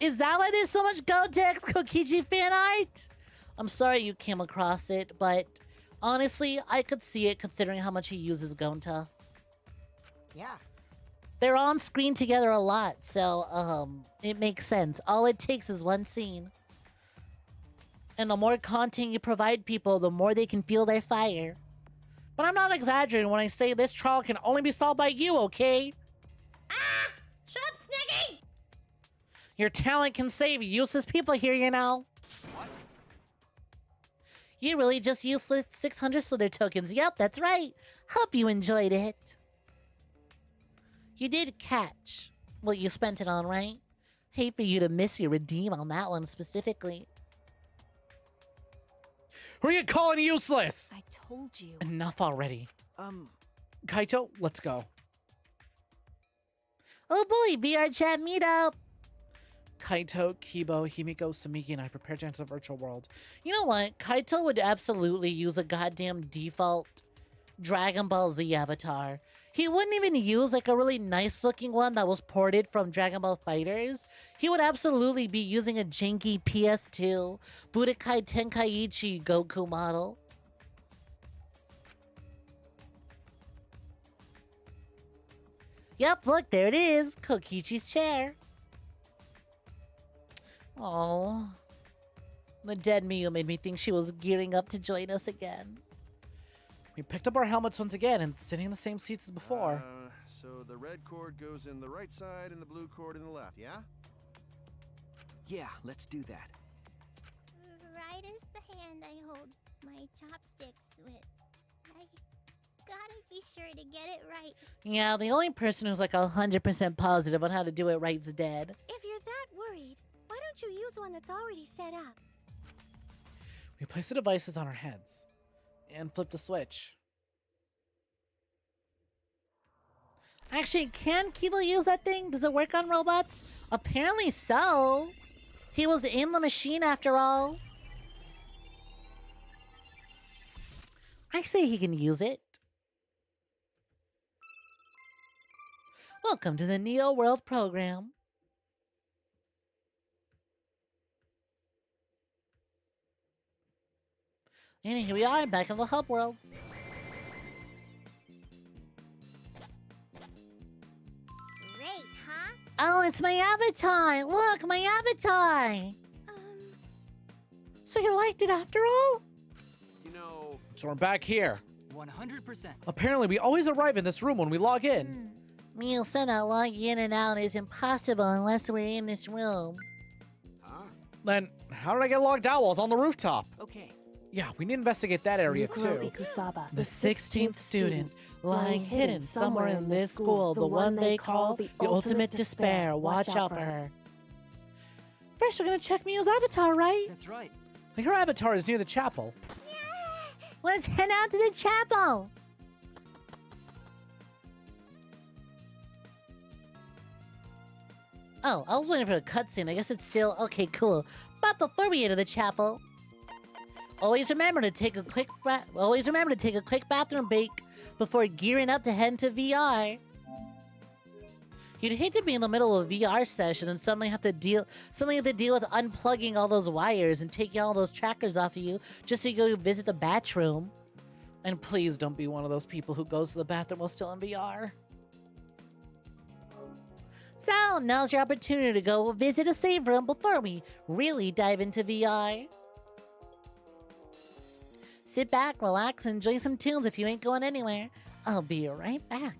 Speaker 2: Is that why there's so much Gotex Kokichi fan art? I'm sorry you came across it, but honestly, I could see it considering how much he uses Gonta.
Speaker 7: Yeah.
Speaker 2: They're on screen together a lot, so it makes sense. All it takes is one scene. And the more content you provide people, the more they can feel their fire. But I'm not exaggerating when I say this trial can only be solved by you, okay?
Speaker 3: Shut up, Sneggy!
Speaker 5: Your talent can save useless people here, you know.
Speaker 8: What?
Speaker 2: You really just used 600 Slither tokens. Yep, that's right. Hope you enjoyed it. You did catch what you spent it on, right? Hate for you to miss your redeem on that one specifically.
Speaker 5: Who are you calling useless?
Speaker 9: I told you.
Speaker 5: Enough already. Kaito, let's go.
Speaker 2: Oh boy, VR chat meetup.
Speaker 5: Kaito, Kibo, Himiko, Samiki, and I prepare to enter the virtual world.
Speaker 2: You know what? Kaito would absolutely use a goddamn default Dragon Ball Z avatar. He wouldn't even use like a really nice looking one that was ported from Dragon Ball Fighters. He would absolutely be using a janky PS2 Budokai Tenkaichi Goku model. Yep, look, there it is. Kokichi's chair. Oh, the dead Miyu made me think she was gearing up to join us again.
Speaker 5: We picked up our helmets once again and sitting in the same seats as before.
Speaker 8: So the red cord goes in the right side and the blue cord in the left, yeah?
Speaker 4: Yeah, let's do that.
Speaker 10: Right is the hand I hold my chopsticks with. I gotta be sure to get it right.
Speaker 2: Yeah, the only person who's like 100% positive on how to do it right's dead.
Speaker 10: If you're that worried, why don't you use one that's already set up?
Speaker 5: We place the devices on our heads and flip the switch.
Speaker 2: Actually, can Kibo use that thing? Does it work on robots? Apparently so. He was in the machine after all. I say he can use it. Welcome to the Neo World program. And here we are, back in the hub world.
Speaker 10: Great, huh?
Speaker 2: Oh, it's my avatar! Look, my avatar!
Speaker 6: So you liked it after all?
Speaker 8: You know,
Speaker 5: So we're back here.
Speaker 4: 100%.
Speaker 5: Apparently, we always arrive in this room when we log in.
Speaker 2: Mio said that logging in and out is impossible unless we're in this room.
Speaker 8: huh?
Speaker 5: Then, how did I get logged out while I was on the rooftop?
Speaker 4: Okay.
Speaker 5: Yeah, we need to investigate that area
Speaker 6: Mukuro
Speaker 5: too.
Speaker 6: Ikusaba,
Speaker 2: The 16th student, lying hidden somewhere in this school, the one they call the ultimate despair. Watch out for her.
Speaker 6: First, we're gonna check Mio's avatar, right?
Speaker 4: That's right.
Speaker 5: Her avatar is near the chapel.
Speaker 2: Let's head out to the chapel! Oh, I was waiting for a cutscene. I guess it's still... Okay, cool. But before we enter the chapel, always remember to take a quick bathroom break before gearing up to head into VR. You'd hate to be in the middle of a VR session and suddenly have to deal with unplugging all those wires and taking all those trackers off of you just so you go visit the bathroom.
Speaker 5: And please don't be one of those people who goes to the bathroom while still in VR.
Speaker 2: So, now's your opportunity to go visit a save room before we really dive into VR. Sit back, relax, and enjoy some tunes if you ain't going anywhere. I'll be right back.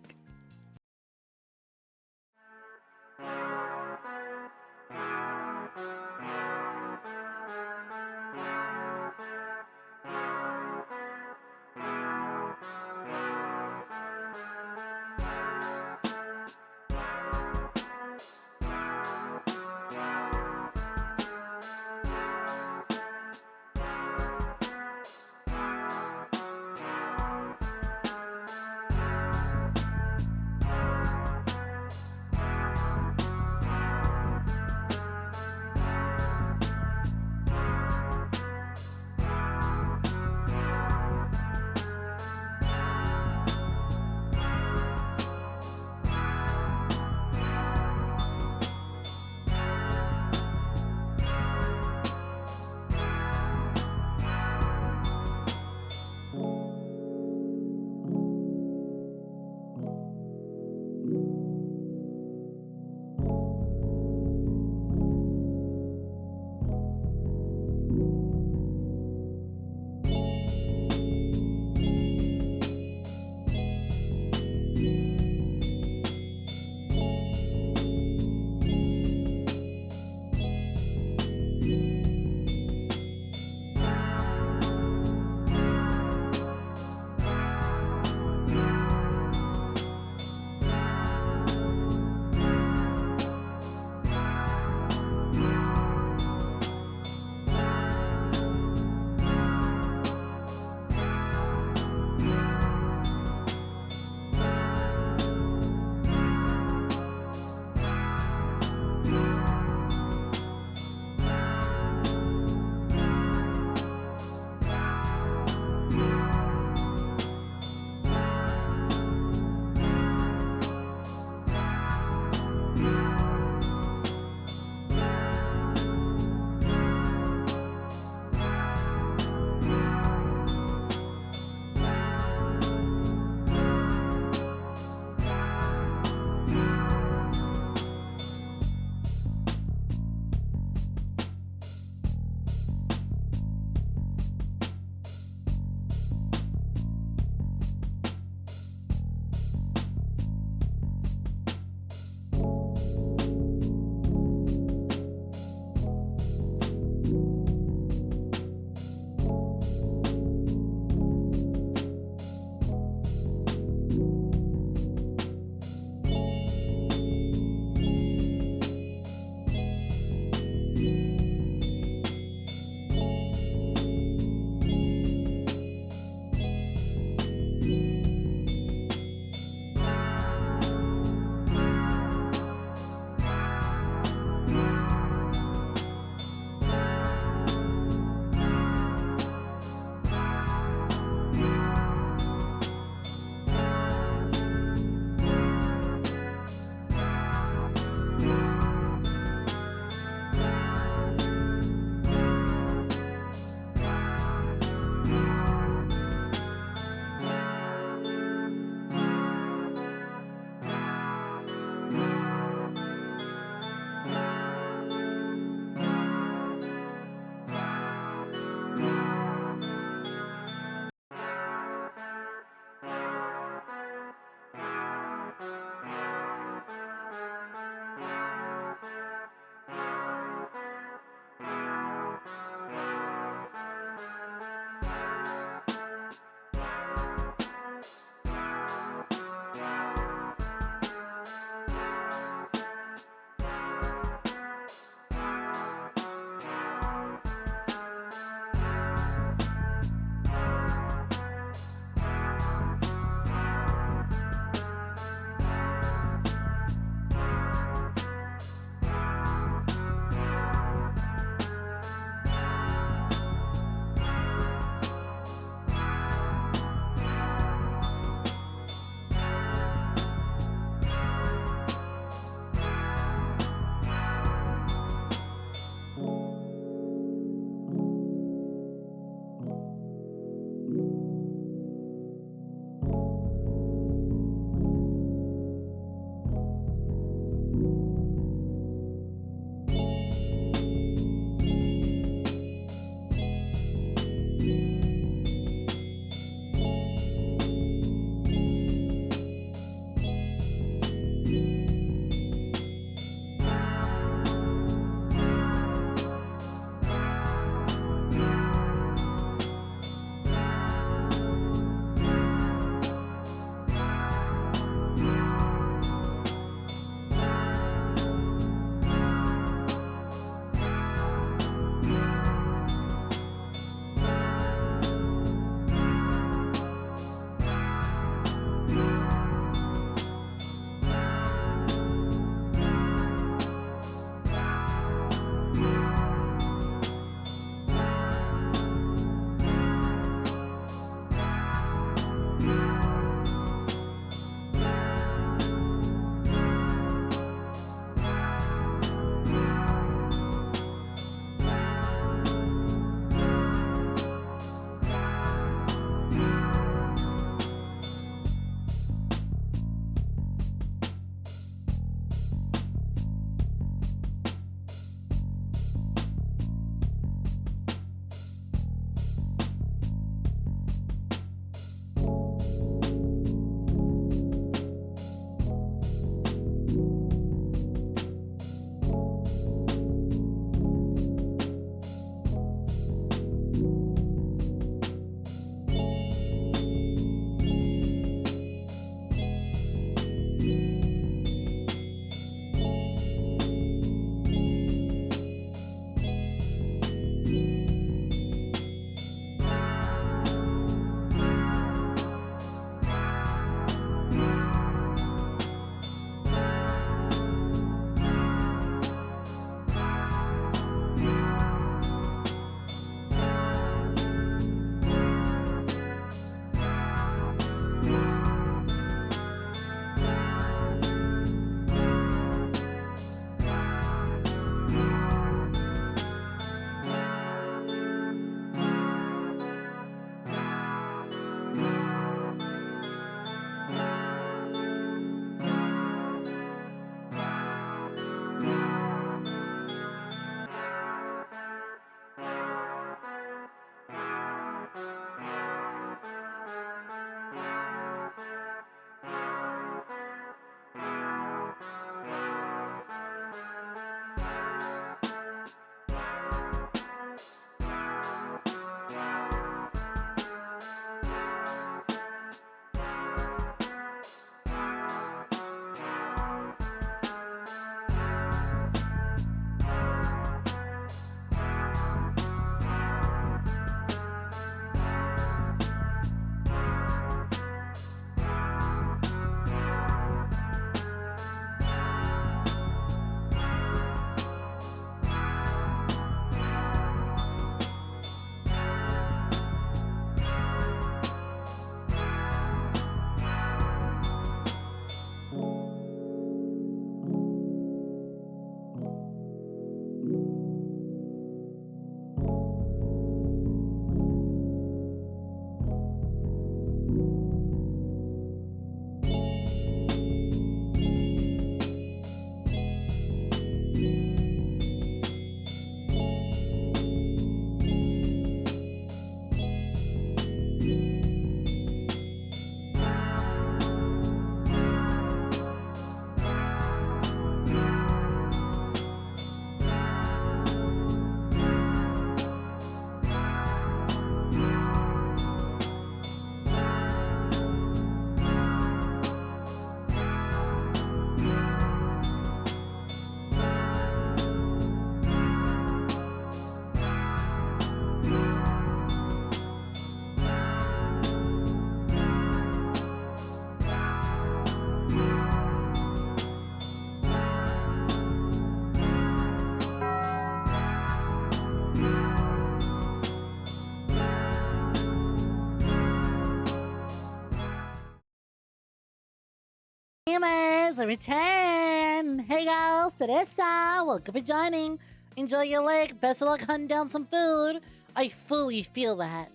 Speaker 2: Gamers, a return! Hey guys, Teresa! Welcome for joining! Enjoy your leg, best of luck hunting down some food! I fully feel that.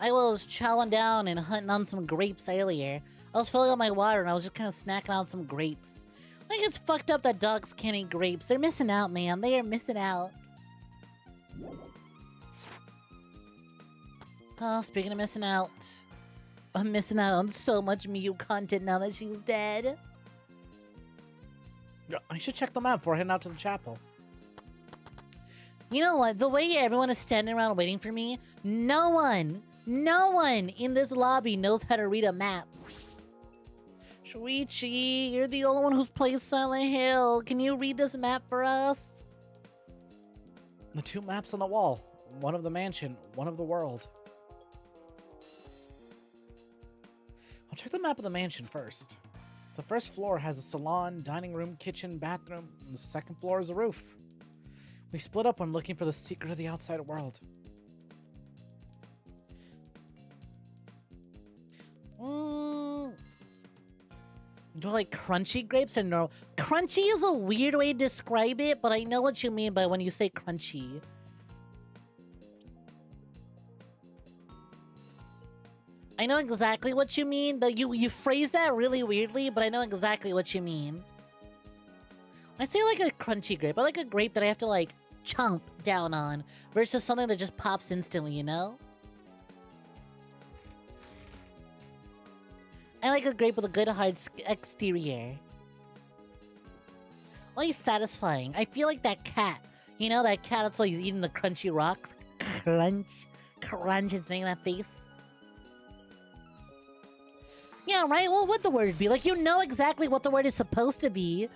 Speaker 2: I was chowing down and hunting on some grapes earlier. I was filling up my water and I was just kind of snacking on some grapes. I think it's fucked up that dogs can't eat grapes. They're missing out, man. They are missing out. Oh, speaking of missing out. I'm missing out on so much Miu content now that she's dead.
Speaker 5: I should check the map before heading out to the chapel.
Speaker 2: You know what? The way everyone is standing around waiting for me, no one in this lobby knows how to read a map. Shuichi, you're the only one who's played Silent Hill. Can you read this map for us?
Speaker 5: The two maps on the wall. One of the mansion, one of the world. I'll check the map of the mansion first. The first floor has a salon, dining room, kitchen, bathroom, and the second floor is a roof. We split up when looking for the secret of the outside world.
Speaker 2: Do I like crunchy grapes or no? Crunchy is a weird way to describe it, but I know what you mean by when you say crunchy. I know exactly what you mean. You phrase that really weirdly, but I know exactly what you mean. I say like a crunchy grape. I like a grape that I have to like chomp down on versus something that just pops instantly, you know? I like a grape with a good hard exterior. Always satisfying. I feel like that cat. You know, that cat that's always eating the crunchy rocks? Crunch. Crunch, it's making that face. Yeah, right? Well, what the word be? Like, you know exactly what the word is supposed to be.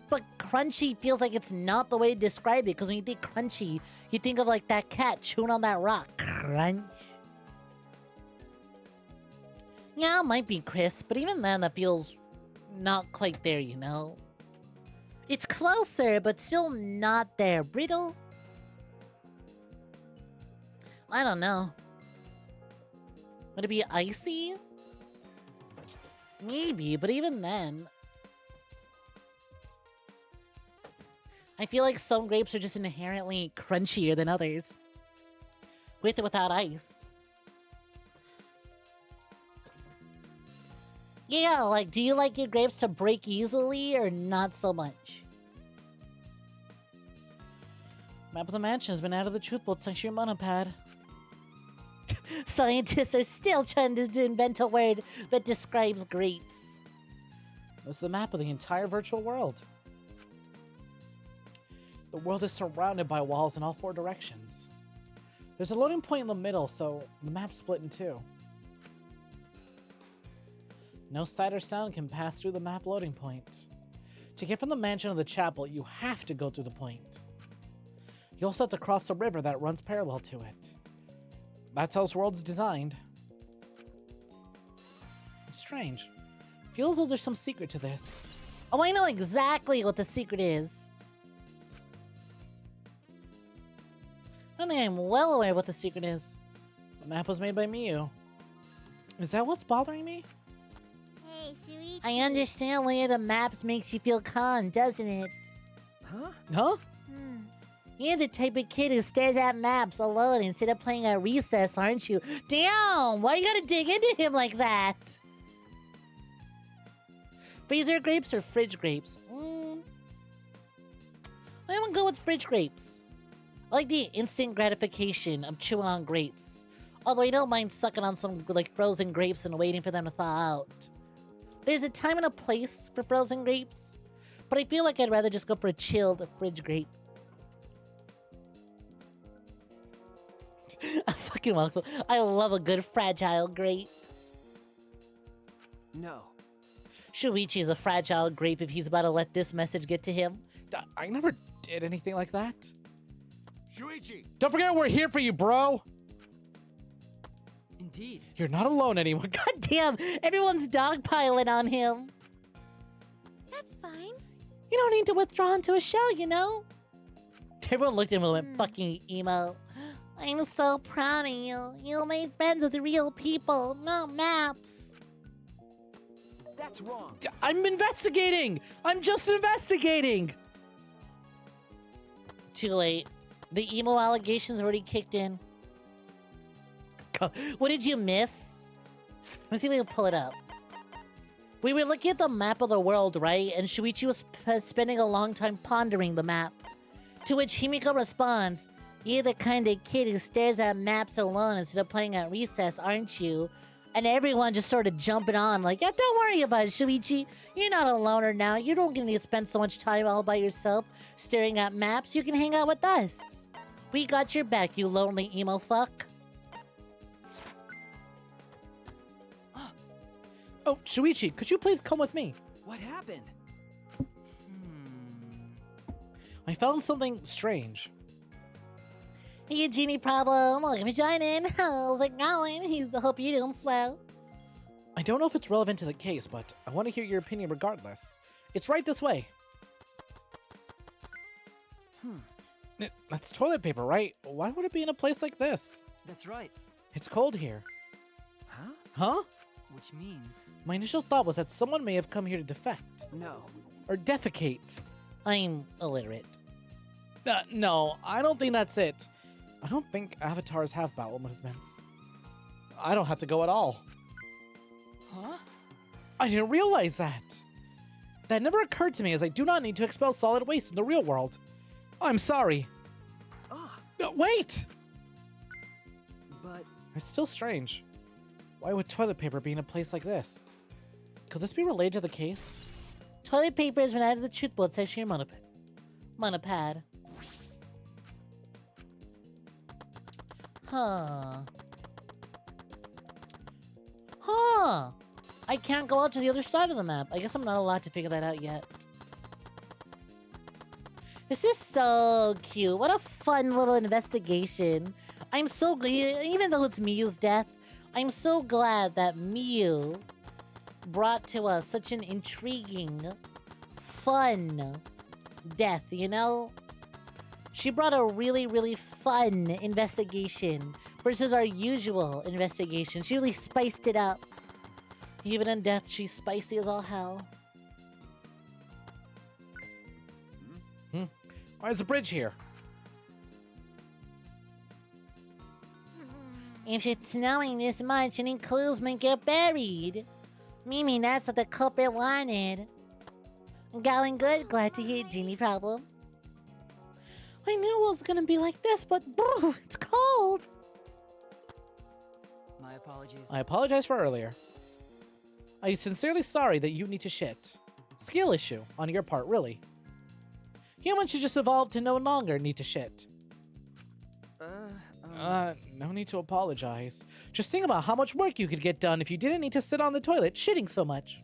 Speaker 2: But crunchy feels like it's not the way to describe it. Because when you think crunchy, you think of like that cat chewing on that rock. Crunch. Yeah, it might be crisp, but even then, that feels not quite there, you know? It's closer, but still not there. Brittle? I don't know. Would it be icy? Maybe, but even then... I feel like some grapes are just inherently crunchier than others. With or without ice. Yeah, like, do you like your grapes to break easily or not so much? Map of the mansion has been added to the truth bolt section of your monopad. Scientists are still trying to invent a word that describes grapes.
Speaker 5: This is a map of the entire virtual world. The world is surrounded by walls in all four directions. There's a loading point in the middle, so the map's split in two. No sight or sound can pass through the map loading point. To get from the mansion to the chapel, you have to go through the point. You also have to cross the river that runs parallel to it. That's how this world's designed. It's strange. Feels as though there's some secret to this.
Speaker 2: Oh, I know exactly what the secret is. I think I'm well aware what the secret is.
Speaker 5: The map was made by Miu. Is that what's bothering me?
Speaker 10: Hey, Shuichi.
Speaker 2: I understand looking at the maps makes you feel calm, doesn't it?
Speaker 4: Huh?
Speaker 5: Huh?
Speaker 2: You're the type of kid who stares at maps alone instead of playing at recess, aren't you? Damn! Why you gotta dig into him like that? Freezer grapes or fridge grapes? I'm gonna go with fridge grapes. I like the instant gratification of chewing on grapes. Although I don't mind sucking on some like frozen grapes and waiting for them to thaw out. There's a time and a place for frozen grapes, but I feel like I'd rather just go for a chilled fridge grape. I fucking welcome. I love a good fragile grape.
Speaker 4: No.
Speaker 2: Shuichi is a fragile grape if he's about to let this message get to him.
Speaker 5: I never did anything like that.
Speaker 8: Shuichi!
Speaker 5: Don't forget we're here for you, bro!
Speaker 4: Indeed.
Speaker 5: You're not alone anymore.
Speaker 2: God damn, everyone's dogpiling on him.
Speaker 10: That's fine.
Speaker 2: You don't need to withdraw into a shell, you know? Everyone looked at him and went fucking emo. I'm so proud of you. You made friends with real people, not maps.
Speaker 4: That's wrong.
Speaker 5: I'm investigating! I'm just investigating!
Speaker 2: Too late. The emo allegations already kicked in. What did you miss? Let me see if we can pull it up. We were looking at the map of the world, right? And Shuichi was spending a long time pondering the map. To which Himiko responds, "You're the kind of kid who stares at maps alone instead of playing at recess, aren't you?" And everyone just sort of jumping on, like, "Yeah, don't worry about it, Shuichi. You're not a loner now. You don't need to spend so much time all by yourself staring at maps. You can hang out with us. We got your back, you lonely emo fuck."
Speaker 5: Oh, Shuichi, could you please come with me?
Speaker 4: What happened?
Speaker 5: I found something strange.
Speaker 2: Hey, Genie Problem. Welcome to joining. How's it going? Hope you're doing swell.
Speaker 5: I don't know if it's relevant to the case, but I want to hear your opinion regardless. It's right this way. That's toilet paper, right? Why would it be in a place like this?
Speaker 4: That's right.
Speaker 5: It's cold here.
Speaker 4: Huh?
Speaker 5: Huh?
Speaker 4: Which means...
Speaker 5: My initial thought was that someone may have come here to defect.
Speaker 4: No.
Speaker 5: Or defecate.
Speaker 2: I'm illiterate.
Speaker 5: No, I don't think that's it. I don't think avatars have bowel movements. I don't have to go at all.
Speaker 4: Huh?
Speaker 5: I didn't realize that. That never occurred to me, as I do not need to expel solid waste in the real world. I'm sorry.
Speaker 4: Ah.
Speaker 5: Wait!
Speaker 4: But...
Speaker 5: It's still strange. Why would toilet paper be in a place like this? Could this be related to the case?
Speaker 2: Toilet paper has been added to the truth board section of your monopad. Huh. I can't go out to the other side of the map. I guess I'm not allowed to figure that out yet. This is so cute. What a fun little investigation. I'm so even though it's Miyu's death, I'm so glad that Miyu brought to us such an intriguing, fun death, you know? She brought a really, really fun investigation versus our usual investigation. She really spiced it up. Even in death, she's spicy as all hell.
Speaker 5: Why is the bridge here?
Speaker 2: If it's snowing this much, any clues might get buried. Mimi, that's what the culprit wanted. Going good, glad to hear, Genie Problem.
Speaker 6: I knew it was gonna be like this, but it's cold.
Speaker 4: My apologies.
Speaker 5: I apologize for earlier. I'm sincerely sorry that you need to shit. Skill issue on your part, really. Humans should just evolve to no longer need to shit. No need to apologize. Just think about how much work you could get done if you didn't need to sit on the toilet shitting so much.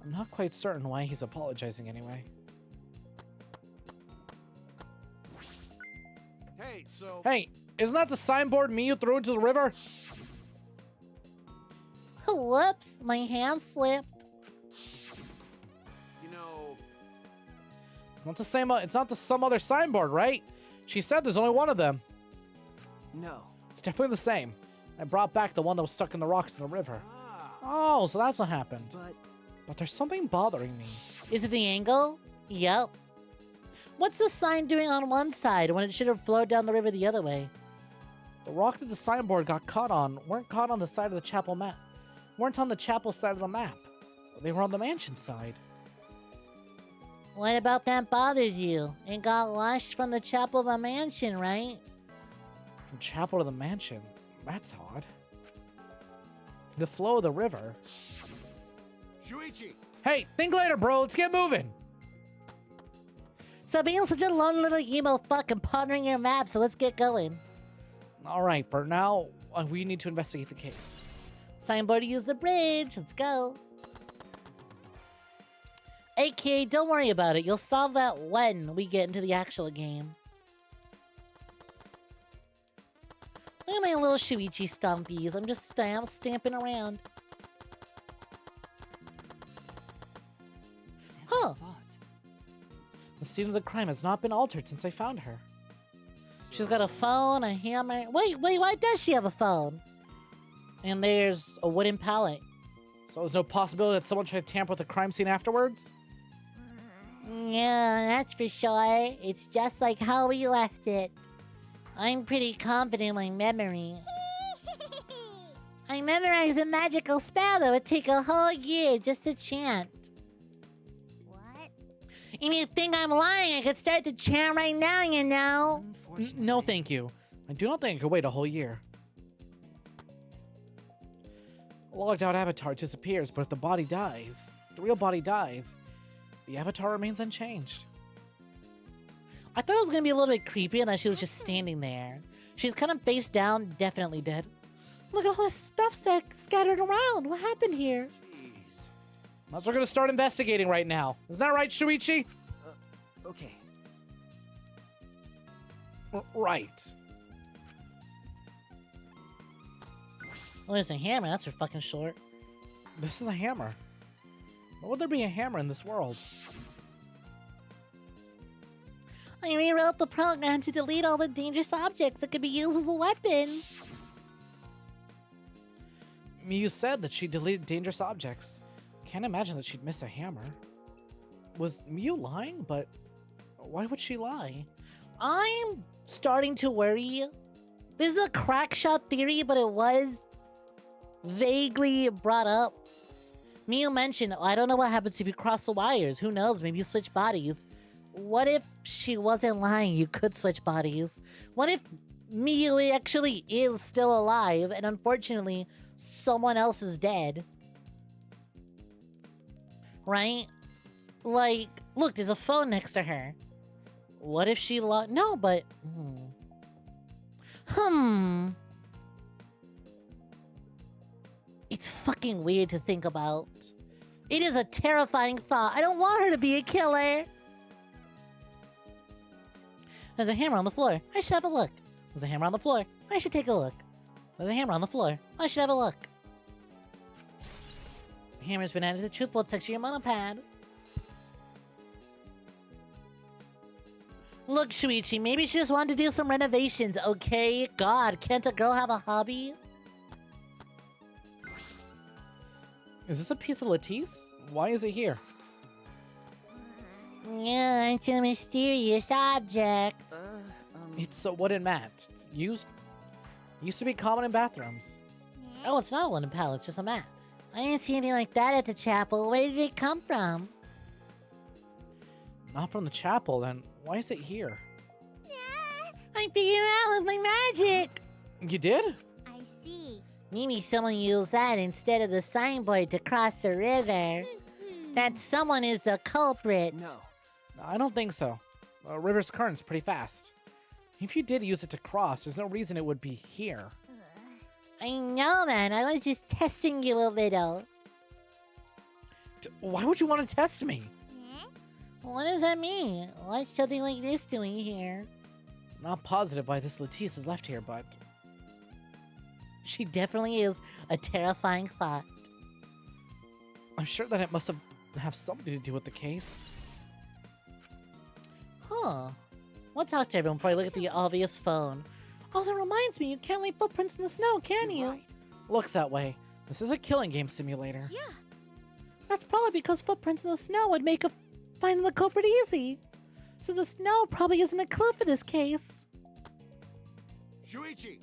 Speaker 5: I'm not quite certain why he's apologizing anyway.
Speaker 8: Hey, so...
Speaker 5: Hey, isn't that the signboard Miyu threw into the river?
Speaker 2: Whoops, my hand slipped.
Speaker 8: You know...
Speaker 5: It's not the same. It's not some other signboard, right? She said there's only one of them.
Speaker 4: No.
Speaker 5: It's definitely the same. I brought back the one that was stuck in the rocks in the river. Oh, so that's what happened. But there's something bothering me.
Speaker 2: Is it the angle? Yep. What's the sign doing on one side when it should have flowed down the river the other way?
Speaker 5: The rock that the signboard got caught on weren't caught on the side of the chapel map. Weren't on the chapel side of the map. They were on the mansion side.
Speaker 2: What about that bothers you? It got launched from the chapel of the mansion, right?
Speaker 5: From chapel to the mansion. That's odd. The flow of the river.
Speaker 8: Shuichi!
Speaker 5: Hey, think later, bro. Let's get moving.
Speaker 2: So being such a lone little emo fuck and pondering your map, so let's get going.
Speaker 5: All right, for now, we need to investigate the case.
Speaker 2: Signboard to use the bridge. Let's go. AKA, don't worry about it. You'll solve that when we get into the actual game. Look at my little Shuichi stompies. I'm just stamping around. Huh.
Speaker 5: The scene of the crime has not been altered since I found her.
Speaker 2: She's got a phone, a hammer. Wait, why does she have a phone?
Speaker 5: And there's a wooden pallet. So there's no possibility that someone tried to tamper with the crime scene afterwards?
Speaker 2: Yeah, that's for sure. It's just like how we left it. I'm pretty confident in my memory. I memorized a magical spell that would take a whole year just to chant.
Speaker 10: What?
Speaker 2: If you think I'm lying, I could start to chant right now, you know.
Speaker 5: No, thank you. I do not think I could wait a whole year. A logged out avatar disappears, but if the body dies, the real body dies, the avatar remains unchanged.
Speaker 2: I thought it was gonna be a little bit creepy and that she was just standing there. She's kind of face down, definitely dead.
Speaker 6: Look at all this stuff scattered around. What happened here?
Speaker 8: Jeez.
Speaker 5: Might as well gonna start investigating right now. Isn't that right, Shuichi?
Speaker 4: Okay.
Speaker 5: Right.
Speaker 2: Oh, there's a hammer. That's her fucking short.
Speaker 5: This is a hammer. Why would there be a hammer in this world?
Speaker 2: I rewrote the program to delete all the dangerous objects that could be used as a weapon.
Speaker 5: Miyu said that she deleted dangerous objects. Can't imagine that she'd miss a hammer. Was Miyu lying? But why would she lie?
Speaker 2: I'm starting to worry. This is a crack shot theory, but it was vaguely brought up. Miyu mentioned, I don't know what happens if you cross the wires. Who knows? Maybe you switch bodies. What if she wasn't lying? You could switch bodies. What if Miyu actually is still alive and unfortunately someone else is dead? Right? Like, look, there's a phone next to her. What if she no, but... It's fucking weird to think about. It is a terrifying thought. I don't want her to be a killer. There's a hammer on the floor. I should have a look. There's a hammer on the floor. I should take a look. There's a hammer on the floor. I should have a look. The hammer's been added to the truth board section of your monopad. Look, Shuichi, maybe she just wanted to do some renovations, okay? God, can't a girl have a hobby?
Speaker 5: Is this a piece of Lattice? Why is it here?
Speaker 2: Yeah, it's a mysterious object.
Speaker 5: It's a wooden mat. It's used to be common in bathrooms.
Speaker 2: Oh, it's not a wooden pallet, it's just a mat. I didn't see anything like that at the chapel. Where did it come from?
Speaker 5: Not from the chapel, then why is it here?
Speaker 2: I figured it out with my magic!
Speaker 5: You did?
Speaker 10: I see.
Speaker 2: Maybe someone used that instead of the signboard to cross the river. That someone is the culprit.
Speaker 4: No.
Speaker 5: I don't think so. River's current's pretty fast. If you did use it to cross, there's no reason it would be here.
Speaker 2: I know, man. I was just testing you a little.
Speaker 5: Why would you want to test me?
Speaker 2: What does that mean? What's something like this doing here?
Speaker 5: Not positive why this Lattice is left here, but
Speaker 2: She definitely is a terrifying thought.
Speaker 5: I'm sure that it must have something to do with the case.
Speaker 2: Huh. We'll talk to everyone before I look at the obvious phone.
Speaker 6: Oh, that reminds me, you can't leave footprints in the snow, can you?
Speaker 4: Right.
Speaker 5: Looks that way. This is a killing game simulator.
Speaker 6: Yeah. That's probably because footprints in the snow would make finding the culprit easy. So the snow probably isn't a clue for this case.
Speaker 8: Shuichi!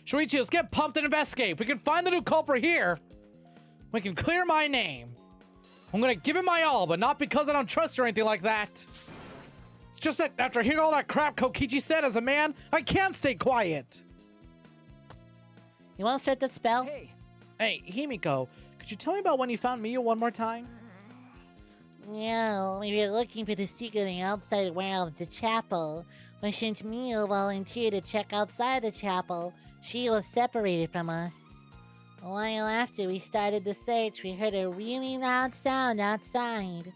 Speaker 5: Shuichi, let's get pumped and investigate. If we can find the new culprit here, we can clear my name. I'm gonna give it my all, but not because I don't trust her or anything like that. It's just that after hearing all that crap Kokichi said as a man, I can't stay quiet.
Speaker 2: You want to start that spell?
Speaker 5: Hey, Himiko, could you tell me about when you found Miyu one more time?
Speaker 2: Yeah, we were looking for the secret in the outside world of the chapel. But since Miyu volunteered to check outside the chapel, she was separated from us. A while after we started the search, we heard a really loud sound outside.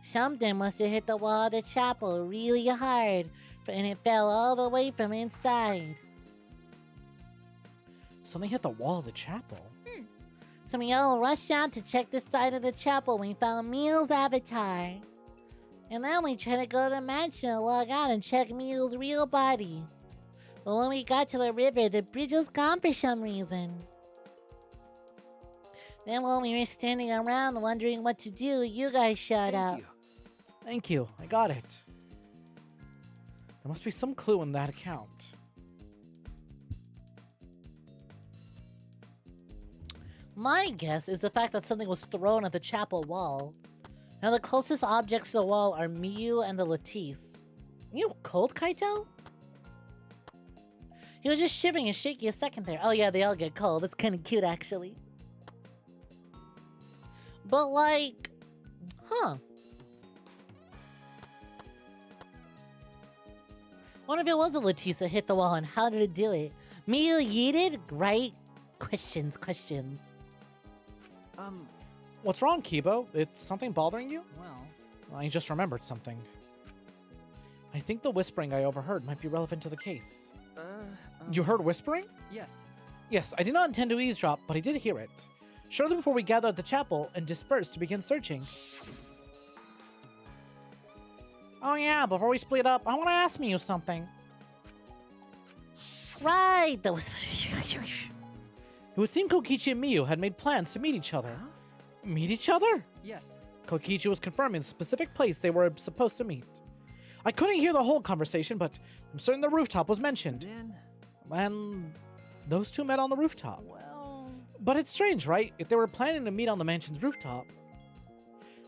Speaker 2: Something must have hit the wall of the chapel really hard, and it fell all the way from inside.
Speaker 5: Something hit the wall of the chapel.
Speaker 2: So we all rushed out to check the side of the chapel when we found Miyu's avatar. And then we tried to go to the mansion and log out and check Miyu's real body. But when we got to the river, the bridge was gone for some reason. Then while we were standing around wondering what to do, you guys showed up.
Speaker 4: Thank you.
Speaker 5: Thank you. I got it. There must be some clue in that account.
Speaker 2: My guess is the fact that something was thrown at the chapel wall. Now the closest objects to the wall are Miyu and the Latisse. You cold, Kaito? He was just shivering and shaking a second there. Oh yeah, they all get cold. It's kind of cute, actually. But like, huh? What if it was a Latisse that hit the wall, and how did it do it? Miyu yeeted? Right? Questions.
Speaker 5: What's wrong, Kibo? It's something bothering you?
Speaker 4: Well,
Speaker 5: I just remembered something. I think the whispering I overheard might be relevant to the case. You heard whispering?
Speaker 4: yes.
Speaker 5: Yes, I did not intend to eavesdrop, but I did hear it. Shortly before we gathered at the chapel and dispersed to begin searching. Oh yeah, before we split up, I want to ask you something.
Speaker 2: Right!
Speaker 5: It would seem Kokichi and Miyu had made plans to meet each other. Meet each other?
Speaker 4: Yes.
Speaker 5: Kokichi was confirming the specific place they were supposed to meet. I couldn't hear the whole conversation, but I'm certain the rooftop was mentioned.
Speaker 4: Then,
Speaker 5: And those two met on the rooftop.
Speaker 4: well,
Speaker 5: But it's strange, right? If they were planning to meet on the mansion's rooftop,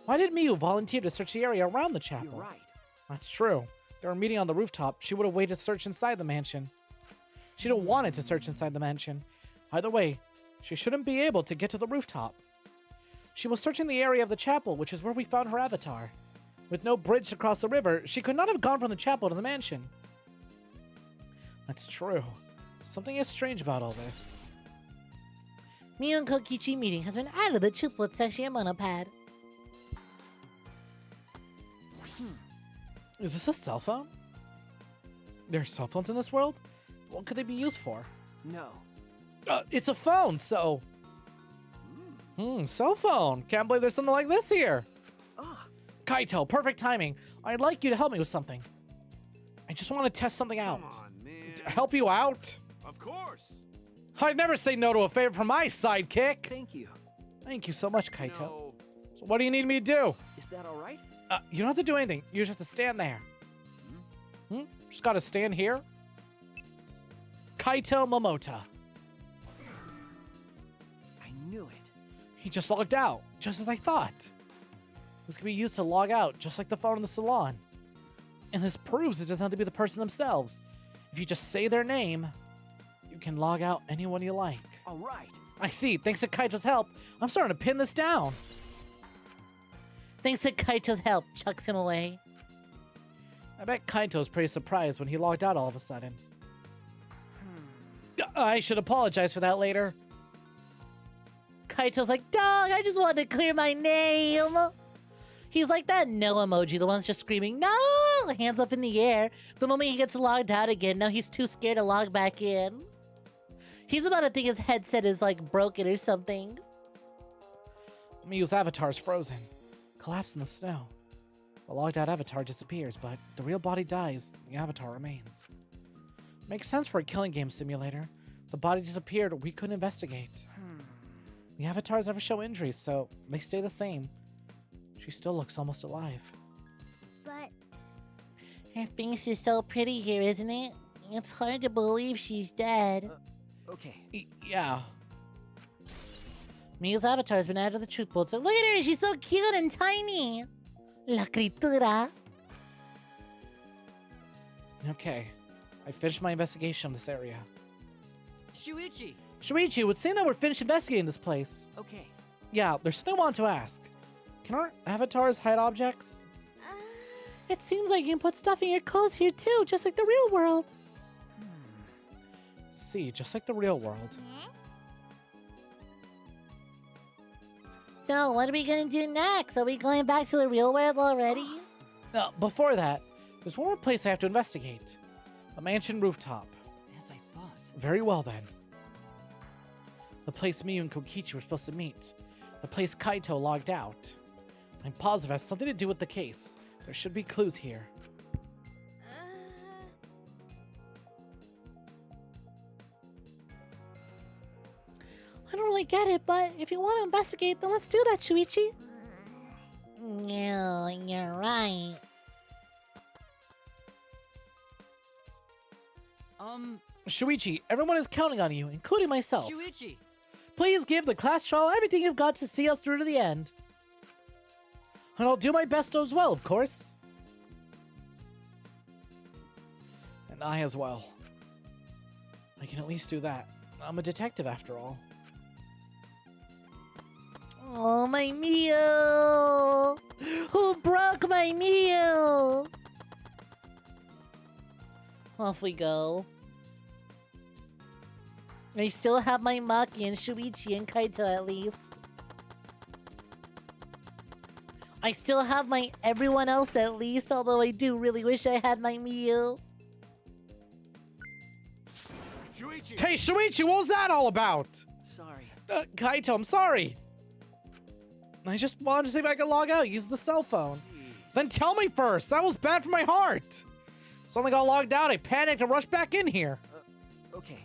Speaker 5: why did Miyu volunteer to search the area around the chapel?
Speaker 4: you're right.
Speaker 5: That's true. If they were meeting on the rooftop, she would have waited to search inside the mansion. She'd have wanted to search inside the mansion. Either way, she shouldn't be able to get to the rooftop. She was searching the area of the chapel, which is where we found her avatar. With no bridge to cross the river, she could not have gone from the chapel to the mansion. That's true. Something is strange about all this.
Speaker 2: Miyu and Kokichi meeting has been added to the Chuplet section of Monopad.
Speaker 5: Is this a cell phone? There are cell phones in this world? What could they be used for?
Speaker 4: No.
Speaker 5: It's a phone, so... cell phone. Can't believe there's something like this here.
Speaker 4: Ah,
Speaker 5: Kaito, perfect timing. I'd like you to help me with something. I just want to test something out.
Speaker 8: Come on, man.
Speaker 5: Help you out?
Speaker 8: Of course.
Speaker 5: I'd never say no to a favor from my sidekick.
Speaker 4: thank you.
Speaker 5: Thank you so much, Kaito.
Speaker 8: No.
Speaker 5: So what do you need me to do?
Speaker 4: Is that all right?
Speaker 5: You don't have to do anything. You just have to stand there. Just gotta stand here. Kaito Momota.
Speaker 4: I knew it.
Speaker 5: He just logged out, just as I thought. This can be used to log out, just like the phone in the salon. And this proves it doesn't have to be the person themselves. If you just say their name, you can log out anyone you like.
Speaker 4: All right.
Speaker 5: I see. Thanks to Kaito's help, I'm starting to pin this down.
Speaker 2: Thanks to Kaito's help, chucks him away.
Speaker 5: I bet Kaito's pretty surprised when he logged out all of a sudden. I should apologize for that later.
Speaker 2: Kaito's like, dog, I just wanted to clear my name. He's like that no emoji, the one's just screaming, no, hands up in the air. The moment he gets logged out again, now he's too scared to log back in. He's about to think his headset is like broken or something.
Speaker 5: Miyu's avatar is frozen, collapsed in the snow. The logged out avatar disappears, but the real body dies, the avatar remains. Makes sense for a killing game simulator. The body disappeared, we couldn't investigate. The avatars never show injuries, so they stay the same. She still looks almost alive.
Speaker 10: But
Speaker 2: Her face is so pretty here, isn't it? It's hard to believe she's dead.
Speaker 4: Okay.
Speaker 5: Yeah.
Speaker 2: Miyu's avatar has been added to the truth board, so look at her, she's so cute and tiny. La criatura.
Speaker 5: Okay. I finished my investigation on this area.
Speaker 4: Shuichi.
Speaker 5: Shuichi, it would seem that we're finished investigating this place.
Speaker 4: Okay.
Speaker 5: Yeah, there's something I want to ask. Can our avatars hide objects?
Speaker 2: It seems like you can put stuff in your clothes here too, just like the real world.
Speaker 5: See, just like the real world.
Speaker 2: So, what are we gonna do next? Are we going back to the real world already?
Speaker 5: No, before that, there's one more place I have to investigate. The mansion rooftop.
Speaker 4: As I thought.
Speaker 5: Very well then. The place Miyu and Kokichi were supposed to meet. The place Kaito logged out. I'm positive it has something to do with the case. There should be clues here.
Speaker 6: I don't really get it, but if you want to investigate, then let's do that, Shuichi.
Speaker 2: No, you're right.
Speaker 5: Shuichi, everyone is counting on you, including myself.
Speaker 4: Shuichi!
Speaker 5: Please give the class trial everything you've got to see us through to the end. And I'll do my best as well, of course. And I as well. I can at least do that. I'm a detective after all.
Speaker 2: Oh, my meal! Who broke my meal? Off we go. I still have my Maki and Shuichi and Kaito at least. I still have my everyone else at least, although I do really wish I had my Miyu.
Speaker 8: Shuichi!
Speaker 5: Hey, Shuichi, what was that all about?
Speaker 4: Sorry.
Speaker 5: Kaito, I'm sorry. I just wanted to see if I could log out, use the cell phone. Then tell me first. That was bad for my heart. Suddenly got logged out. I panicked and rushed back in here.
Speaker 4: Okay.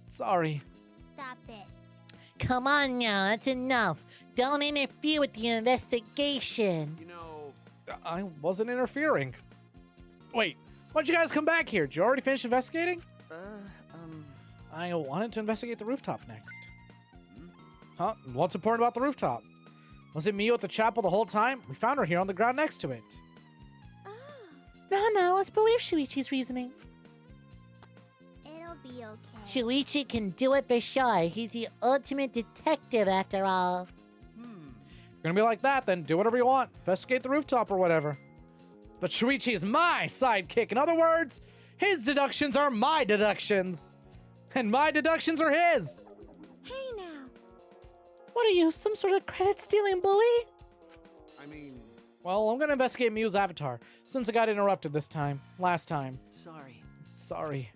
Speaker 5: Sorry.
Speaker 10: Stop it.
Speaker 2: Come on now, that's enough. Don't interfere with the investigation.
Speaker 8: You know,
Speaker 5: I wasn't interfering. Wait, why'd you guys come back here? Did you already finish investigating? I wanted to investigate the rooftop next. Huh? What's important about the rooftop? Was it Miyu at the chapel the whole time? We found her here on the ground next to it.
Speaker 6: No, let's believe Shuichi's reasoning.
Speaker 10: It'll be okay.
Speaker 2: Shuichi can do it for sure. He's the ultimate detective after all.
Speaker 5: You're gonna be like that, then do whatever you want. Investigate the rooftop or whatever. But Shuichi is my sidekick. In other words, his deductions are my deductions. And my deductions are his.
Speaker 10: Hey now.
Speaker 6: What are you, some sort of credit-stealing bully?
Speaker 8: I mean,
Speaker 5: Well, I'm gonna investigate Miyu's avatar, since I got interrupted this time. Last time.
Speaker 4: Sorry.
Speaker 5: Sorry.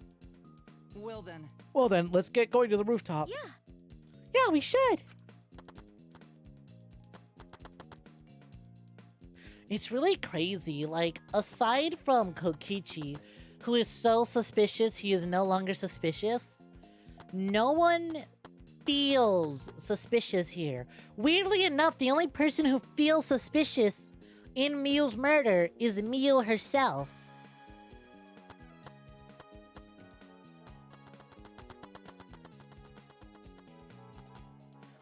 Speaker 4: Well then.
Speaker 5: Well then, let's get going to the rooftop.
Speaker 6: Yeah, we should.
Speaker 2: It's really crazy. Like, aside from Kokichi, who is so suspicious he is no longer suspicious, no one feels suspicious here. Weirdly enough, the only person who feels suspicious in Miyu's murder is Miyu herself.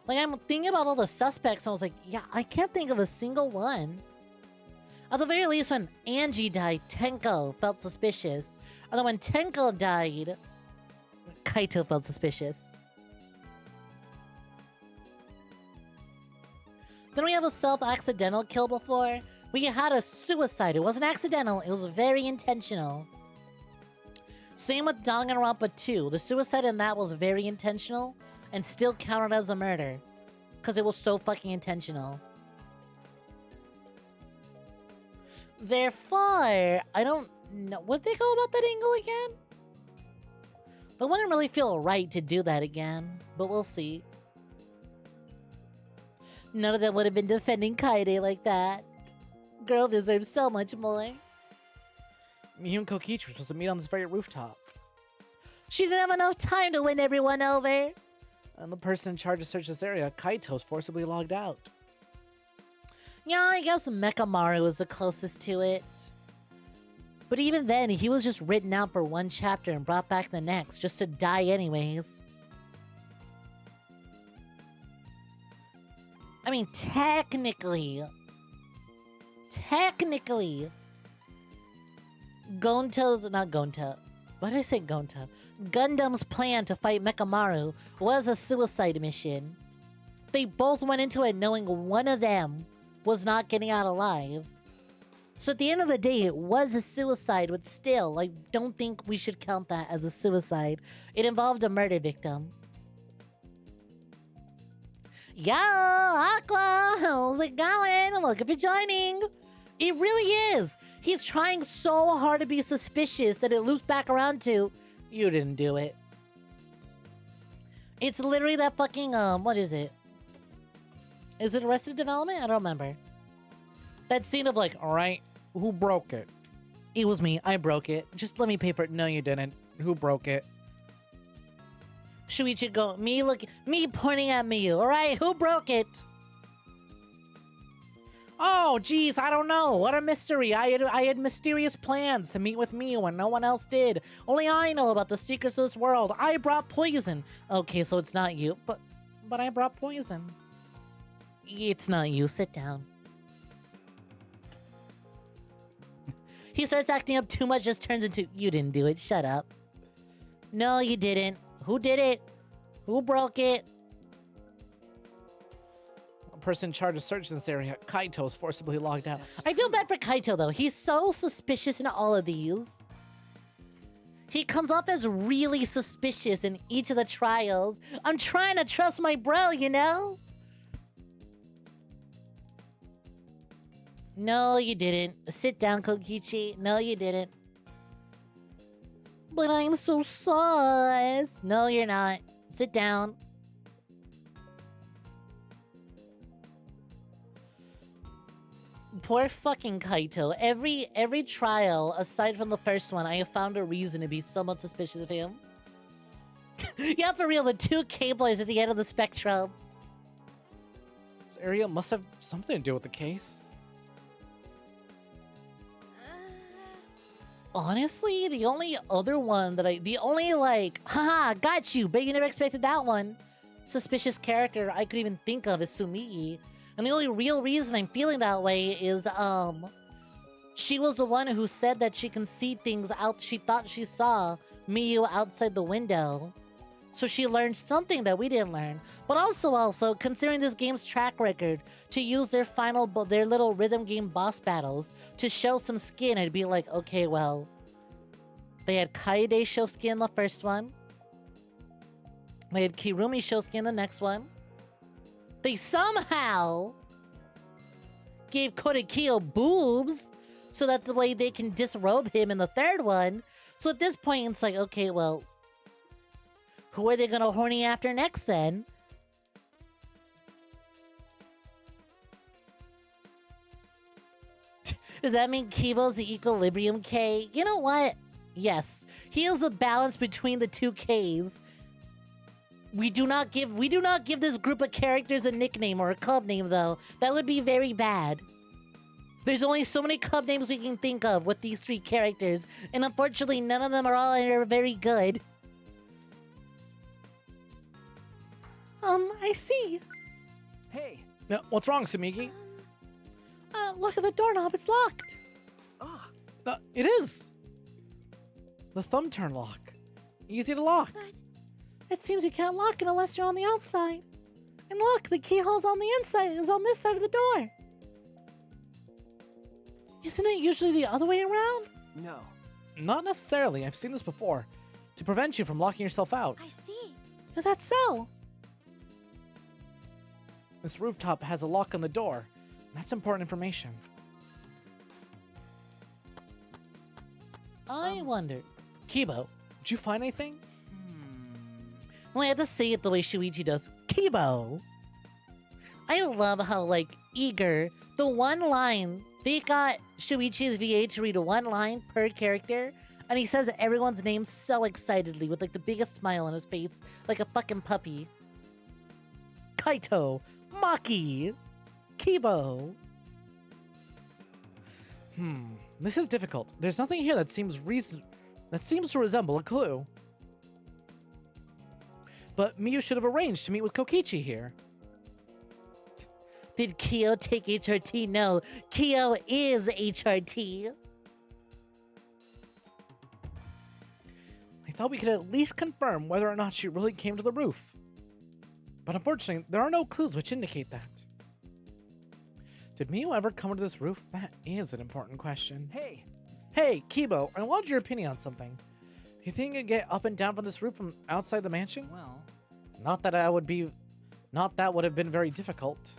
Speaker 2: Like, I'm thinking about all the suspects, and I was like, yeah, I can't think of a single one. At the very least, when Angie died, Tenko felt suspicious. And then when Tenko died, Kaito felt suspicious. Then we have a self-accidental kill before. We had a suicide. It wasn't accidental. It was very intentional. Same with Danganronpa 2. The suicide in that was very intentional and still counted as a murder. Because it was so fucking intentional. Therefore, I don't know. Would they go about that angle again? It wouldn't really feel right to do that again, but we'll see. None of them would have been defending Kaede like that. Girl deserves so much more.
Speaker 5: Miyu and Kokichi were supposed to meet on this very rooftop.
Speaker 2: She didn't have enough time to win everyone over.
Speaker 5: And the person in charge of search this area, Kaito's forcibly logged out.
Speaker 2: Yeah, I guess Mekamaru was the closest to it. But even then, he was just written out for one chapter and brought back the next, just to die anyways. I mean, technically, Gonta's, not Gonta, why did I say Gonta? Gundam's plan to fight Mekamaru was a suicide mission. They both went into it knowing one of them was not getting out alive. So at the end of the day, it was a suicide, but still, I don't think we should count that as a suicide. It involved a murder victim. Yo, Aqua, how's it going? Welcome for joining. It really is. He's trying so hard to be suspicious that it loops back around to, you didn't do it. It's literally that fucking, what is it? Is it Arrested Development? I don't remember. That scene of like, alright, who broke it? It was me. I broke it. Just let me pay for it. No, you didn't. Who broke it? Shuichi go, me pointing at Miyu. All right, who broke it?
Speaker 5: Oh, geez, I don't know. What a mystery. I had mysterious plans to meet with Miyu when no one else did. Only I know about the secrets of this world. I brought poison. Okay, so it's not you, but I brought poison.
Speaker 2: It's not you. Sit down. He starts acting up too much, just turns into, you didn't do it. Shut up. No, you didn't. Who did it? Who broke it?
Speaker 5: A person in charge of search in this area, Kaito, is forcibly logged out.
Speaker 2: I feel bad for Kaito, though. He's so suspicious in all of these. He comes off as really suspicious in each of the trials. I'm trying to trust my bro, you know? No, you didn't. Sit down, Kokichi. No, you didn't. But I'm so sus. No, you're not. Sit down. Poor fucking Kaito. Every trial, aside from the first one, I have found a reason to be somewhat suspicious of him. Yeah, for real, the two cablers at the end of the spectrum.
Speaker 5: This area must have something to do with the case.
Speaker 2: Honestly, the only other one that haha, got you, but you never expected that one. Suspicious character I could even think of is Sumii. And the only real reason I'm feeling that way is, she was the one who said that she can see things out. She thought she saw Miyu outside the window. So she learned something that we didn't learn. But also, considering this game's track record, to use their little rhythm game boss battles to show some skin, I'd be like, okay, well, they had Kaede show skin the first one. They had Kirumi show skin the next one. They somehow gave Korekiyo boobs so that the way they can disrobe him in the third one. So at this point, it's like, okay, well, who are they gonna horny after next then? Does that mean Kibo's the equilibrium K? You know what? Yes. He is the balance between the two Ks. We do not give this group of characters a nickname or a club name, though. That would be very bad. There's only so many club names we can think of with these three characters, and unfortunately, none of them are very good. I see.
Speaker 4: Hey.
Speaker 5: Now, what's wrong, Sumigi?
Speaker 6: Look at the doorknob, it's locked.
Speaker 4: Ah.
Speaker 5: It is. The thumb turn lock. Easy to lock.
Speaker 6: But it seems you can't lock it unless you're on the outside. And look, the keyhole's on the inside. It's on this side of the door. Isn't it usually the other way around?
Speaker 4: No.
Speaker 5: Not necessarily. I've seen this before. To prevent you from locking yourself out.
Speaker 10: I see.
Speaker 6: Is that so?
Speaker 5: This rooftop has a lock on the door. That's important information.
Speaker 2: I wonder.
Speaker 5: Kibo, did you find anything?
Speaker 2: Well, I have to say it the way Shuichi does. Kibo! I love how, eager, the one line, they got Shuichi's VA to read one line per character, and he says everyone's name so excitedly with, the biggest smile on his face, like a fucking puppy.
Speaker 5: Kaito, Maki, Kibo. This is difficult. There's nothing here that seems to resemble a clue. But Miyu should have arranged to meet with Kokichi here.
Speaker 2: Did Kyo take HRT? No, Kyo is HRT.
Speaker 5: I thought we could at least confirm whether or not she really came to the roof. But unfortunately, there are no clues which indicate that. Did Miyu ever come to this roof? That is an important question. Hey, Kibo, I wanted your opinion on something. Do you think you can get up and down from this roof from outside the mansion?
Speaker 4: Well,
Speaker 5: Not that would have been very difficult.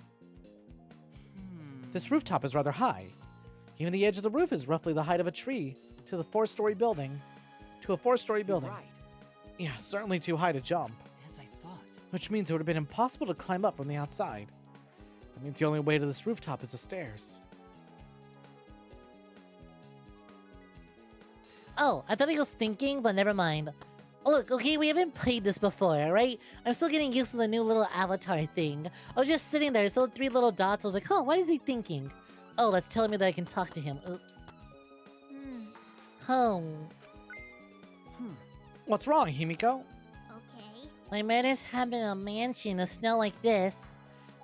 Speaker 5: This rooftop is rather high. Even the edge of the roof is roughly the height of a tree to a four-story building.
Speaker 4: right.
Speaker 5: Yeah, certainly too high to jump.
Speaker 4: As I thought.
Speaker 5: Which means it would have been impossible to climb up from the outside. That means the only way to this rooftop is the stairs.
Speaker 2: Oh, I thought he was thinking, but never mind. Look, okay, we haven't played this before, right? I'm still getting used to the new little avatar thing. I was just sitting there, so 3 little dots. I was like, huh, what is he thinking? Oh, that's telling me that I can talk to him. Oops. Oh.
Speaker 5: What's wrong, Himiko?
Speaker 10: Okay.
Speaker 2: My murders happen in a mansion in the snow like this.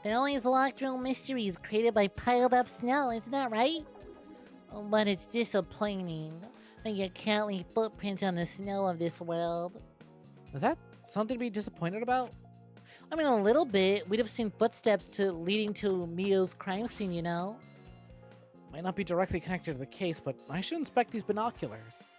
Speaker 2: There are always locked room mysteries created by piled up snow, isn't that right? Oh, but it's disappointing that you can't leave footprints on the snow of this world.
Speaker 5: Is that something to be disappointed about?
Speaker 2: I mean, a little bit. We'd have seen footsteps leading to Mio's crime scene, you know?
Speaker 5: Might not be directly connected to the case, but I should inspect these binoculars.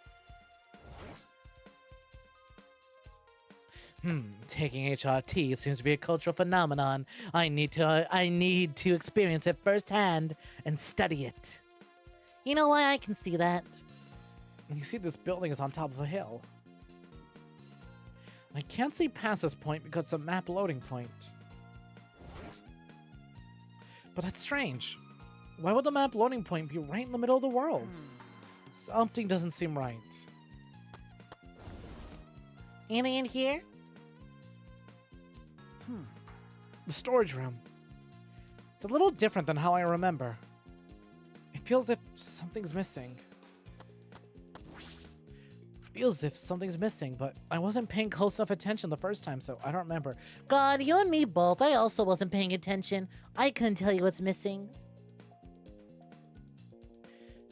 Speaker 5: Taking HRT seems to be a cultural phenomenon. I need to experience it firsthand and study it.
Speaker 2: You know why I can see that?
Speaker 5: You see, this building is on top of a hill. I can't see past this point because it's a map loading point. But that's strange. Why would the map loading point be right in the middle of the world? Something doesn't seem right.
Speaker 2: Any in here?
Speaker 5: The storage room. It's a little different than how I remember. It feels as if something's missing. But I wasn't paying close enough attention the first time, so I don't remember.
Speaker 2: God, you and me both. I also wasn't paying attention. I couldn't tell you what's missing.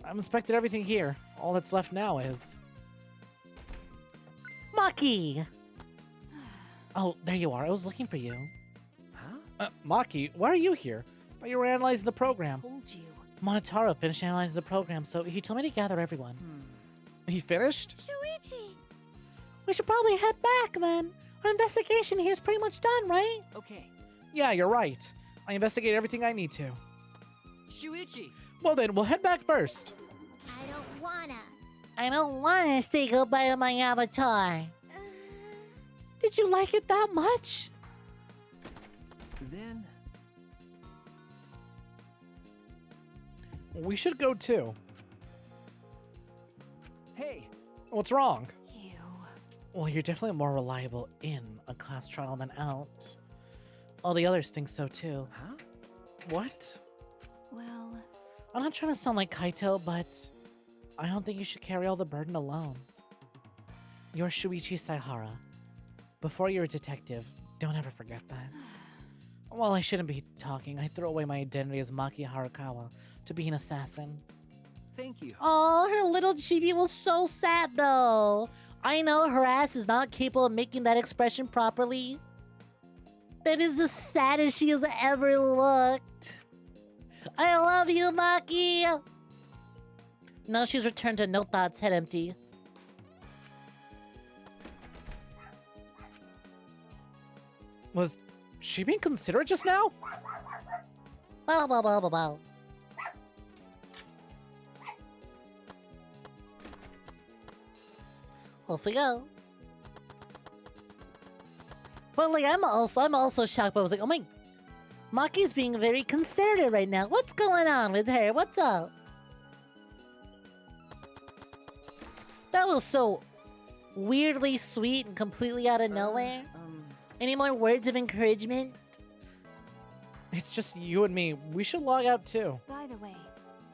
Speaker 5: I've inspected everything here. All that's left now is...
Speaker 2: Maki!
Speaker 5: Oh, there you are. I was looking for you. Huh? Maki, why are you here? But you were analyzing the program.
Speaker 3: Told you.
Speaker 5: Monotaro finished analyzing the program, so he told me to gather everyone. He finished?
Speaker 10: Shuichi!
Speaker 6: We should probably head back then. Our investigation here is pretty much done, right?
Speaker 4: Okay.
Speaker 5: Yeah, you're right. I investigated everything I need to.
Speaker 4: Shuichi!
Speaker 5: Well then, we'll head back first.
Speaker 10: I don't wanna.
Speaker 2: I don't want to say goodbye to my avatar.
Speaker 6: Did you like it that much?
Speaker 4: Then...
Speaker 5: We should go too.
Speaker 4: Hey!
Speaker 5: What's wrong?
Speaker 3: Ew.
Speaker 5: Well, you're definitely more reliable in a class trial than out. All the others think so too.
Speaker 4: Huh?
Speaker 5: What?
Speaker 3: Well,
Speaker 5: I'm not trying to sound like Kaito, but I don't think you should carry all the burden alone. You're Shuichi Saihara. Before you're a detective, don't ever forget that. Well, I shouldn't be talking. I threw away my identity as Maki Harakawa to be an assassin.
Speaker 4: Thank you.
Speaker 2: Oh, her little chibi was so sad though. I know her ass is not capable of making that expression properly. That is the saddest she has ever looked. I love you, Maki. Now she's returned to no thoughts, head empty.
Speaker 5: Was she being considerate just now?
Speaker 2: Bow, bow, bow, bow, bow. Off we go. But like, I'm also shocked. But I was like, oh my, Maki's being very considerate right now. What's going on with her? What's up? That was so weirdly sweet and completely out of nowhere. Any more words of encouragement?
Speaker 5: It's just you and me. We should log out too.
Speaker 3: by the way,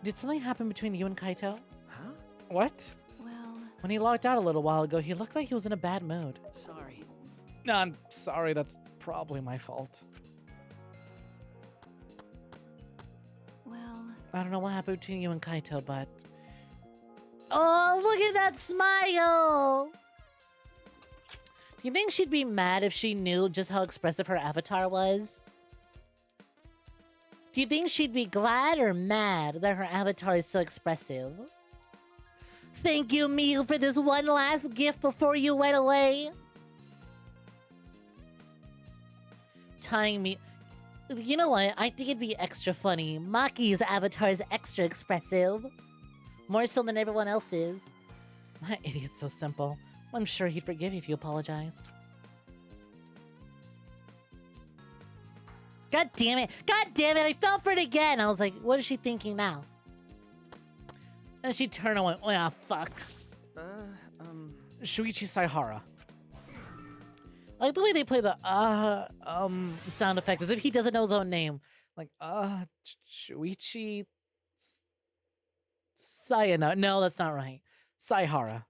Speaker 5: Did something happen between you and Kaito?
Speaker 4: Huh?
Speaker 5: What?
Speaker 3: well,
Speaker 5: When he logged out a little while ago, he looked like he was in a bad mood.
Speaker 4: Sorry.
Speaker 5: No, I'm sorry. That's probably my fault.
Speaker 3: well,
Speaker 5: I don't know what happened between you and Kaito, but...
Speaker 2: Oh, look at that smile! Do you think she'd be mad if she knew just how expressive her avatar was? Do you think she'd be glad or mad that her avatar is so expressive? Thank you, Miu, for this one last gift before you went away. Tying me... You know what? I think it'd be extra funny. Maki's avatar is extra expressive. More so than everyone else's.
Speaker 5: That idiot's so simple. I'm sure he'd forgive you if you apologized.
Speaker 2: God damn it. God damn it. I fell for it again. I was like, what is she thinking now? And she turned and went, oh, fuck.
Speaker 5: Shuichi Saihara. I like the way they play the sound effect as if he doesn't know his own name. Like Shuichi Sayana. No, that's not right. Saihara.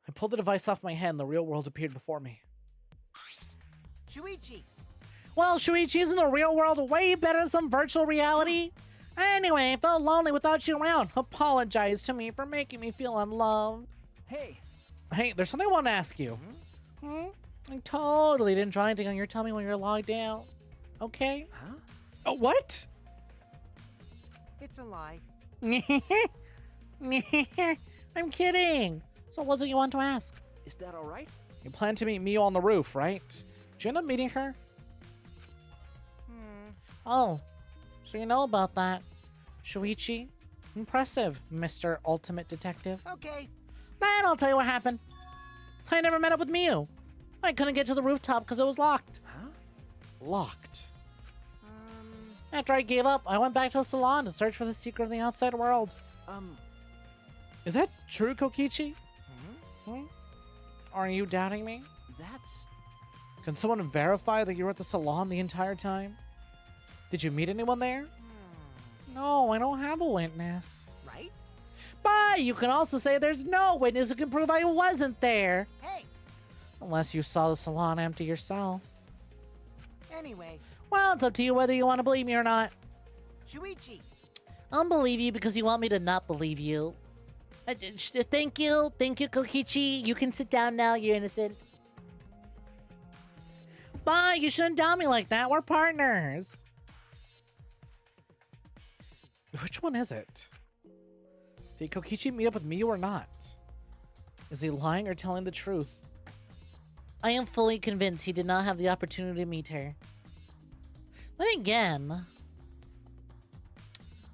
Speaker 5: I pulled the device off my head and the real world appeared before me.
Speaker 7: Shuichi!
Speaker 5: Well, Shuichi's in the real world way better than some virtual reality. Anyway, I felt lonely without you around. Apologize to me for making me feel unloved.
Speaker 4: Hey,
Speaker 5: Hey, there's something I want to ask you. I totally didn't draw anything on your tummy when you were logged out. Okay?
Speaker 4: huh?
Speaker 5: Oh, what?
Speaker 7: It's a lie.
Speaker 5: I'm kidding. So what was it you want to ask?
Speaker 4: Is that all right?
Speaker 5: You plan to meet Miu on the roof, right? Did you end up meeting her? Oh, so you know about that. Shuichi? Impressive, Mr. Ultimate Detective.
Speaker 7: Okay.
Speaker 5: Then I'll tell you what happened. I never met up with Miu. I couldn't get to the rooftop because it was locked.
Speaker 4: Huh?
Speaker 5: Locked. After I gave up, I went back to the salon to search for the secret of the outside world. Is that true, Kokichi? Are you doubting me?
Speaker 4: That's...
Speaker 5: Can someone verify that you were at the salon the entire time? Did you meet anyone there? No, I don't have a witness.
Speaker 7: Right?
Speaker 5: But you can also say there's no witness who can prove I wasn't there.
Speaker 7: Hey!
Speaker 5: Unless you saw the salon empty yourself.
Speaker 7: Anyway,
Speaker 5: Well, it's up to you whether you want to believe me or not.
Speaker 7: Shuichi!
Speaker 2: I'll believe you because you want me to not believe you. Thank you, Kokichi. You can sit down now. You're innocent.
Speaker 5: But you shouldn't doubt me like that. We're partners. Which one is it? Did Kokichi meet up with me or not? Is he lying or telling the truth?
Speaker 2: I am fully convinced he did not have the opportunity to meet her. Then again,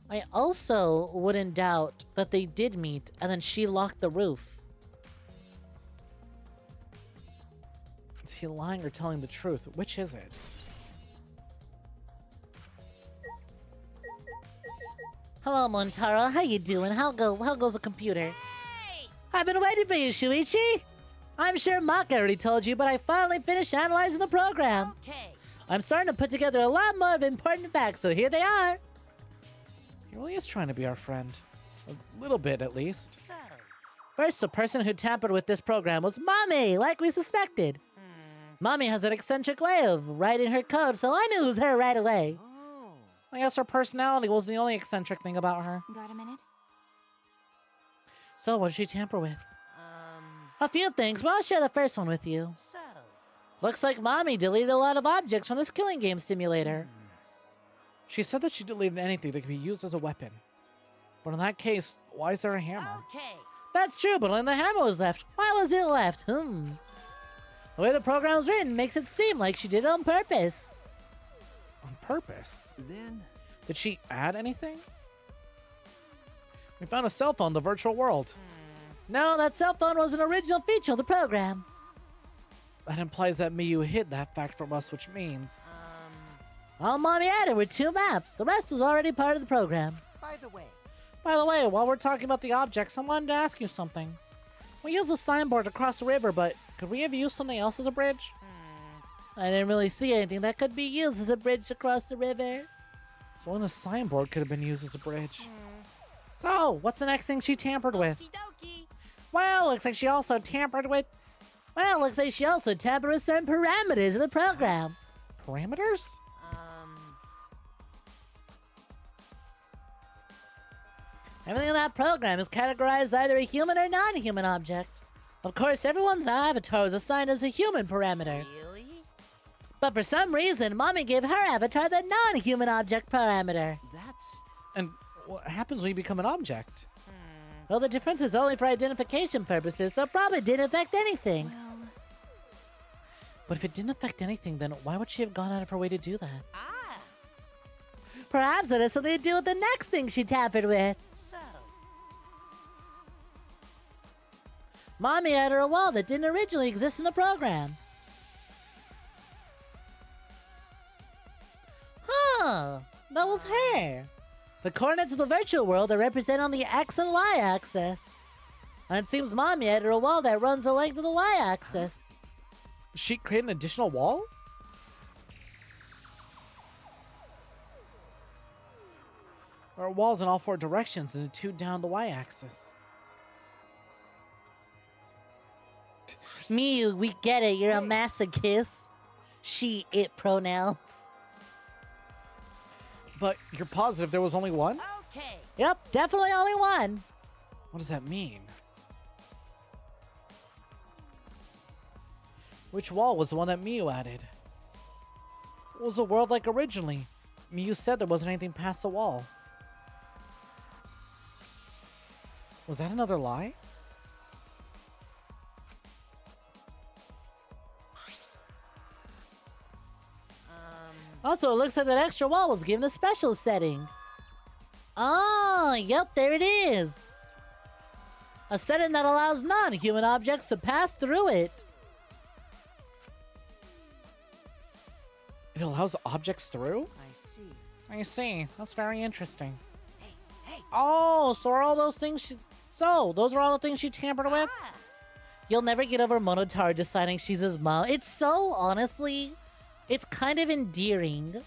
Speaker 2: I also wouldn't doubt that they did meet and then she locked the roof.
Speaker 5: Is he lying or telling the truth? Which is it?
Speaker 2: Hello, Montaro. How you doing? How goes the computer?
Speaker 3: Hey!
Speaker 2: I've been waiting for you, Shuichi. I'm sure Maka already told you, but I finally finished analyzing the program.
Speaker 3: Okay.
Speaker 2: I'm starting to put together a lot more of important facts, so here they are.
Speaker 5: He really is trying to be our friend. A little bit, at least.
Speaker 3: So,
Speaker 2: First, the person who tampered with this program was Mommy, like we suspected. Mommy has an eccentric way of writing her code, so I knew it was her right away.
Speaker 5: I guess her personality was the only eccentric thing about her.
Speaker 3: got a minute?
Speaker 5: So, what did she tamper with?
Speaker 2: A few things, but I'll share the first one with you.
Speaker 3: So,
Speaker 2: Looks like Mommy deleted a lot of objects from this killing game simulator.
Speaker 5: She said that she deleted anything that could be used as a weapon. But in that case, why is there a hammer?
Speaker 3: okay.
Speaker 2: That's true, but when the hammer was left, why was it left? The way the program was written makes it seem like she did it on purpose.
Speaker 5: On purpose?
Speaker 4: Then...
Speaker 5: Did she add anything? We found a cell phone in the virtual world.
Speaker 2: No, that cell phone was an original feature of the program.
Speaker 5: That implies that Miyu hid that fact from us, which means...
Speaker 2: All Mommy added were 2 maps. The rest was already part of the program.
Speaker 7: By the way,
Speaker 5: while we're talking about the objects, I wanted to ask you something. We used a signboard to cross the river, but could we have used something else as a bridge?
Speaker 2: I didn't really see anything that could be used as a bridge to cross the river.
Speaker 5: So then the signboard could have been used as a bridge. So, what's the next thing she tampered with?
Speaker 3: Okie
Speaker 5: Well, looks like she also tampered with...
Speaker 2: Well, looks like she also tampered with certain parameters in the program.
Speaker 5: Parameters?
Speaker 2: Everything in that program is categorized as either a human or non-human object. Of course, everyone's avatar is assigned as a human parameter.
Speaker 3: Really?
Speaker 2: But for some reason, Mommy gave her avatar the non-human object parameter.
Speaker 4: That's...
Speaker 5: And what happens when you become an object?
Speaker 2: Well, the difference is only for identification purposes, so it probably didn't affect anything.
Speaker 5: But if it didn't affect anything, then why would she have gone out of her way to do that?
Speaker 2: Perhaps it has something to do with the next thing she tampered with.
Speaker 3: So,
Speaker 2: Mommy added a wall that didn't originally exist in the program. Huh, that was her. The coordinates of the virtual world are represented on the X and Y axis. And it seems Mommy added a wall that runs the length of the Y axis.
Speaker 5: She created an additional wall? There are walls in all 4 directions and 2 down the Y axis.
Speaker 2: Mew, we get it. You're a masochist. She, it pronouns.
Speaker 5: But you're positive there was only one?
Speaker 3: Okay.
Speaker 2: Yep, definitely only one.
Speaker 5: What does that mean? Which wall was the one that Miu added? What was the world like originally? Miu said there wasn't anything past the wall. Was that another lie?
Speaker 2: Also, it looks like that extra wall was given a special setting. Oh, yep, there it is. A setting that allows non-human objects to pass through it.
Speaker 5: It allows objects through?
Speaker 7: I see.
Speaker 5: I see. That's very interesting.
Speaker 7: Hey,
Speaker 2: Oh, so are all those things those are all the things she tampered with? You'll never get over Monotauro deciding she's his mom. It's so, honestly, it's kind of endearing.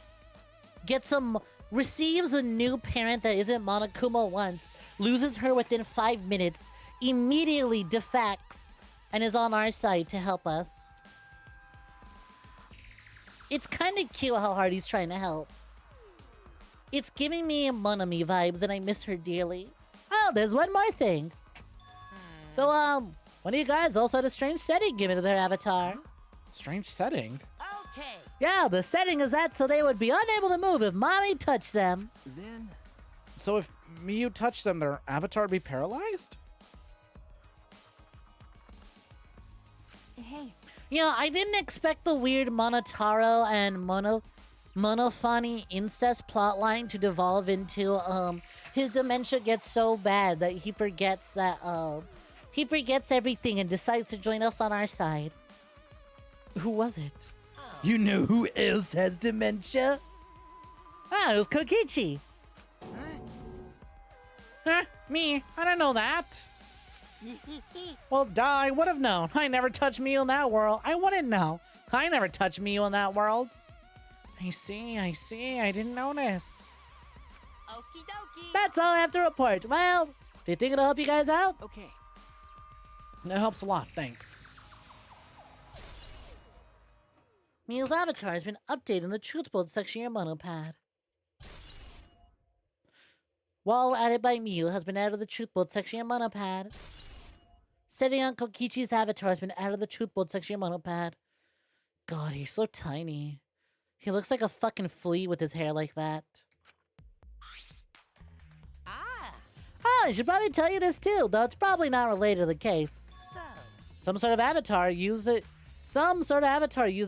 Speaker 2: Receives a new parent that isn't Monokuma once, loses her within 5 minutes, immediately defects, and is on our side to help us. It's kind of cute how hard he's trying to help. It's giving me Monami vibes, and I miss her dearly. Oh, there's one more thing. So, one of you guys also had a strange setting given to their avatar.
Speaker 5: Strange setting.
Speaker 3: Okay.
Speaker 2: Yeah, the setting is that so they would be unable to move if Mommy touched them.
Speaker 8: Then,
Speaker 5: So if Miu touched them, their avatar would be paralyzed?
Speaker 10: Hey,
Speaker 2: You know, I didn't expect the weird Monotaro and Monofani incest plotline to devolve into, his dementia gets so bad that he forgets everything and decides to join us on our side. Who was it? You know who else has dementia? Ah, it was Kokichi.
Speaker 5: Huh? Me? I don't know that. Well, duh, I would have known. I never touched Miu in that world. I wouldn't know. I never touched Miu in that world. I see. I didn't notice.
Speaker 3: Okie dokie.
Speaker 2: That's all I have to report. Well, do you think it'll help you guys out?
Speaker 7: Okay.
Speaker 5: It helps a lot, thanks.
Speaker 2: Miu's avatar has been updated in the truth board section of your monopad. Wall added by Miu has been added to the truth board section of your monopad. Setting on Kokichi's avatar has been added to the truth board section of your monopad. God, he's so tiny. He looks like a fucking flea with his hair like that. Oh, I should probably tell you this too, though it's probably not related to the case.
Speaker 3: So,
Speaker 2: Some sort of avatar user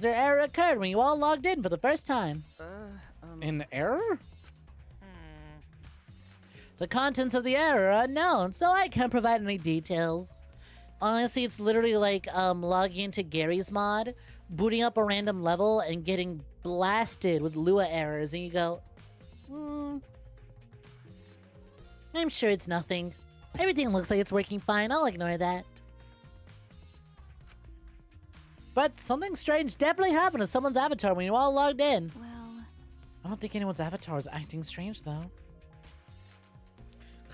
Speaker 2: error occurred when you all logged in for the first time.
Speaker 5: An error?
Speaker 2: The contents of the error are unknown, so I can't provide any details. Honestly, it's literally like logging into Gary's mod, booting up a random level, and getting blasted with Lua errors, and you go, I'm sure it's nothing. Everything looks like it's working fine. I'll ignore that. But something strange definitely happened to someone's avatar when you all logged in.
Speaker 10: well,
Speaker 5: I don't think anyone's avatar is acting strange, though. What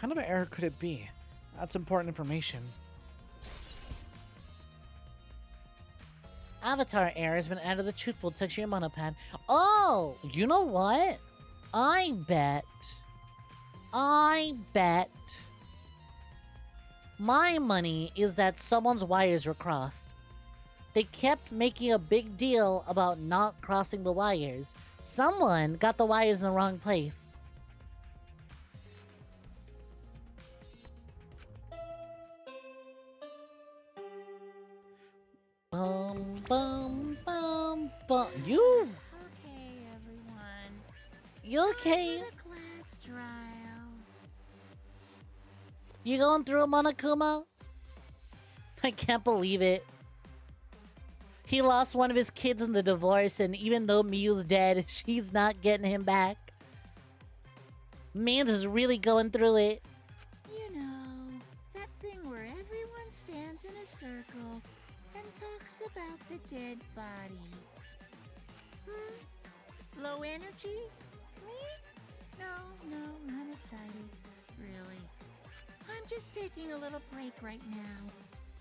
Speaker 5: kind of an error could it be? That's important information.
Speaker 2: Avatar error has been added to the truth board section of your monopad. Oh, you know what? I bet my money is that someone's wires were crossed. They kept making a big deal about not crossing the wires. Someone got the wires in the wrong place. Bum, bum, bum, bum. You
Speaker 10: okay, everyone.
Speaker 2: okay?
Speaker 10: The class trial.
Speaker 2: You going through a Monokuma? I can't believe it. He lost one of his kids in the divorce, and even though Miu's dead, she's not getting him back. Mans is really going through it.
Speaker 6: You know, that thing where everyone stands in a circle and talks about the dead body. Low energy? Me? No, not excited. Really. I'm just taking a little break right now.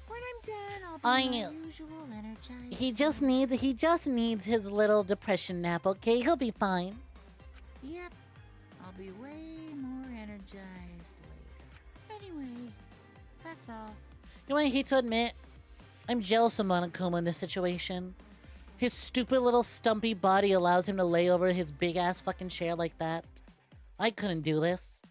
Speaker 6: When I'm done, I'll
Speaker 2: I
Speaker 6: be my
Speaker 2: know.
Speaker 6: usual energized.
Speaker 2: He just needs his little depression nap, okay? He'll be fine.
Speaker 6: Yep. I'll be way more energized later. Anyway, that's all.
Speaker 2: You know what I hate to admit? I'm jealous of Monokuma in this situation. His stupid little stumpy body allows him to lay over his big ass fucking chair like that. I couldn't do this.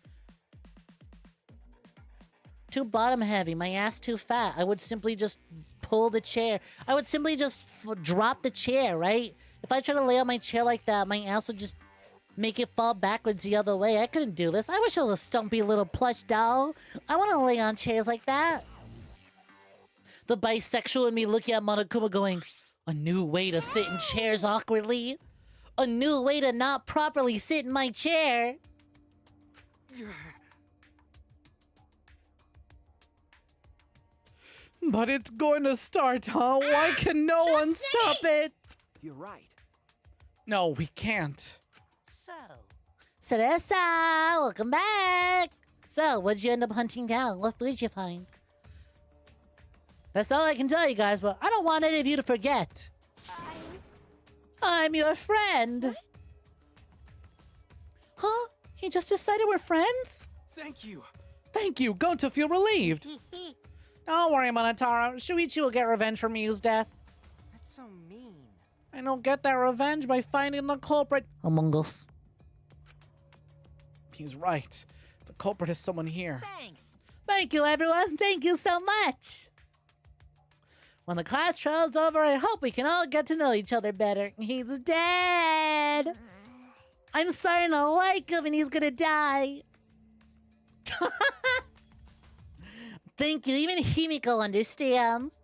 Speaker 2: Too bottom heavy, my ass too fat. I would simply just pull the chair. I would simply just drop the chair, right? If I try to lay on my chair like that, my ass would just make it fall backwards the other way. I couldn't do this. I wish I was a stumpy little plush doll. I want to lay on chairs like that. The bisexual in me looking at Monokuma going, a new way to sit in chairs awkwardly. A new way to not properly sit in my chair.
Speaker 5: But it's going to start, huh? Why can no one stop it?
Speaker 4: You're right.
Speaker 5: No, we can't.
Speaker 3: So,
Speaker 2: Cereza, welcome back. So, what'd you end up hunting down? What food did you find? That's all I can tell you guys, but I don't want any of you to forget. I'm your friend.
Speaker 5: Huh? He just decided we're friends?
Speaker 4: Thank you.
Speaker 5: Thank you. Going to feel relieved. Don't worry, Monotaro. Shuichi will get revenge for Miyu's death.
Speaker 7: That's so mean.
Speaker 5: And he'll get that revenge by finding the culprit
Speaker 2: Among Us.
Speaker 5: He's right. The culprit is someone here.
Speaker 3: thanks.
Speaker 2: Thank you, everyone. Thank you so much. When the class trial's over, I hope we can all get to know each other better. He's dead. I'm starting to like him and he's gonna die. Thank you. Even Himiko understands.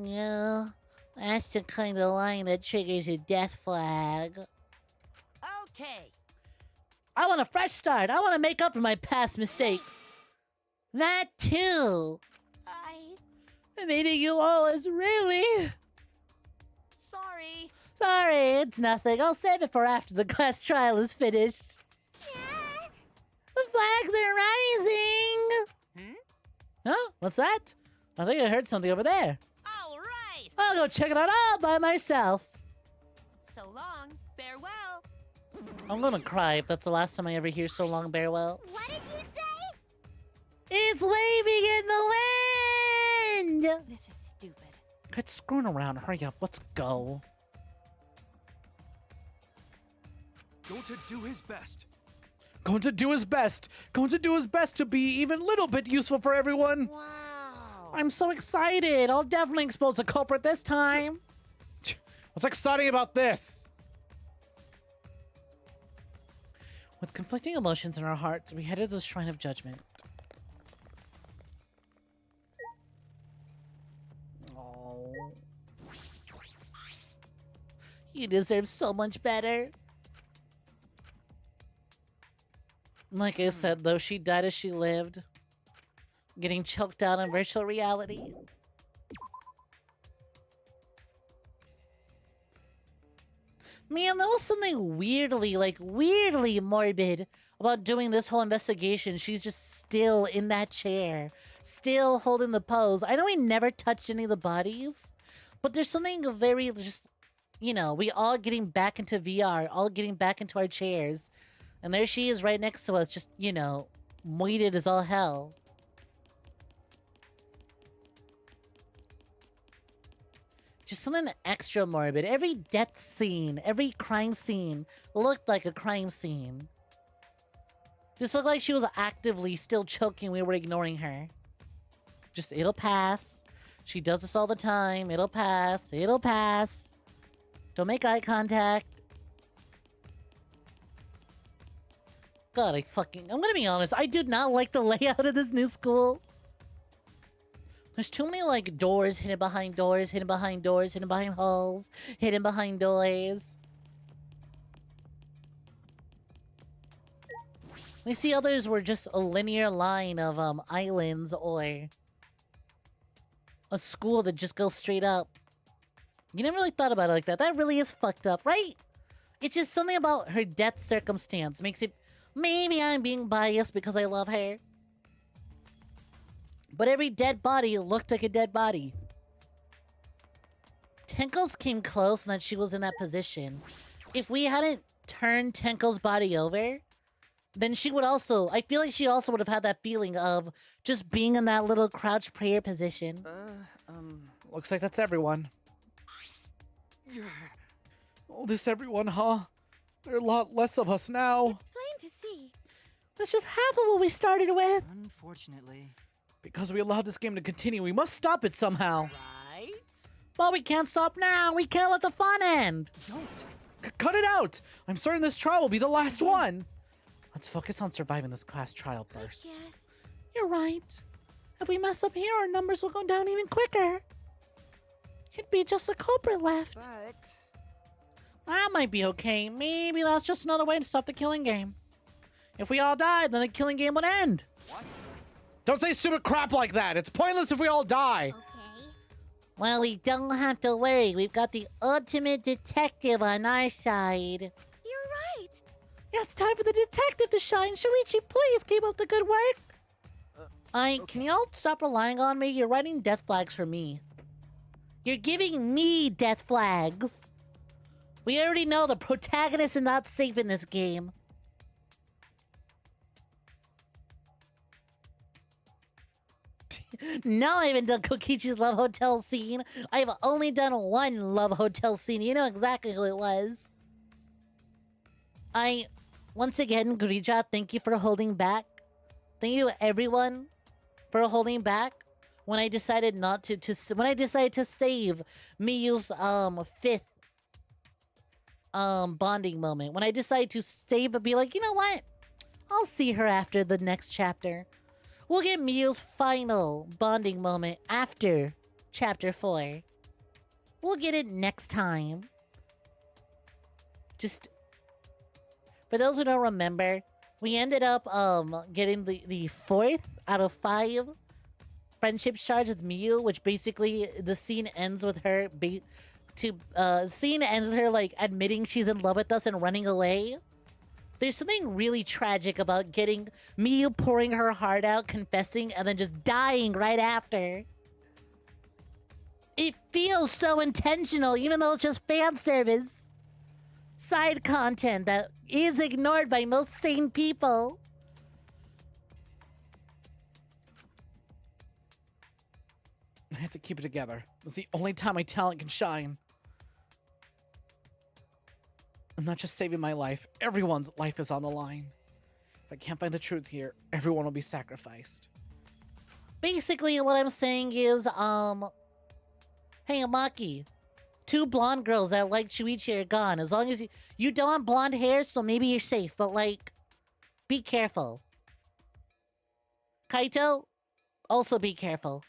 Speaker 2: Yeah, that's the kind of line that triggers a death flag.
Speaker 3: Okay.
Speaker 2: I want a fresh start. I want to make up for my past mistakes. That too. Meeting you all is really...
Speaker 3: Sorry.
Speaker 2: Sorry, it's nothing. I'll save it for after the class trial is finished. The flags are rising! Huh? What's that? I think I heard something over there.
Speaker 3: All right.
Speaker 2: I'll go check it out all by myself.
Speaker 3: So long. Farewell.
Speaker 2: I'm gonna cry if that's the last time I ever hear So Long Farewell.
Speaker 10: What did you say?
Speaker 2: It's waving in the wind!
Speaker 3: This is stupid.
Speaker 5: Quit screwing around. Hurry up. Let's go.
Speaker 4: Going to do his best.
Speaker 5: Going to do his best. Going to do his best to be even a little bit useful for everyone.
Speaker 3: Wow.
Speaker 5: I'm so excited. I'll definitely expose the culprit this time. What's exciting about this? With conflicting emotions in our hearts, we headed to the Shrine of Judgment. Oh.
Speaker 2: You deserve so much better.
Speaker 5: Like I said, though, she died as she lived. Getting choked out in virtual reality. Man, there was something weirdly morbid about doing this whole investigation. She's just still in that chair, still holding the pose. I know we never touched any of the bodies, but there's something very just, you know, we all getting back into VR, all getting back into our chairs. And there she is right next to us, just, you know, moited as all hell. Just something extra morbid. Every death scene, every crime scene looked like a crime scene. Just looked like she was actively still choking. We were ignoring her. Just, it'll pass. She does this all the time. It'll pass. It'll pass. Don't make eye contact. God, I'm gonna be honest. I do not like the layout of this new school. There's too many, like, doors hidden behind doors, hidden behind doors, hidden behind halls, hidden behind doors.
Speaker 1: We see others were just a linear line of islands or a school that just goes straight up. You never really thought about it like that. That really is fucked up, right? It's just something about her death circumstance makes it... Maybe I'm being biased because I love her. But every dead body looked like a dead body. Tenko's came close and that she was in that position. If we hadn't turned Tenko's body over, then she would also... I feel like she also would have had that feeling of just being in that little crouch prayer position.
Speaker 5: Looks like that's everyone. Oh, this everyone, huh? There are a lot less of us now.
Speaker 6: It's plain to see.
Speaker 2: That's just half of what we started with.
Speaker 7: Unfortunately.
Speaker 5: Because we allowed this game to continue, we must stop it somehow.
Speaker 7: Right?
Speaker 2: But we can't stop now. We can't let the fun end.
Speaker 5: Don't. Cut it out! I'm certain this trial will be the last one. Let's focus on surviving this class trial first.
Speaker 6: Yes.
Speaker 2: You're right. If we mess up here, our numbers will go down even quicker. It'd be just a culprit left.
Speaker 7: But
Speaker 1: That might be okay. Maybe that's just another way to stop the killing game. If we all died, then the killing game would end.
Speaker 5: Don't say stupid crap like that! It's pointless if we all die!
Speaker 10: Okay.
Speaker 2: Well, we don't have to worry. We've got the ultimate detective on our side.
Speaker 6: You're right.
Speaker 2: Yeah, it's time for the detective to shine. Shuichi, please keep up the good work.
Speaker 1: Can y'all stop relying on me? You're writing death flags for me.
Speaker 2: You're giving me death flags.
Speaker 1: We already know the protagonist is not safe in this game.
Speaker 2: No, I haven't done Kokichi's Love Hotel scene. I've only done one Love Hotel scene. You know exactly who it was.
Speaker 1: Once again, Grija, thank you for holding back. Thank you to everyone for holding back. When I decided not when I decided to save Miyu's fifth bonding moment. When I decided to save but be like, you know what? I'll see her after the next chapter. We'll get Miyu's final bonding moment after chapter 4. We'll get it next time. Just for those who don't remember, we ended up getting the 4th out of 5 friendship shards with Miyu, which basically the scene ends with her like admitting she's in love with us and running away. There's something really tragic about getting Miyu pouring her heart out, confessing, and then just dying right after. It feels so intentional, even though it's just fan service. Side content that is ignored by most sane people.
Speaker 5: I have to keep it together. It's the only time my talent can shine. I'm not just saving my life. Everyone's life is on the line. If I can't find the truth here, everyone will be sacrificed.
Speaker 1: Basically, what I'm saying is, hey, Amaki, 2 blonde girls that like Shuichi are gone. As long as you don't have blonde hair, so maybe you're safe, but, like, be careful. Kaito, also be careful.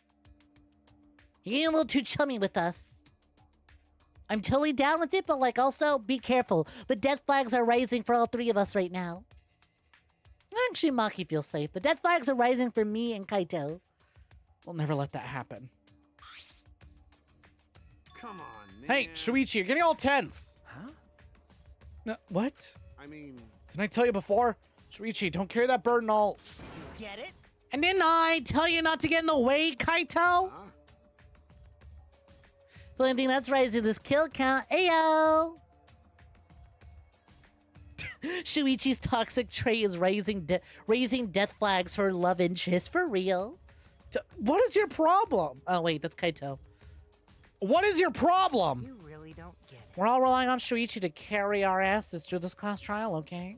Speaker 1: You're getting a little too chummy with us. I'm totally down with it, but, like, also, be careful. The death flags are rising for all 3 of us right now. Actually, Maki feels safe. The death flags are rising for me and Kaito.
Speaker 5: We'll never let that happen.
Speaker 8: Come on, man.
Speaker 5: Hey, Shuichi, you're getting all tense.
Speaker 8: Huh?
Speaker 5: No, what?
Speaker 8: I mean,
Speaker 5: Didn't I tell you before? Shuichi, don't carry that burden all...
Speaker 7: get it?
Speaker 5: And didn't I tell you not to get in the way, Kaito?
Speaker 8: huh?
Speaker 1: The only thing that's rising is this kill count. Ayo! Shuichi's toxic trait is raising death flags for love interest. For real.
Speaker 5: What is your problem?
Speaker 1: Oh, wait, that's Kaito.
Speaker 5: What is your problem?
Speaker 7: You really don't get it.
Speaker 5: We're all relying on Shuichi to carry our asses through this class trial, okay?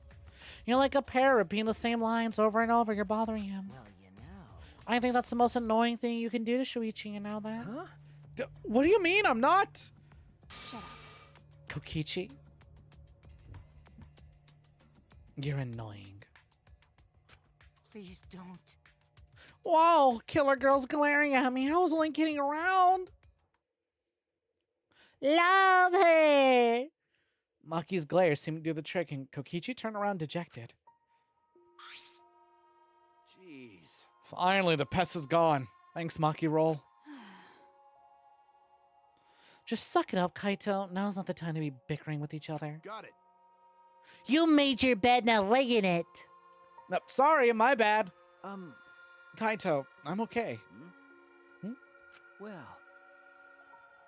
Speaker 5: You're like a parrot repeating the same lines over and over. You're bothering him.
Speaker 7: Well, you know.
Speaker 5: I think that's the most annoying thing you can do to Shuichi, you know that?
Speaker 7: Huh?
Speaker 5: What do you mean I'm not?
Speaker 6: Shut up.
Speaker 5: Kokichi? You're annoying.
Speaker 7: Please don't.
Speaker 5: Whoa, killer girl's glaring at me. I was only kidding around.
Speaker 2: Love her.
Speaker 5: Maki's glare seemed to do the trick, and Kokichi turned around dejected. Finally, the pest is gone. Thanks, Maki Roll. Just suck it up, Kaito. Now's not the time to be bickering with each other.
Speaker 8: Got it.
Speaker 2: You made your bed, now lay in it.
Speaker 5: No, sorry, my bad. Kaito, I'm okay.
Speaker 4: Well,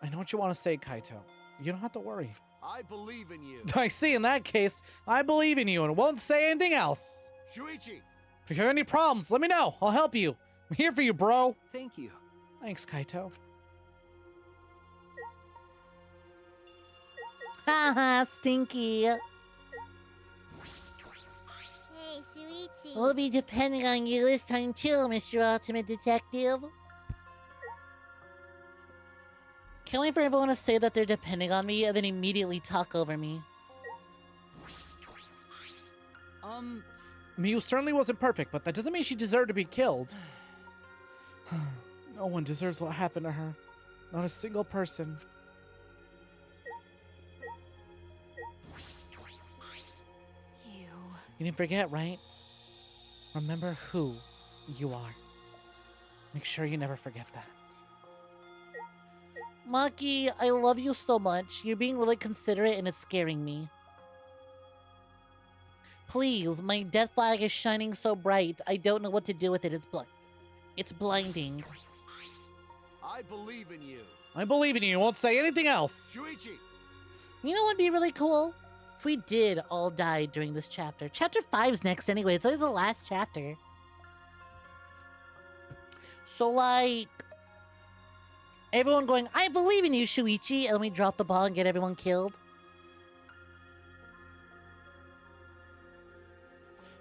Speaker 5: I know what you want to say, Kaito. You don't have to worry.
Speaker 8: I believe in you.
Speaker 5: I see, in that case, I believe in you and won't say anything else.
Speaker 8: Shuichi,
Speaker 5: If you have any problems, let me know. I'll help you. I'm here for you, bro.
Speaker 4: thank you.
Speaker 5: Thanks, Kaito.
Speaker 2: Haha, stinky.
Speaker 10: Hey, Shuichi.
Speaker 2: We'll be depending on you this time too, Mr. Ultimate Detective. Can't wait for everyone to say that they're depending on me and then immediately talk over me.
Speaker 5: Miu certainly wasn't perfect, but that doesn't mean she deserved to be killed. No one deserves what happened to her. Not a single person. You didn't forget, right? Remember who you are. Make sure you never forget that.
Speaker 2: Maki, I love you so much. You're being really considerate and it's scaring me. Please, my death flag is shining so bright. I don't know what to do with it. It's blinding.
Speaker 8: I believe in you.
Speaker 5: I believe in you. Won't say anything else.
Speaker 8: Shuichi,
Speaker 2: You know what'd be really cool? If we did all die during this chapter. Chapter 5's next anyway. It's always the last chapter. So, like, everyone going, I believe in you, Shuichi, and then we drop the ball and get everyone killed.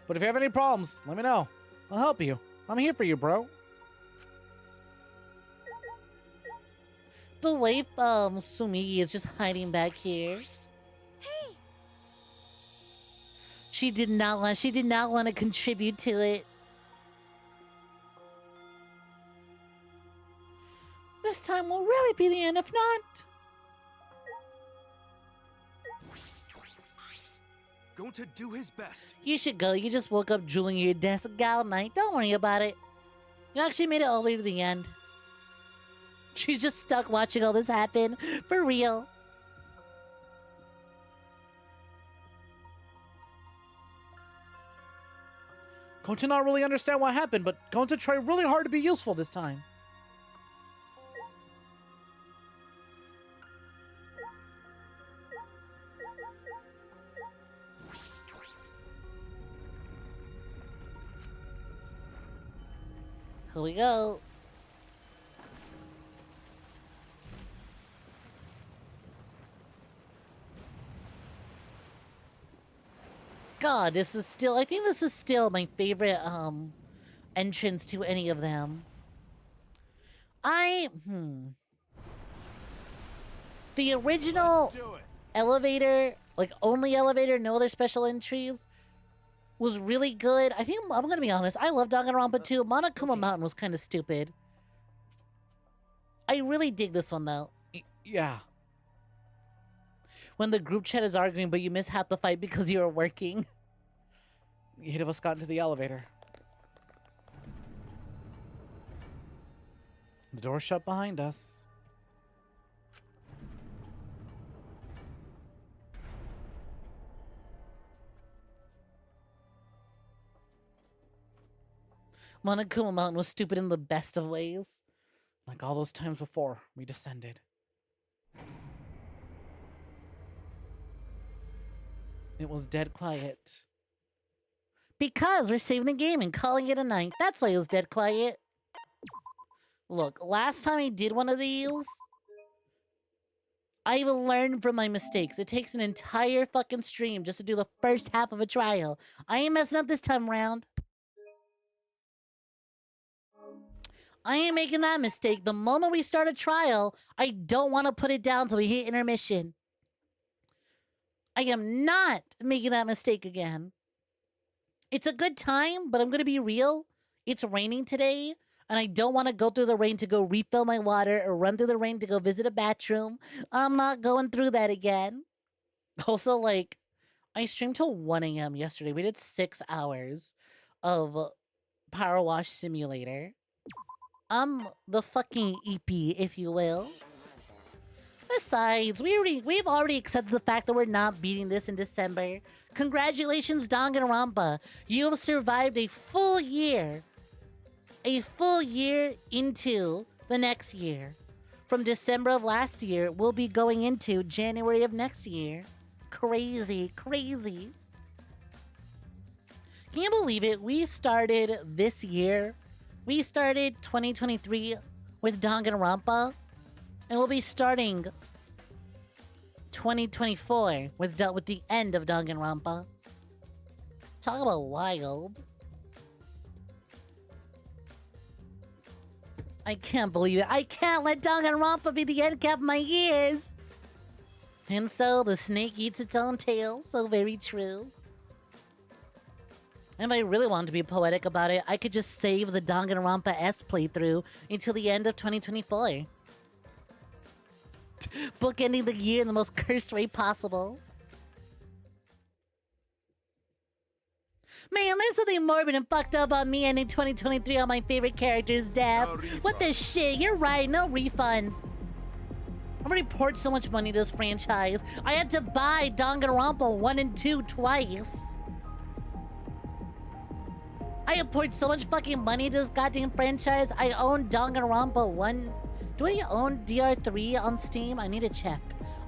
Speaker 5: But if you have any problems, let me know. I'll help you. I'm here for you, bro.
Speaker 2: The way Sumigi is just hiding back here.
Speaker 6: Hey,
Speaker 2: She did not want to contribute to it. This time will really be the end, if not.
Speaker 4: Going to do his best.
Speaker 2: You should go. You just woke up drooling at your desk gal night. Don't worry about it. You actually made it all the way to the end. She's just stuck watching all this happen. For real.
Speaker 5: Going to not really understand what happened, but going to try really hard to be useful this time.
Speaker 2: Here we go. God, I think this is still my favorite entrance to any of them. The original
Speaker 8: let's do it.
Speaker 2: elevator, like only elevator, no other special entries, was really good. I think I'm gonna be honest. I love Danganronpa 2. Monokuma Mountain was kind of stupid. I really dig this one though.
Speaker 5: Yeah.
Speaker 2: When the group chat is arguing, but you miss half the fight because you were working.
Speaker 5: The 8 of us got into the elevator. The door shut behind us.
Speaker 2: Monokuma Mountain was stupid in the best of ways.
Speaker 5: Like all those times before we descended. It was dead quiet.
Speaker 2: Because we're saving the game and calling it a night. That's why it was dead quiet. Look, last time I did one of these, I've learned from my mistakes. It takes an entire fucking stream just to do the first half of a trial. I ain't messing up this time around. I ain't making that mistake. The moment we start a trial, I don't want to put it down till we hit intermission. I am not making that mistake again. It's a good time, but I'm going to be real. It's raining today, and I don't want to go through the rain to go refill my water or run through the rain to go visit a bathroom. I'm not going through that again. Also, like, I streamed till 1 a.m. yesterday. We did 6 hours of
Speaker 1: Power Wash Simulator. The fucking EP, if you will. Besides, we've already accepted the fact that we're not beating this in December. Congratulations, Danganronpa. You have survived a full year. A full year into the next year. From December of last year, we'll be going into January of next year. Crazy, crazy. Can you believe it? We started this year. We started 2023 with Danganronpa. And we'll be starting 2024 with the end of Danganronpa. Talk about wild. I can't believe it. I can't let Danganronpa be the end cap of my years. And so the snake eats its own tail. So very true. And if I really wanted to be poetic about it, I could just save the Danganronpa S playthrough until the end of 2024. Bookending the year in the most cursed way possible. Man, there's something morbid and fucked up on me ending 2023 on my favorite characters, Dab.
Speaker 8: No
Speaker 1: What the shit? You're right, no refunds. I've already poured so much money into this franchise. I had to buy Danganronpa 1 and 2 twice. I have poured so much fucking money into this goddamn franchise. I own Danganronpa 1. Do I own DR3 on Steam? I need to check.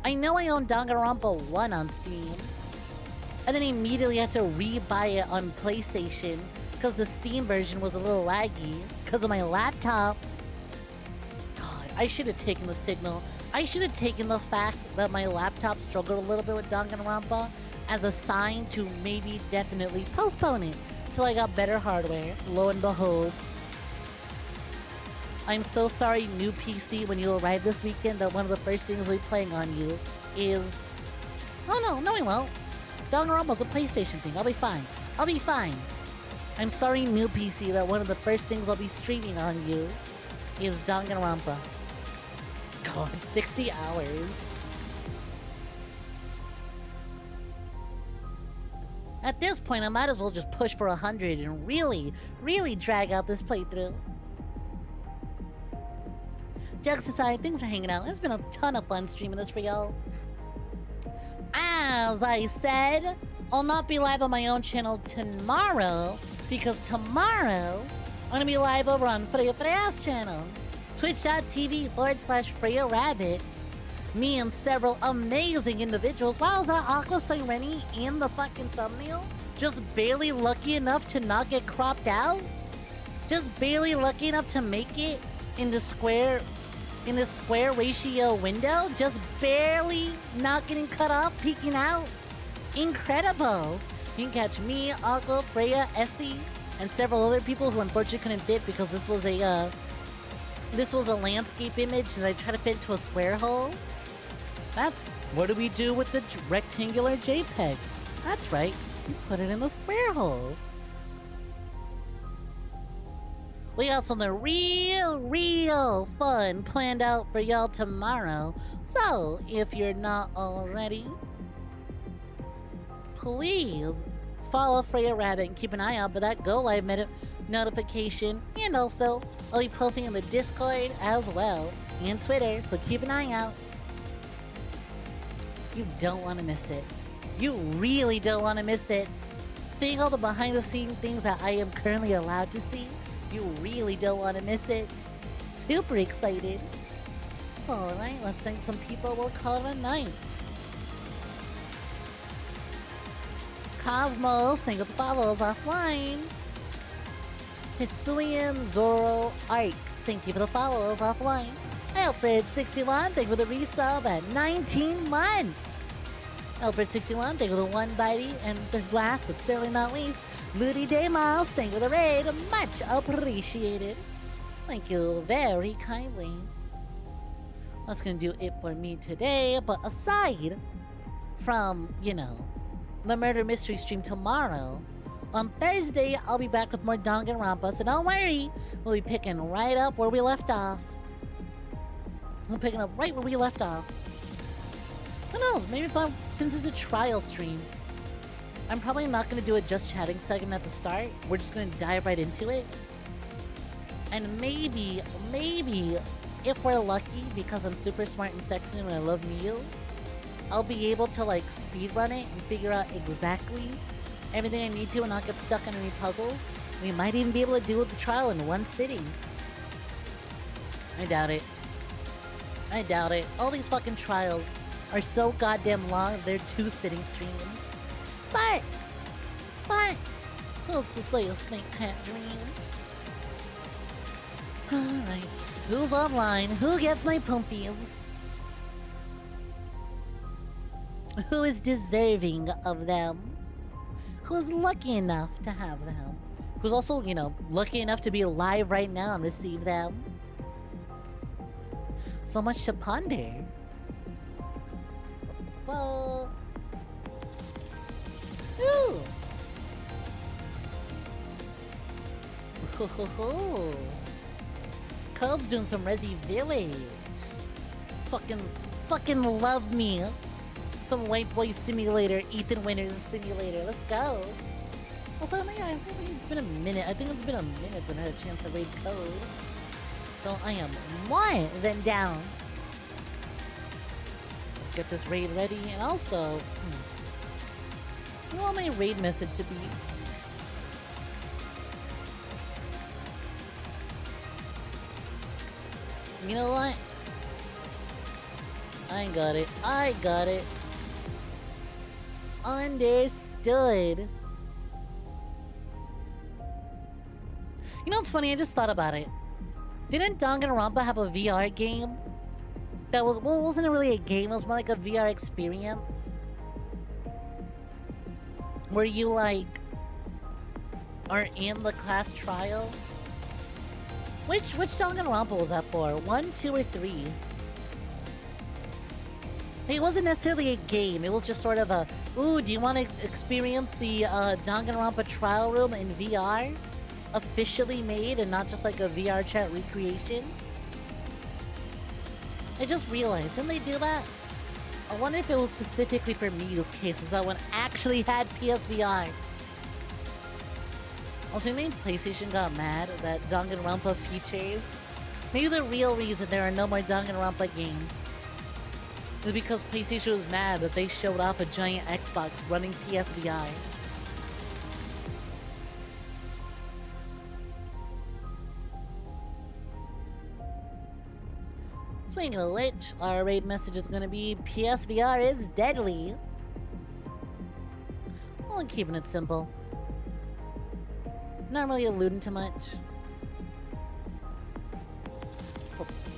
Speaker 1: I know I own Danganronpa 1 on Steam. And then immediately had to re-buy it on PlayStation because the Steam version was a little laggy because of my laptop. God, I should have taken the signal. I should have taken the fact that my laptop struggled a little bit with Danganronpa as a sign to maybe definitely postpone it till I got better hardware. Lo and behold. I'm so sorry, new PC, when you arrive this weekend, that one of the first things we'll be playing on you is... Oh no, I won't. Danganronpa's a PlayStation thing. I'll be fine. I'll be fine. I'm sorry, new PC, that one of the first things I'll be streaming on you is Danganronpa. God, 60 hours. At this point, I might as well just push for 100 and really, really drag out this playthrough. Jokes aside, things are hanging out. It's been a ton of fun streaming this for y'all. As I said, I'll not be live on my own channel tomorrow because tomorrow I'm gonna be live over on Freya Freya's channel, twitch.tv/Freya Rabbit. Me and several amazing individuals. Wow, is that Aqua Sireni in the fucking thumbnail? Just barely lucky enough to not get cropped out? Just barely lucky enough to make it in the square ratio window? Just barely not getting cut off, peeking out? Incredible! You can catch me, Aqua, Freya, Essie, and several other people who unfortunately couldn't fit because this was a landscape image that I tried to fit into a square hole. That's what do we do with the rectangular JPEG? That's right, you put it in the square hole. We got something real fun planned out for y'all tomorrow. So, if you're not already, please follow Freya Rabbit and keep an eye out for that Go Live notification. And also, I'll be posting in the Discord as well and Twitter, so keep an eye out. You don't want to miss it. You really don't want to miss it. Seeing all the behind-the-scenes things that I am currently allowed to see, you really don't want to miss it. Super excited. Alright, let's think some people will call it a night. Cosmos, thank you for the follows offline. Hisuian Zoro Ike, thank you for the follows offline. Alfred61, thank you for the resub at 19 months. Alfred61, thank you for the one bitey. And the last but certainly not least, Moody Damos, thank you for the raid. Much appreciated. Thank you very kindly. That's gonna do it for me today. But aside from, the murder mystery stream tomorrow, on Thursday, I'll be back with more Danganronpa. So don't worry, we'll be picking right up where we left off. We're picking up right where we left off. Who knows? Maybe since it's a trial stream, I'm probably not gonna do a just chatting segment at the start. We're just gonna dive right into it. And maybe, if we're lucky, because I'm super smart and sexy and I love Mew, I'll be able to like speedrun it and figure out exactly everything I need to and not get stuck on any puzzles. We might even be able to do the trial in one sitting. I doubt it. I doubt it. All these fucking trials are so goddamn long, they're 2 sitting streams. But, who's to say a snake can't dream? Alright, who's online? Who gets my pumpies? Who is deserving of them? Who's lucky enough to have them? Who's also, you know, lucky enough to be alive right now and receive them? So much to ponder. Well... Ooh! Ho ho ho! Code's doing some Resi Village. Fucking love me. Some white boy simulator, Ethan Winters simulator. Let's go. Also, I think it's been a minute. I think it's been a minute since I had a chance to raid Code. So I am more than down. Let's get this raid ready. And also, I want my raid message to be. You know what? I got it. I got it. Understood. You know what's funny? I just thought about it. Didn't Danganronpa have a VR game? That was, well, it wasn't really a game. It was more like a VR experience. Where you, like, are in the class trial. Which Danganronpa was that for? 1, 2, or 3? It wasn't necessarily a game. It was just sort of a, ooh, do you want to experience the Danganronpa trial room in VR? Officially made and not just like a VR chat recreation? I just realized, didn't they do that? I wonder if it was specifically for Mew's cases that one actually had PSVR. Also, maybe PlayStation got mad that Danganronpa features. Maybe the real reason there are no more Danganronpa games is because PlayStation was mad that they showed off a giant Xbox running PSVR. Speaking of which, our raid message is gonna be PSVR is deadly. Well, I'm keeping it simple. Not really alluding to much.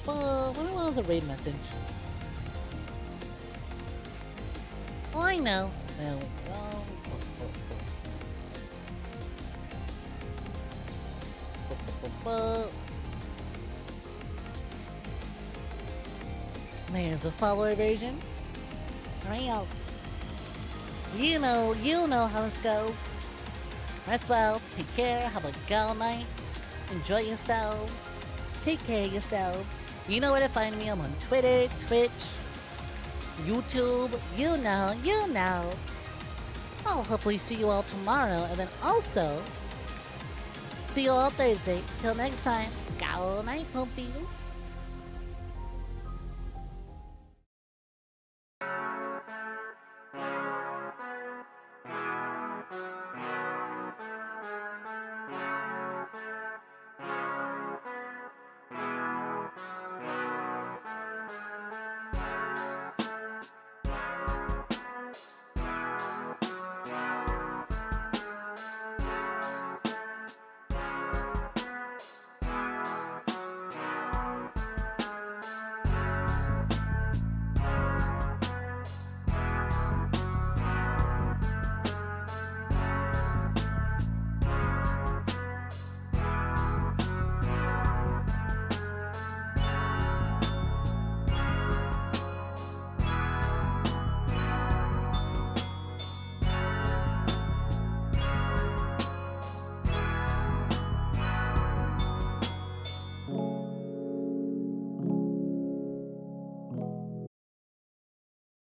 Speaker 1: What was a raid message? Oh, I know. There we go. There's a follower version. Real. You know how this goes. Rest well, take care, have a gal night, enjoy yourselves, take care of yourselves. You know where to find me. I'm on Twitter, Twitch, YouTube, you know. I'll hopefully see you all tomorrow, and then also see you all Thursday. Till next time, gal night, pumpies.